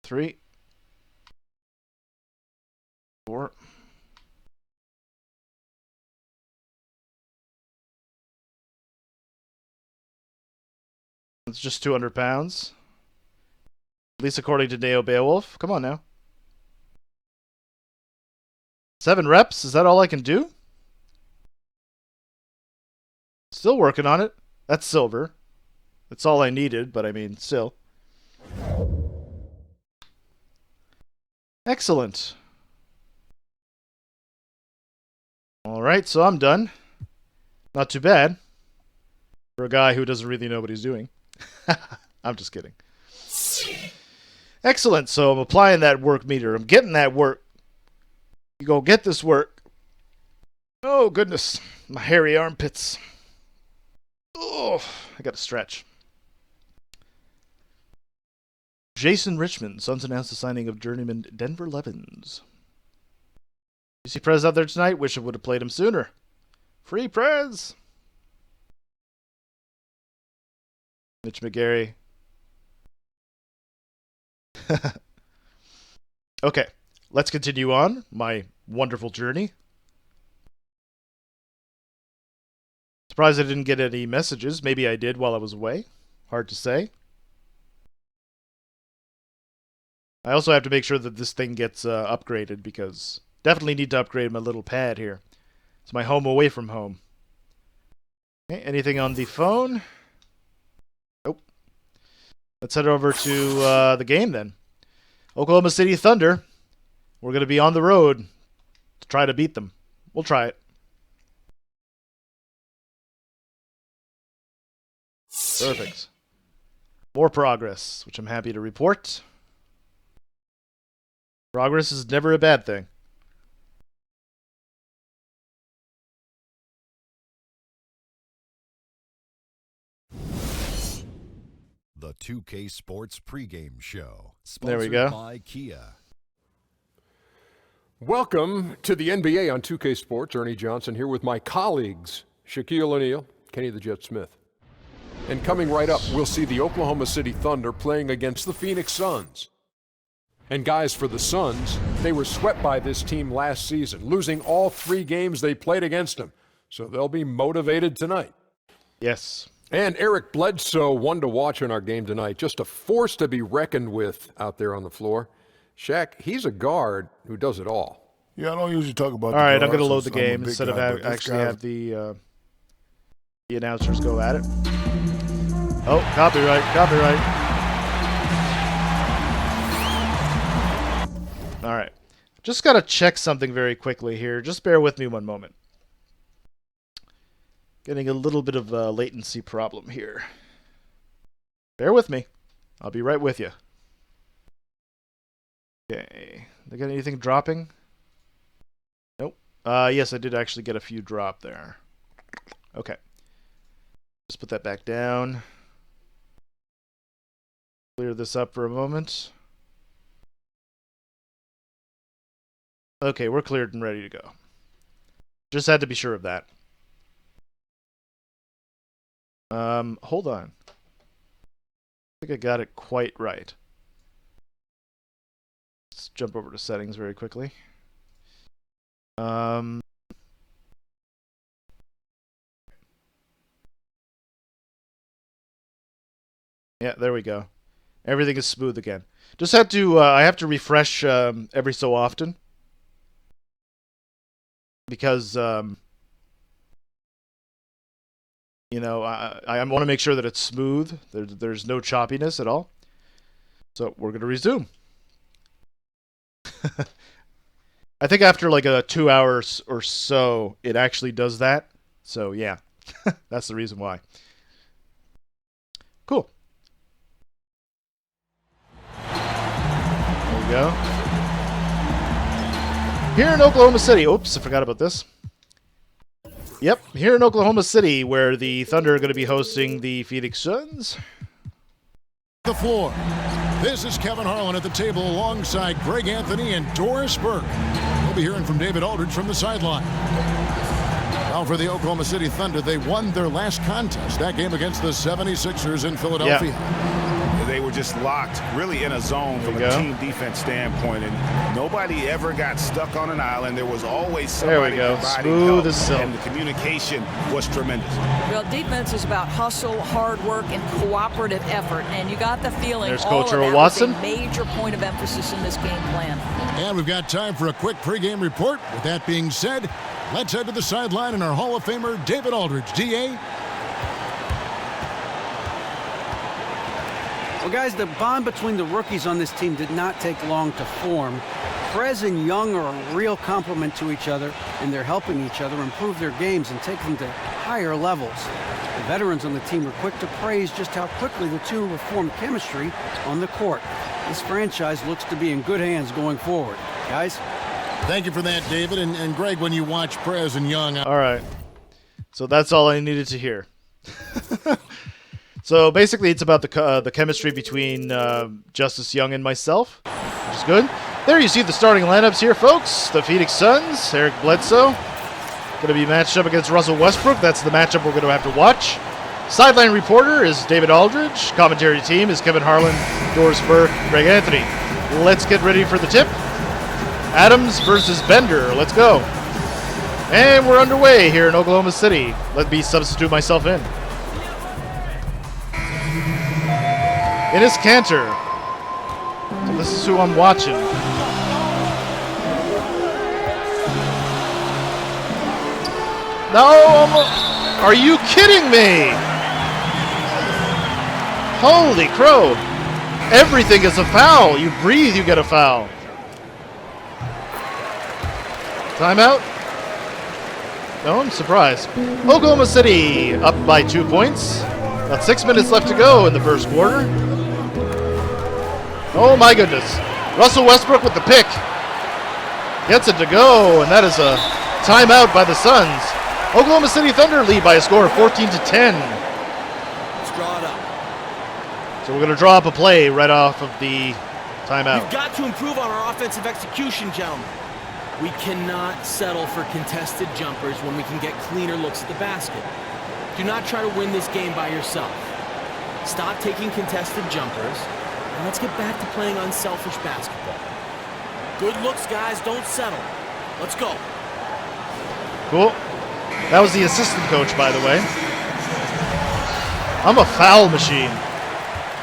3. 4. It's just 200 pounds. At least according to Neo Beowulf. Come on now. 7 reps? Is that all I can do? Still working on it. That's silver. That's all I needed, but I mean, still. Excellent. Alright, so I'm done. Not too bad. For a guy who doesn't really know what he's doing. I'm just kidding. Excellent, so I'm applying that work meter. I'm getting that work. You go get this work. Oh, goodness. My hairy armpits. Oh, I gotta stretch. Jason Richmond. Suns announced the signing of journeyman Denver Levins. You see Prez out there tonight? Wish I would have played him sooner. Free Prez! Mitch McGarry. Okay, let's continue on my wonderful journey. Surprised I didn't get any messages. Maybe I did while I was away. Hard to say. I also have to make sure that this thing gets upgraded because definitely need to upgrade my little pad here. It's my home away from home. Okay, anything on the phone? Nope. Let's head over to the game then. Oklahoma City Thunder. We're going to be on the road to try to beat them. We'll try it. Perfect. More progress, which I'm happy to report. Progress is never a bad thing. The 2K Sports pregame show. There we go. By Kia. Welcome to the NBA on 2K Sports. Ernie Johnson here with my colleagues, Shaquille O'Neal, Kenny the Jet Smith. And coming right up, we'll see the Oklahoma City Thunder playing against the Phoenix Suns. And guys, for the Suns, they were swept by this team last season, losing all 3 games they played against them. So they'll be motivated tonight. Yes. And Eric Bledsoe, one to watch in our game tonight. Just a force to be reckoned with out there on the floor. Shaq, he's a guard who does it all. Yeah, I don't usually talk about all right, I'm going to load the game instead of actually have the announcers go at it. Oh, copyright, copyright. All right. Just got to check something very quickly here. Just bear with me one moment. Getting a little bit of a latency problem here. Bear with me. I'll be right with you. Okay. They got anything dropping? Nope. Yes, I did actually get a few drop there. Okay. Just put that back down. Clear this up for a moment. Okay, we're cleared and ready to go. Just had to be sure of that. Hold on. I think I got it quite right. Let's jump over to settings very quickly. Yeah, there we go. Everything is smooth again. Just had to, I have to refresh every so often. Because, you know, I want to make sure that it's smooth. There's no choppiness at all. So we're going to resume. I think after like 2 hours or so, it actually does that. So yeah, that's the reason why. Cool. There we go. Here in Oklahoma City. Oops, I forgot about this. Yep, here in Oklahoma City, where the Thunder are going to be hosting the Phoenix Suns. The floor. This is Kevin Harlan at the table alongside Greg Anthony and Doris Burke. We'll be hearing from David Aldridge from the sideline. Now for the Oklahoma City Thunder, they won their last contest, that game against the 76ers in Philadelphia. Yeah. They were just locked really in a zone from a team defense standpoint, and nobody ever got stuck on an island. There was always somebody providing help, and the communication was tremendous. Well, defense is about hustle, hard work, and cooperative effort, and you got the feeling there's all Coach of Earl that Watson. was a major point of emphasis in this game plan. And we've got time for a quick pregame report. With that being said, let's head to the sideline and our Hall of Famer, David Aldridge. DA? Well, guys, the bond between the rookies on this team did not take long to form. Perez and Young are a real compliment to each other, and they're helping each other improve their games and take them to higher levels. The veterans on the team are quick to praise just how quickly the two have formed chemistry on the court. This franchise looks to be in good hands going forward. Guys? Thank you for that, David. And Greg, when you watch Perez and Young... All right. So that's all I needed to hear. So basically, it's about the chemistry between Justice Young and myself, which is good. There you see the starting lineups here, folks. The Phoenix Suns, Eric Bledsoe, going to be matched up against Russell Westbrook. That's the matchup we're going to have to watch. Sideline reporter is David Aldridge. Commentary team is Kevin Harlan, Doris Burke, Greg Anthony. Let's get ready for the tip. Adams versus Bender. Let's go. And we're underway here in Oklahoma City. Let me substitute myself in. Enes Kanter. So this is who I'm watching. No! Are you kidding me? Holy crow. Everything is a foul. You breathe, you get a foul. Timeout? No, I'm surprised. Oklahoma City up by 2 points. About 6 minutes left to go in the first quarter. Oh my goodness. Russell Westbrook with the pick. Gets it to go, and that is a timeout by the Suns. Oklahoma City Thunder lead by a score of 14-10. Let's draw it up. So we're going to draw up a play right off of the timeout. We've got to improve on our offensive execution, gentlemen. We cannot settle for contested jumpers when we can get cleaner looks at the basket. Do not try to win this game by yourself. Stop taking contested jumpers, and let's get back to playing unselfish basketball. Good looks, guys. Don't settle. Let's go. Cool. That was the assistant coach, by the way. I'm a foul machine.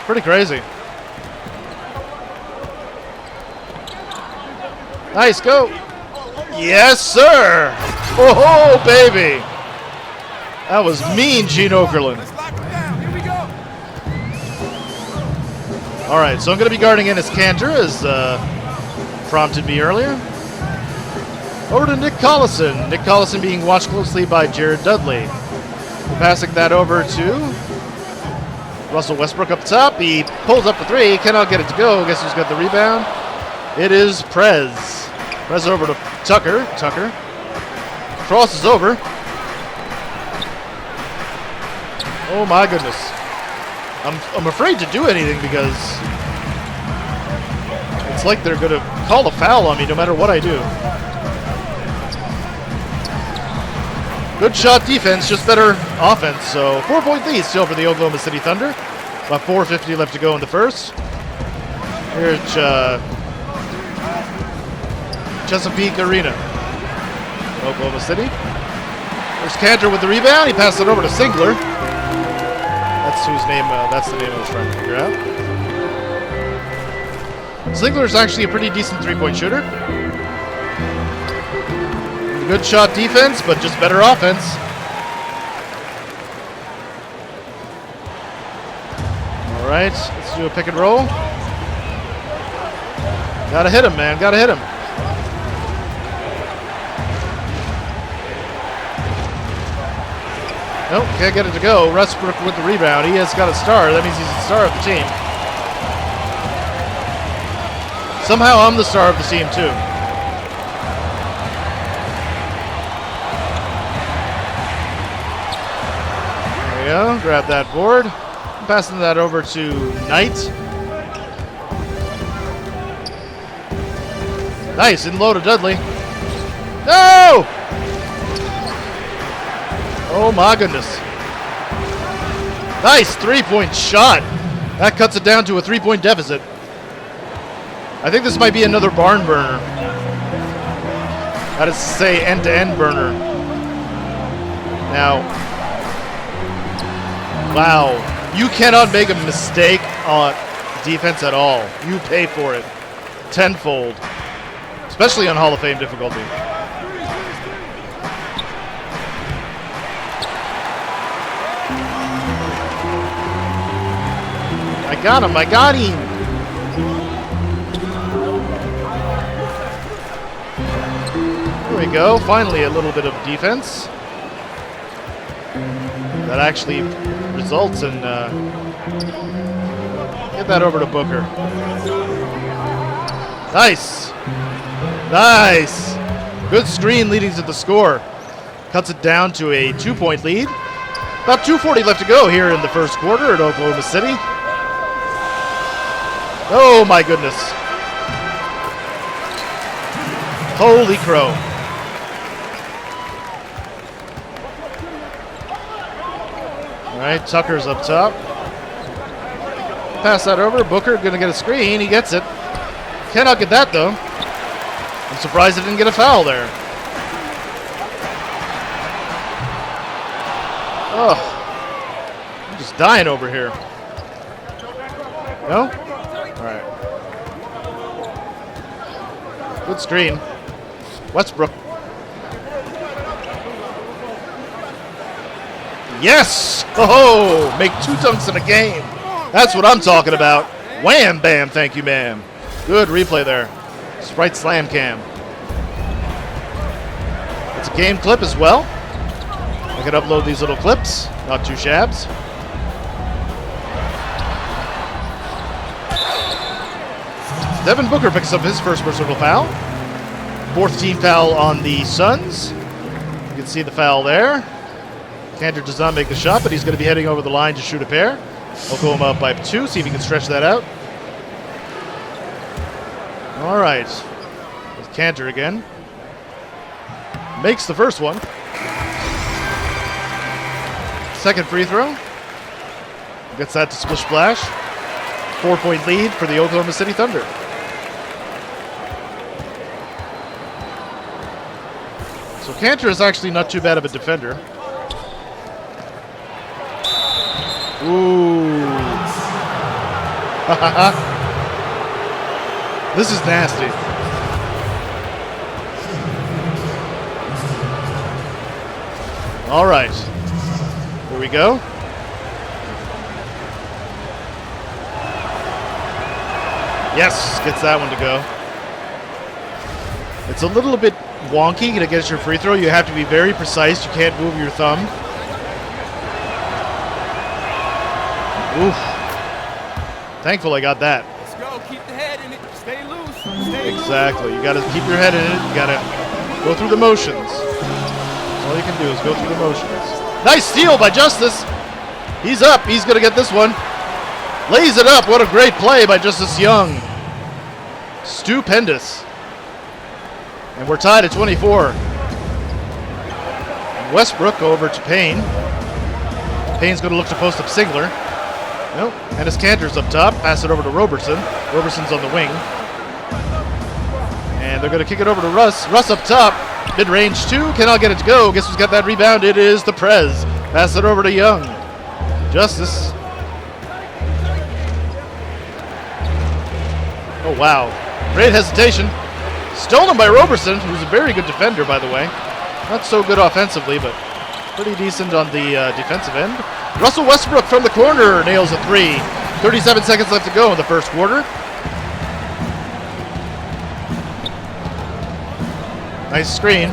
Pretty crazy. Nice, go. Yes, sir. Oh, baby. That was mean, Gene Okerlund. All right, so I'm going to be guarding Enes Kanter, as prompted me earlier. Over to Nick Collison. Nick Collison being watched closely by Jared Dudley. Passing that over to Russell Westbrook up top. He pulls up for three. Cannot get it to go. Guess who's got the rebound? It is Prez. Prez over to Tucker. Tucker crosses over. Oh my goodness. I'm afraid to do anything because it's like they're going to call a foul on me no matter what I do. Good shot defense, just better offense. So 4-point lead still for the Oklahoma City Thunder. About 4:50 left to go in the first. Here's Chesapeake Arena, Oklahoma City. There's Cantor with the rebound. He passed it over to Singler. That's whose name. That's the name I was trying to figure out. Singler is actually a pretty decent three-point shooter. Good shot defense, but just better offense. All right, let's do a pick and roll. Gotta hit him, man. Gotta hit him. Nope, can't get it to go. Westbrook with the rebound. He has got a star. That means he's the star of the team. Somehow I'm the star of the team, too. There we go. Grab that board. I'm passing that over to Knight. Nice. In low to Dudley. No! Oh my goodness. Nice three-point shot. That cuts it down to a three-point deficit. I think this might be another barn burner. That is to say, end-to-end burner. Now, wow. You cannot make a mistake on defense at all. You pay for it tenfold, especially on Hall of Fame difficulty. I got him. I got him. There we go. Finally, a little bit of defense. That actually results in... get that over to Booker. Nice. Nice. Good screen leading to the score. Cuts it down to a 2-point lead. About 2:40 left to go here in the first quarter at Oklahoma City. Oh my goodness. Holy crow. All right, Tucker's up top. Pass that over. Booker gonna get a screen. He gets it. Cannot get that though. I'm surprised he didn't get a foul there. Oh, I'm just dying over here. No? All right. Good screen. Westbrook. Yes! Oh, make 2 dunks in a game. That's what I'm talking about. Wham, bam, thank you, ma'am. Good replay there. Sprite slam cam. It's a game clip as well. I can upload these little clips. Not too shabs. Devin Booker picks up his first personal foul. 4th team foul on the Suns. You can see the foul there. Cantor does not make the shot, but he's going to be heading over the line to shoot a pair. Oklahoma up by 2. See if he can stretch that out. All right. With Cantor again. Makes the first one. Second free throw. Gets that to splish splash. 4-point lead for the Oklahoma City Thunder. So Cantor is actually not too bad of a defender. Ooh. This is nasty. All right. Here we go. Yes, gets that one to go. It's a little bit wonky to get your free throw. You have to be very precise. You can't move your thumb. Oof. Thankful I got that. Let's go. Keep the head in it. Stay loose. Stay Exactly. You got to keep your head in it. You got to go through the motions. All you can do is go through the motions. Nice steal by Justice. He's up. He's going to get this one. Lays it up. What a great play by Justice Young. Stupendous. And we're tied at 24. Westbrook over to Payne. Payne's going to look to post up Singler. Nope. And his Cantor's up top. Pass it over to Robertson. Robertson's on the wing. And they're going to kick it over to Russ. Russ up top. Mid-range 2. Cannot get it to go. Guess who's got that rebound? It is the Prez. Pass it over to Young. Justice. Oh, wow. Great hesitation. Stolen by Robertson, who's a very good defender, by the way. Not so good offensively, but pretty decent on the defensive end. Russell Westbrook from the corner nails a 3. 37 seconds left to go in the first quarter. Nice screen.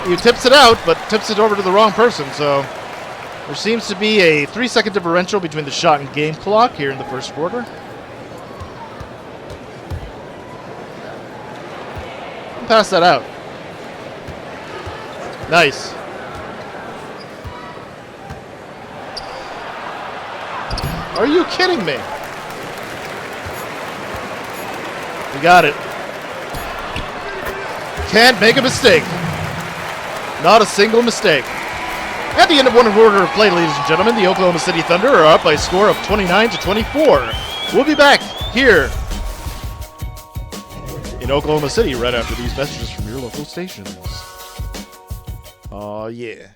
He tips it out, but tips it over to the wrong person, so there seems to be a 3-second differential between the shot and game clock here in the first quarter. Pass that out. Nice. Are you kidding me? We got it. Can't make a mistake. Not a single mistake. At the end of one quarter of play, ladies and gentlemen, the Oklahoma City Thunder are up by a score of 29-24. We'll be back here in Oklahoma City right after these messages from your local stations. Aw, yeah.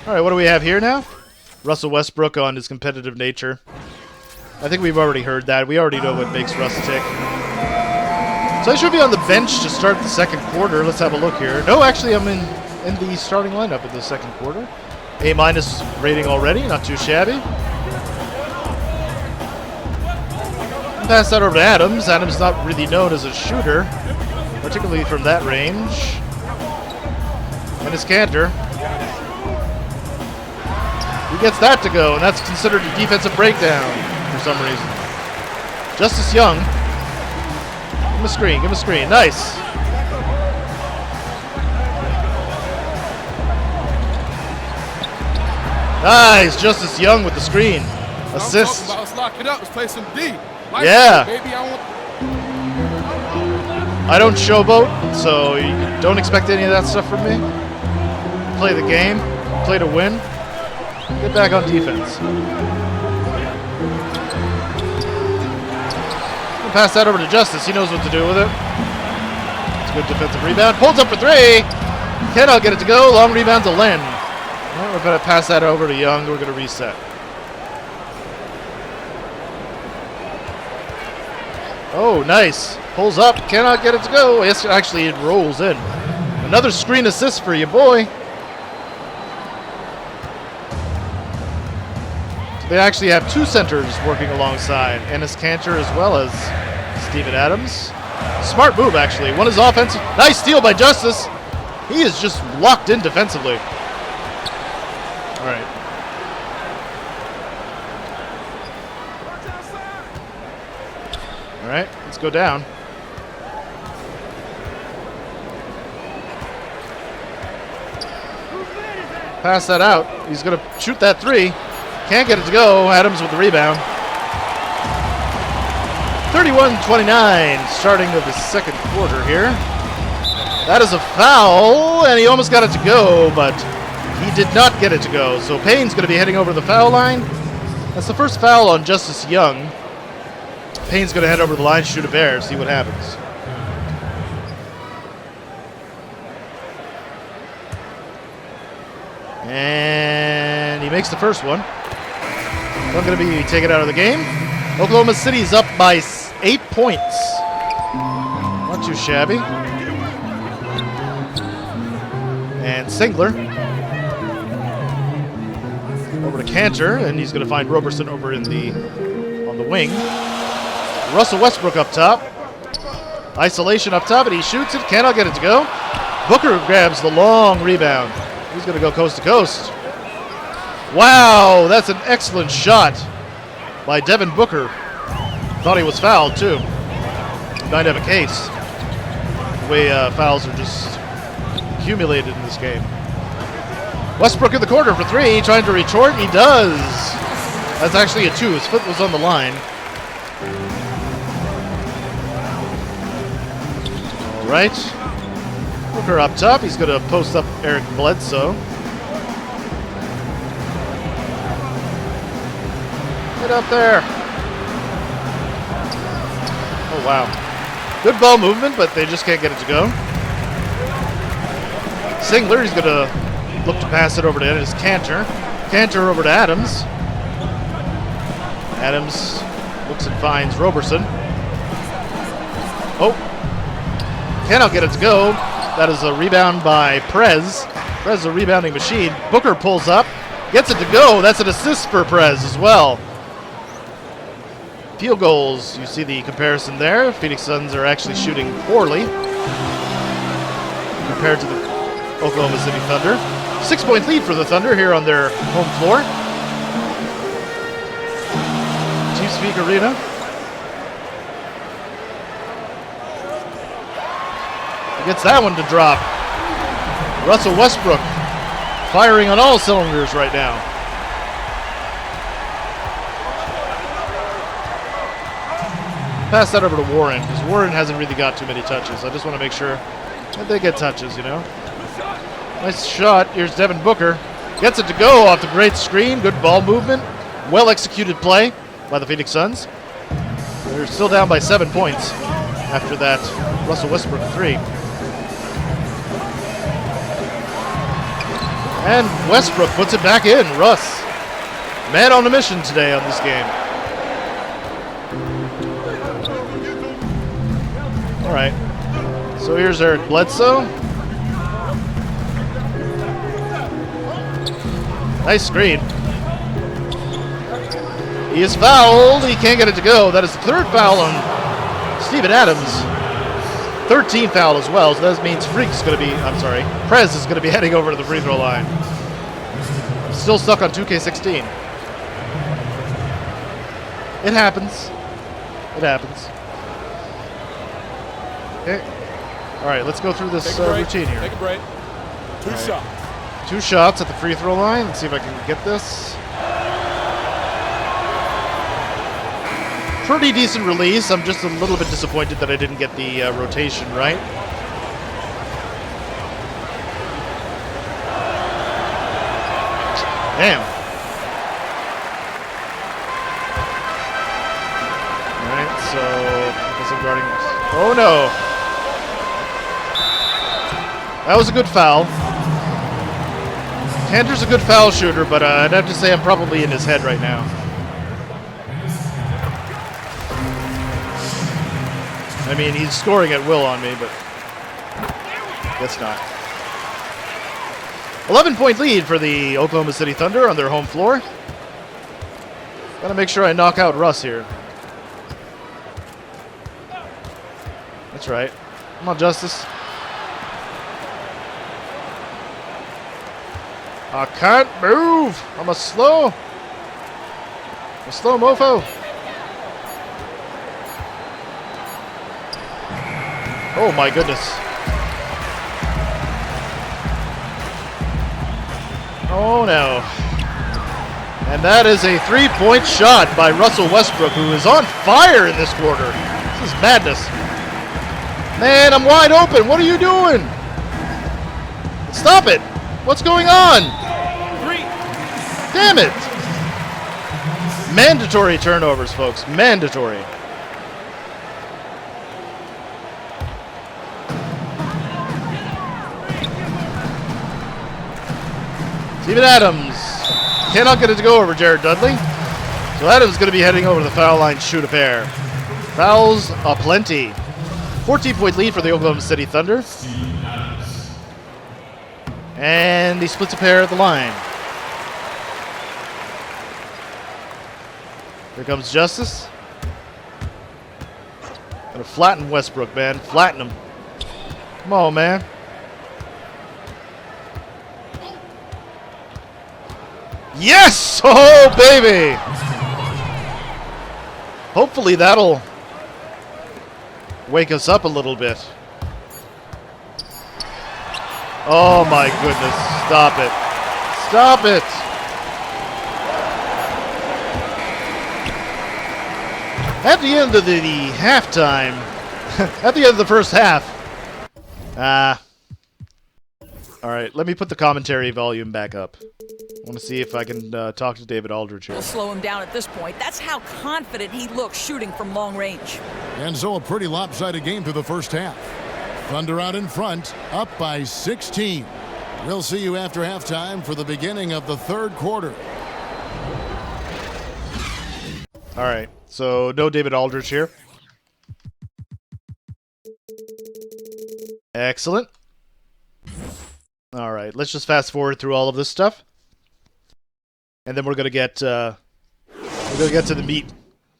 All right, what do we have here now? Russell Westbrook on his competitive nature. I think we've already heard that. We already know what makes Russ tick. So I should be on the bench to start the second quarter. Let's have a look here. No, actually, I'm in the starting lineup in the second quarter. A- rating already, not too shabby. Pass that over to Adams. Adams not really known as a shooter, particularly from that range. And his Cantor. He gets that to go, and that's considered a defensive breakdown for some reason. Justice Young. Give him a screen, give him a screen. Nice. Nice, Justice Young with the screen. Assist. Let's lock it up. Let's play some D. Yeah. Baby, I don't showboat, so you don't expect any of that stuff from me. Play the game, play to win. Get back on defense. Pass that over to Justice. He knows what to do with it. It's a good defensive rebound. Pulls up for 3. Cannot get it to go. Long rebound to Len. Well, we're going to pass that over to Young. We're going to reset. Oh, nice. Pulls up. Cannot get it to go. Yes, actually, it rolls in. Another screen assist for you, boy. They actually have 2 centers working alongside. Ennis Cantor as well as Steven Adams. Smart move, actually. One is offensive. Nice steal by Justice. He is just locked in defensively. All right. All right, let's go down. Pass that out. He's going to shoot that 3. Can't get it to go. Adams with the rebound. 31-29, starting of the second quarter here. That is a foul, and he almost got it to go, but he did not get it to go. So Payne's going to be heading over the foul line. That's the first foul on Justice Young. Payne's going to head over the line, shoot a bear, see what happens. And he makes the first one. I'm going to be taken out of the game. Oklahoma City's up by 8 points. Not too shabby. And Singler. Over to Cantor, and he's going to find Roberson over on the wing. Russell Westbrook up top. Isolation up top, and he shoots it. Cannot get it to go. Booker grabs the long rebound. He's going to go coast to coast. Wow, that's an excellent shot by Devin Booker. Thought he was fouled, too. Might have a case. The way fouls are just accumulated in this game. Westbrook in the corner for three, trying to retort. He does. That's actually a 2. His foot was on the line. All right. Booker up top. He's going to post up Eric Bledsoe. Get up there. Oh, wow. Good ball movement, but they just can't get it to go. Singler, he's going to look to pass it over to Ennis Cantor. Cantor over to Adams. Adams looks and finds Roberson. Oh. Cannot get it to go. That is a rebound by Prez. Prez is a rebounding machine. Booker pulls up. Gets it to go. That's an assist for Prez as well. Field goals, you see the comparison there. Phoenix Suns are actually shooting poorly compared to the Oklahoma City Thunder. 6-point lead for the Thunder here on their home floor. Chiefs Peak Arena. He gets that one to drop. Russell Westbrook firing on all cylinders right now. Pass that over to Warren, because Warren hasn't really got too many touches. I just want to make sure that they get touches, you know. Nice shot. Here's Devin Booker. Gets it to go off the great screen. Good ball movement. Well-executed play by the Phoenix Suns. They're still down by 7 points after that Russell Westbrook 3. And Westbrook puts it back in. Russ, man on a mission today on this game. All right, so here's Eric Bledsoe. Nice screen. He is fouled. He can't get it to go. That is the 3rd foul on Steven Adams. 13th foul as well, so that means Prez is going to be heading over to the free throw line. Still stuck on 2K16. It happens. Okay. All right, let's go through this routine here. Take a break. Two shots. 2 shots at the free throw line. Let's see if I can get this. Pretty decent release. I'm just a little bit disappointed that I didn't get the rotation right. Damn. All right, so I guess I'm guarding this. Oh no. That was a good foul. Cantor's a good foul shooter, but I'd have to say I'm probably in his head right now. I mean, he's scoring at will on me, but guess not. 11-point lead for the Oklahoma City Thunder on their home floor. Gotta make sure I knock out Russ here. That's right. Come on, Justice. I can't move. I'm a slow mofo. Oh my goodness. Oh no. And that is a 3-point shot by Russell Westbrook, who is on fire in this quarter. This is madness. Man, I'm wide open. What are you doing? Stop it. What's going on? 3. Damn it. Mandatory turnovers, folks. Mandatory. Steven Adams cannot get it to go over Jared Dudley. So Adams is going to be heading over to the foul line to shoot a pair. Fouls aplenty. 14-point lead for the Oklahoma City Thunder. And he splits a pair at the line. Here comes Justice. Gonna flatten Westbrook, man. Flatten him. Come on, man. Yes! Oh, baby! Hopefully that'll wake us up a little bit. Oh my goodness. Stop it. Stop it! At the end of the halftime, at the end of the first half, alright, let me put the commentary volume back up. I want to see if I can talk to David Aldridge here. We'll slow him down at this point. That's how confident he looks shooting from long range. And so a pretty lopsided game through the first half. Thunder out in front, up by 16. We'll see you after halftime for the beginning of the third quarter. All right, so no David Aldridge here. Excellent. All right, let's just fast forward through all of this stuff. And then we're gonna get to the meat,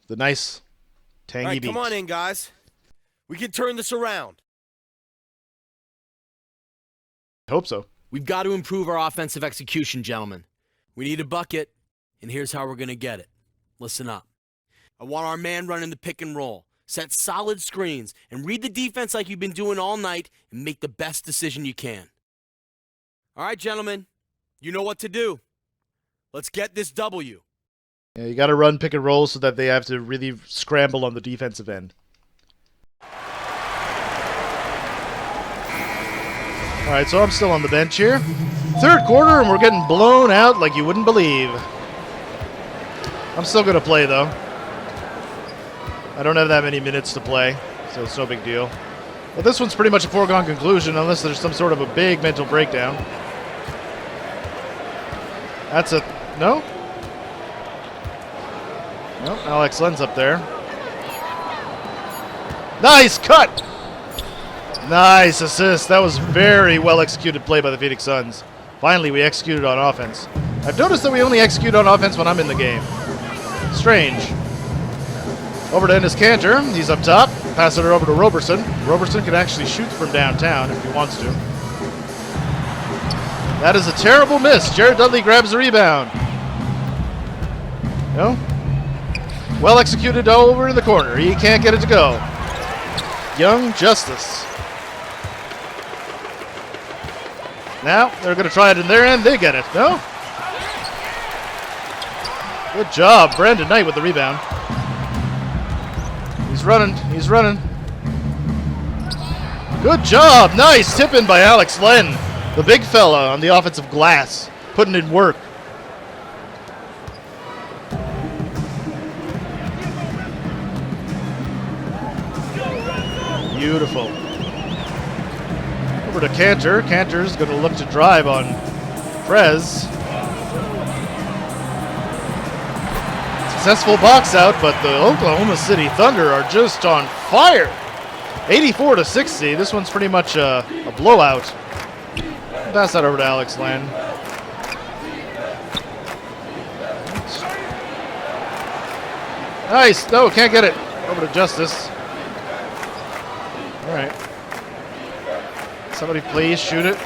the nice, tangy All right, meat. come on in, guys. We can turn this around. I hope so. We've got to improve our offensive execution, gentlemen. We need a bucket, and here's how we're going to get it. Listen up. I want our man running the pick and roll, set solid screens, and read the defense like you've been doing all night and make the best decision you can. All right, gentlemen, you know what to do. Let's get this W. Yeah, you got to run pick and roll so that they have to really scramble on the defensive end. All right, so I'm still on the bench here. Third quarter, and we're getting blown out like you wouldn't believe. I'm still going to play, though. I don't have that many minutes to play, so it's no big deal. But this one's pretty much a foregone conclusion unless there's some sort of a big mental breakdown. That's a... No? Nope, Alex Len's up there. Nice cut! Nice assist. That was very well executed play by the Phoenix Suns. Finally, we executed on offense. I've noticed that we only execute on offense when I'm in the game. Strange. Over to Enes Kanter. He's up top. Pass it over to Roberson. Roberson can actually shoot from downtown if he wants to. That is a terrible miss. Jared Dudley grabs the rebound. No? Well executed over in the corner. He can't get it to go. Young Justice. Now, they're going to try it in their end. They get it. No? Good job. Brandon Knight with the rebound. He's running. He's running. Good job. Nice tip in by Alex Len. The big fella on the offensive glass. Putting in work. Beautiful. Over to Kanter. Kanter's going to look to drive on Prez. Successful box out, but the Oklahoma City Thunder are just on fire. 84-60. This one's pretty much a blowout. Pass that over to Alex Len. Nice. No, can't get it. Over to Justice. All right. Somebody please shoot it.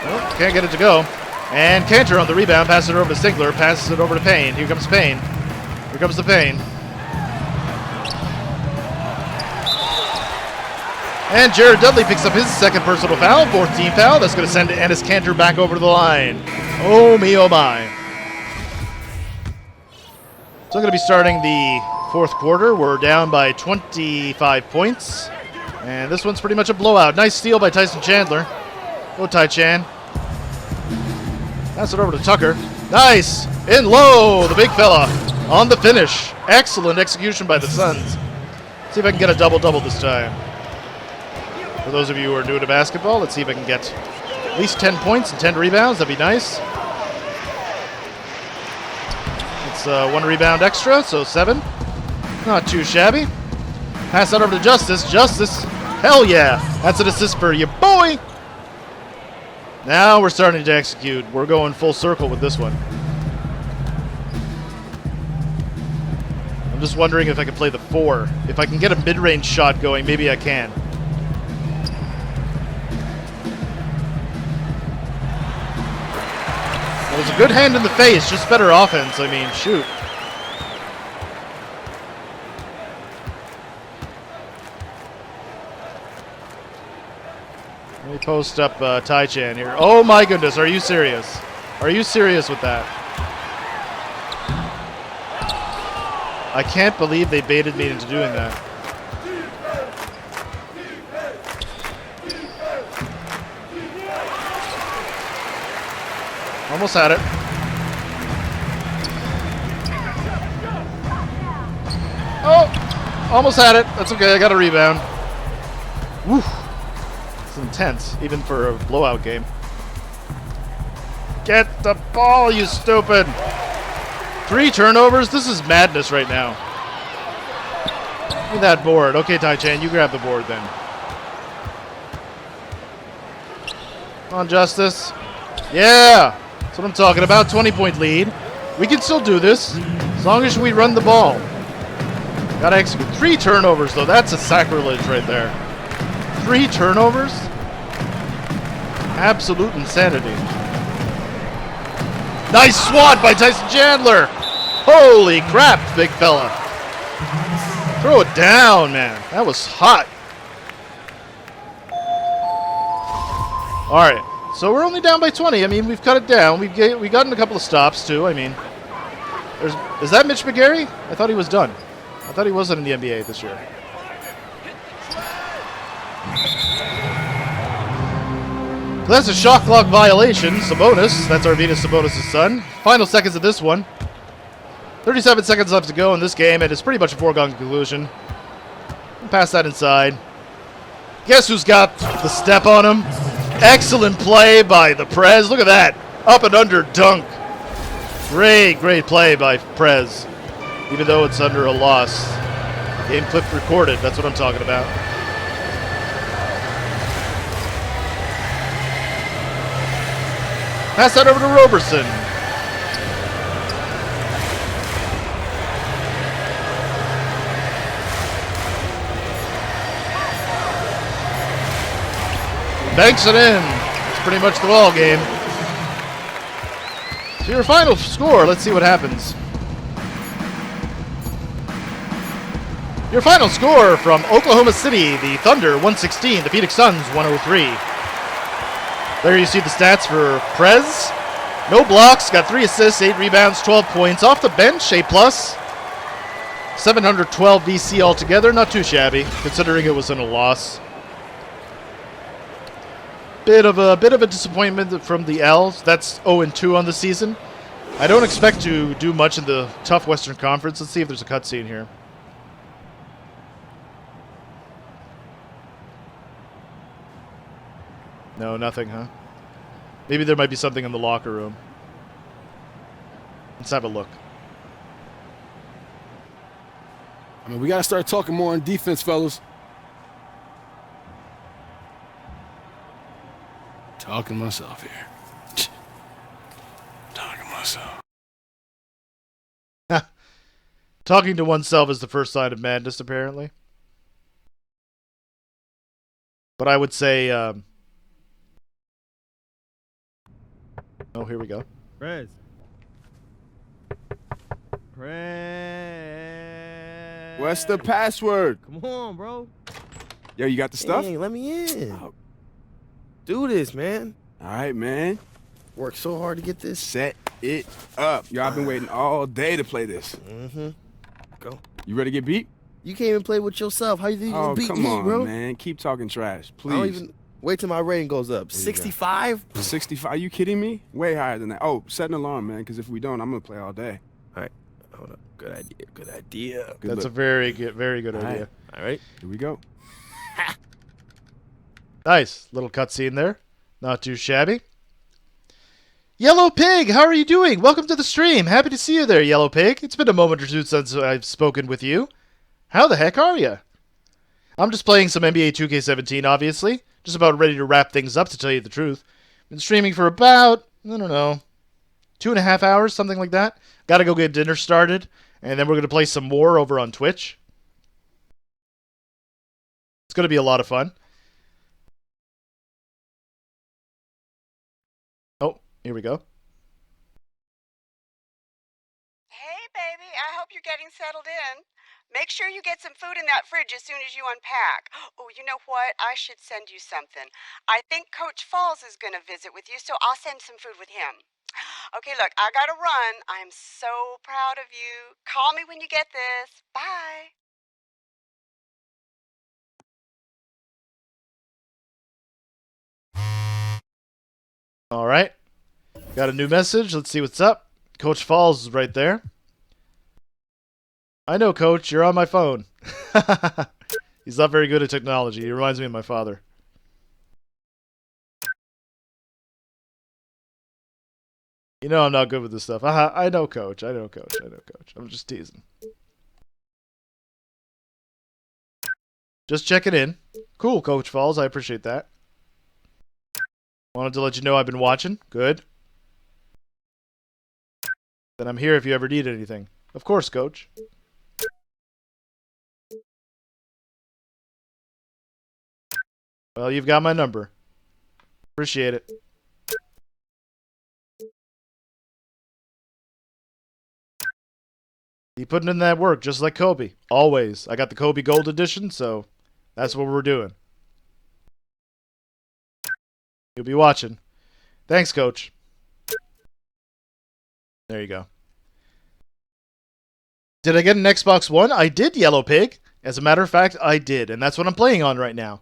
Nope, can't get it to go. And Kanter on the rebound, passes it over to Singler, passes it over to Payne. Here comes Payne. Here comes the Payne. And Jared Dudley picks up his second personal foul, 4th team foul. That's going to send Enes Kanter back over to the line. Oh me, oh my. So I'm going to be starting the fourth quarter. We're down by 25 points. And this one's pretty much a blowout. Nice steal by Tyson Chandler. Go Ty Chan. Pass it over to Tucker. Nice! In low, the big fella on the finish. Excellent execution by the Suns. See if I can get a double-double this time. For those of you who are new to basketball, let's see if I can get at least 10 points and 10 rebounds. That'd be nice. It's 1 rebound extra, so 7. Not too shabby. Pass that over to Justice. Justice, hell yeah. That's an assist for you, boy. Now we're starting to execute. We're going full circle with this one. I'm just wondering if I can play the 4. If I can get a mid-range shot going, maybe I can. It was a good hand in the face, just better offense. I mean, shoot. Let me post up Tai-Chan here. Oh my goodness, are you serious? Are you serious with that? I can't believe they baited me into doing that. Almost had it. Oh! Almost had it. That's okay, I got a rebound. Woo! It's intense, even for a blowout game. Get the ball, you stupid! 3 turnovers? This is madness right now. Give me that board. Okay, Tai-Chan, you grab the board then. Come on, Justice. Yeah! That's what I'm talking about. 20-point lead. We can still do this, as long as we run the ball. Gotta execute. 3 turnovers, though. That's a sacrilege right there. 3 turnovers? Absolute insanity. Nice swat by Tyson Chandler! Holy crap, big fella. Throw it down, man. That was hot. Alright, so we're only down by 20. I mean, we've cut it down. We've gotten a couple of stops, too. I mean, is that Mitch McGarry? I thought he was done. I thought he wasn't in the NBA this year. So that's a shot clock violation. Sabonis. That's Arvydas Sabonis' son. Final seconds of this one. 37 seconds left to go in this game, and it's pretty much a foregone conclusion. Pass that inside. Guess who's got the step on him? Excellent play by the Prez. Look at that. Up and under dunk. Great play by Prez. Even though it's under a loss. Game clip recorded. That's what I'm talking about. Pass that over to Roberson. Banks it in. It's pretty much the ball game. So your final score, let's see what happens. Your final score from Oklahoma City, the Thunder 116, the Phoenix Suns 103. There you see the stats for Prez. No blocks, got 3 assists, 8 rebounds, 12 points. Off the bench, A+. 712 VC altogether, not too shabby, considering it was in a loss. Bit of a disappointment from the L's. That's 0-2 on the season. I don't expect to do much in the tough Western Conference. Let's see if there's a cutscene here. No, nothing, huh? Maybe there might be something in the locker room. Let's have a look. I mean, we got to start talking more on defense, fellas. Talking myself here. Talking myself. Talking to oneself is the first sign of madness, apparently. But I would say... oh, here we go. Prez. What's the password? Come on, bro. Yo, you got the stuff? Hey, let me in. Oh. Do this, man. All right, man. Worked so hard to get this. Set it up. Yo, I've been waiting all day to play this. Mm-hmm. Go. You ready to get beat? You can't even play with yourself. How you think you can beat me, bro? Oh, come on, man. Keep talking trash, please. I don't even... Wait till my rating goes up. 65? 65? Are you kidding me? Way higher than that. Oh, set an alarm, man, because if we don't, I'm going to play all day. All right. Hold up. Good idea. Good idea. That's a very good idea. All right. Here we go. Nice. Little cutscene there. Not too shabby. Yellow Pig, how are you doing? Welcome to the stream. Happy to see you there, Yellow Pig. It's been a moment or two since I've spoken with you. How the heck are you? I'm just playing some NBA 2K17, obviously. Just about ready to wrap things up, to tell you the truth. Been streaming for about, I don't know, 2.5 hours, something like that. Gotta go get dinner started. And then we're going to play some more over on Twitch. It's going to be a lot of fun. Oh, here we go. Hey, baby, I hope you're getting settled in. Make sure you get some food in that fridge as soon as you unpack. Oh, you know what? I should send you something. I think Coach Falls is going to visit with you, so I'll send some food with him. Okay, look, I got to run. I'm so proud of you. Call me when you get this. Bye. All right. Got a new message. Let's see what's up. Coach Falls is right there. I know, Coach. You're on my phone. He's not very good at technology. He reminds me of my father. You know I'm not good with this stuff. I know, Coach. I know, Coach. I know, Coach. I'm just teasing. Just checking in. Cool, Coach Falls. I appreciate that. Wanted to let you know I've been watching. Good. Then I'm here if you ever need anything. Of course, Coach. Well, you've got my number. Appreciate it. You putting in that work just like Kobe. Always. I got the Kobe Gold Edition, so that's what we're doing. You'll be watching. Thanks, Coach. There you go. Did I get an Xbox One? I did, Yellow Pig. As a matter of fact, I did, and that's what I'm playing on right now.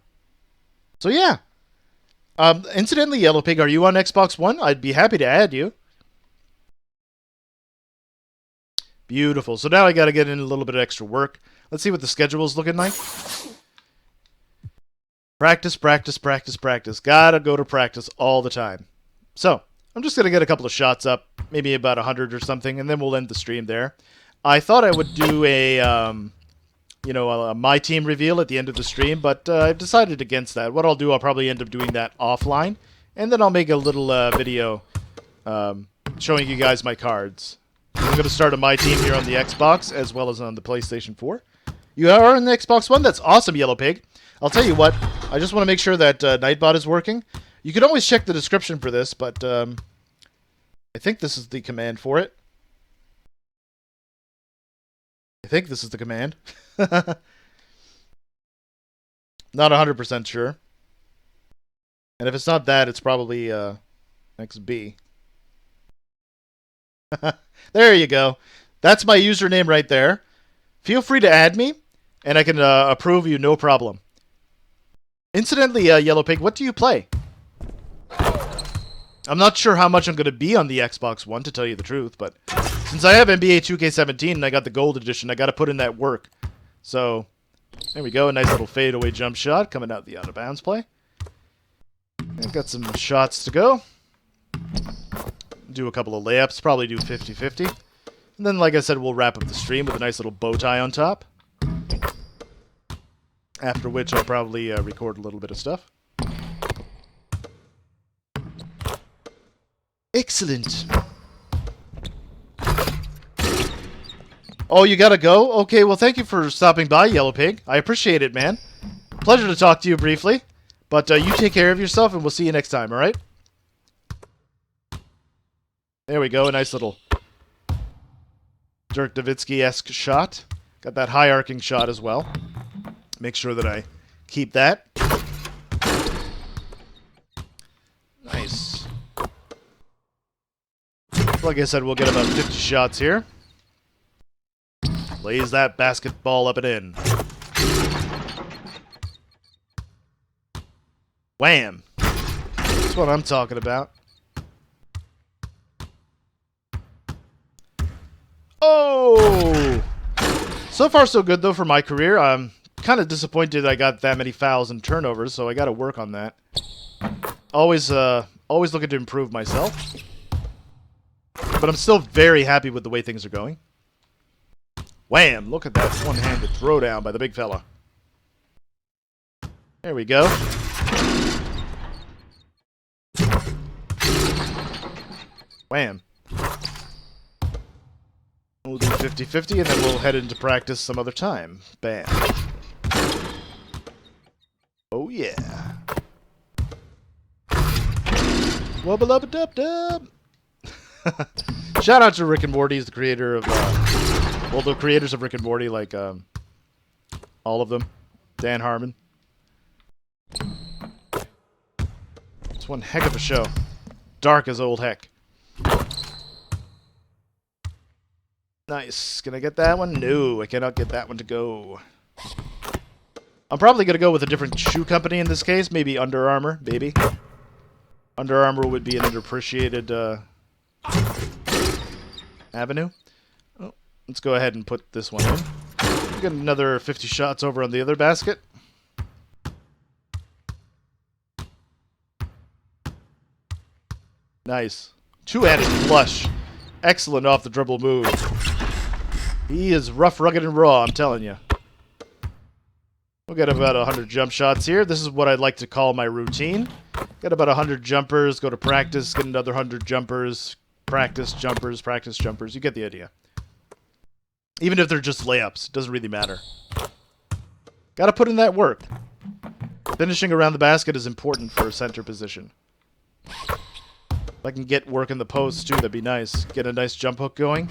So yeah. Incidentally, Yellow Pig, are you on Xbox One? I'd be happy to add you. Beautiful. So now I got to get in a little bit of extra work. Let's see what the schedule's looking like. Practice, practice, practice, practice. Gotta go to practice all the time. So, I'm just going to get a couple of shots up, maybe about 100 or something, and then we'll end the stream there. I thought I would do a My Team reveal at the end of the stream, but I've decided against that. What I'll do, I'll probably end up doing that offline, and then I'll make a little video showing you guys my cards. I'm going to start a My Team here on the Xbox, as well as on the PlayStation 4. You are on the Xbox One? That's awesome, Yellow Pig. I'll tell you what, I just want to make sure that Nightbot is working. You can always check the description for this, but I think this is the command for it. I think this is the command. Not 100% sure. And if it's not that, it's probably XB. There you go. That's my username right there. Feel free to add me, and I can approve you no problem. Incidentally, Yellow Pig, what do you play? I'm not sure how much I'm going to be on the Xbox One, to tell you the truth, but since I have NBA 2K17 and I got the Gold Edition, I got to put in that work. So, there we go. A nice little fadeaway jump shot coming out the out-of-bounds play. I've got some shots to go. Do a couple of layups, probably do 50-50. And then, like I said, we'll wrap up the stream with a nice little bow tie on top. After which I'll probably record a little bit of stuff. Excellent. Oh, you gotta go? Okay, well, thank you for stopping by, Yellow Pig. I appreciate it, man. Pleasure to talk to you briefly. But you take care of yourself, and we'll see you next time, alright? There we go, a nice little Dirk Nowitzki-esque shot. Got that high arcing shot as well. Make sure that I keep that. Nice. Like I said, we'll get about 50 shots here. Lays that basketball up and in. Wham! That's what I'm talking about. Oh! So far, so good, though, for my career. I'm kind of disappointed I got that many fouls and turnovers, so I got to work on that. Always looking to improve myself. But I'm still very happy with the way things are going. Wham! Look at that one-handed throwdown by the big fella. There we go. Wham. We'll do 50-50, and then we'll head into practice some other time. Bam. Oh, yeah. Wubba-lubba-dub-dub. Shout out to Rick and Morty, the creator of, well, the creators of Rick and Morty, like, all of them. Dan Harmon. It's one heck of a show. Dark as old heck. Nice. Can I get that one? No, I cannot get that one to go. I'm probably going to go with a different shoe company in this case. Maybe Under Armour, maybe. Under Armour would be an underappreciated avenue. Oh, let's go ahead and put this one in. We'll get another 50 shots over on the other basket. Nice. Two-handed flush. Excellent off the dribble move. He is rough, rugged, and raw, I'm telling you. We'll get about 100 jump shots here. This is what I'd like to call my routine. Get about 100 jumpers, go to practice, get another 100 jumpers, practice jumpers, practice jumpers. You get the idea. Even if they're just layups, it doesn't really matter. Gotta put in that work. Finishing around the basket is important for a center position. If I can get work in the post, too, that'd be nice. Get a nice jump hook going.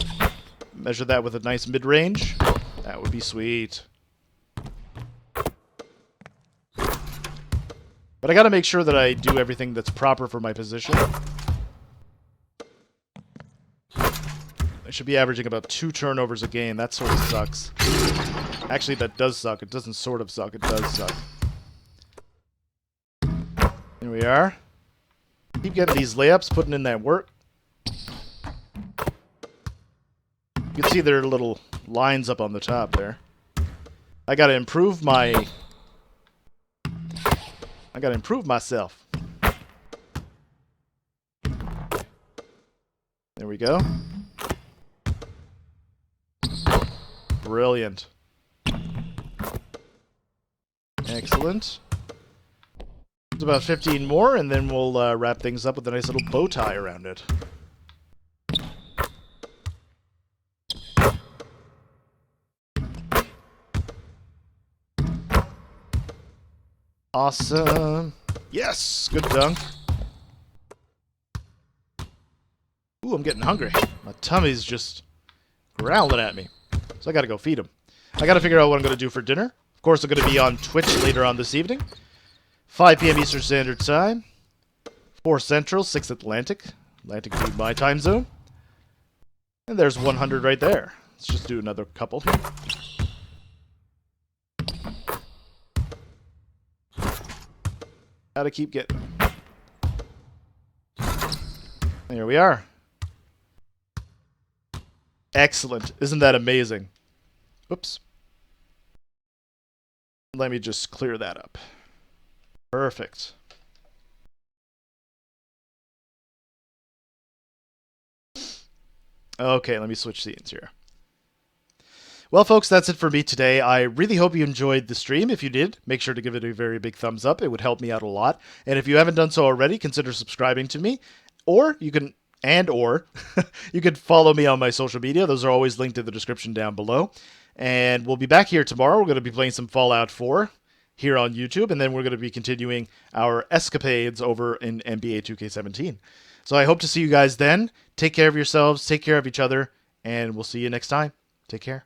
Measure that with a nice mid-range. That would be sweet. But I gotta make sure that I do everything that's proper for my position. I should be averaging about 2 turnovers a game. That sort of sucks. Actually, that does suck. It doesn't sort of suck. It does suck. Here we are. Keep getting these layups, putting in that work. You can see there are little lines up on the top there. I gotta improve my... I gotta improve myself. There we go. Brilliant. Excellent. It's about 15 more, and then we'll wrap things up with a nice little bow tie around it. Awesome. Yes! Good dunk. Ooh, I'm getting hungry. My tummy's just growling at me. So I gotta go feed him. I gotta figure out what I'm gonna do for dinner. Of course, I'm gonna be on Twitch later on this evening. 5 p.m. Eastern Standard Time. 4 Central, 6 Atlantic. Atlantic being my time zone. And there's 100 right there. Let's just do another couple here. Gotta keep getting them. There we are. Excellent. Isn't that amazing? Whoops. Let me just clear that up. Perfect. Okay, let me switch scenes here. Well, folks, that's it for me today. I really hope you enjoyed the stream. If you did, make sure to give it a very big thumbs up. It would help me out a lot. And if you haven't done so already, consider subscribing to me. Or you can, you could follow me on my social media. Those are always linked in the description down below. And we'll be back here tomorrow. We're going to be playing some Fallout 4 here on YouTube. And then we're going to be continuing our escapades over in NBA 2K17. So I hope to see you guys then. Take care of yourselves. Take care of each other. And we'll see you next time. Take care.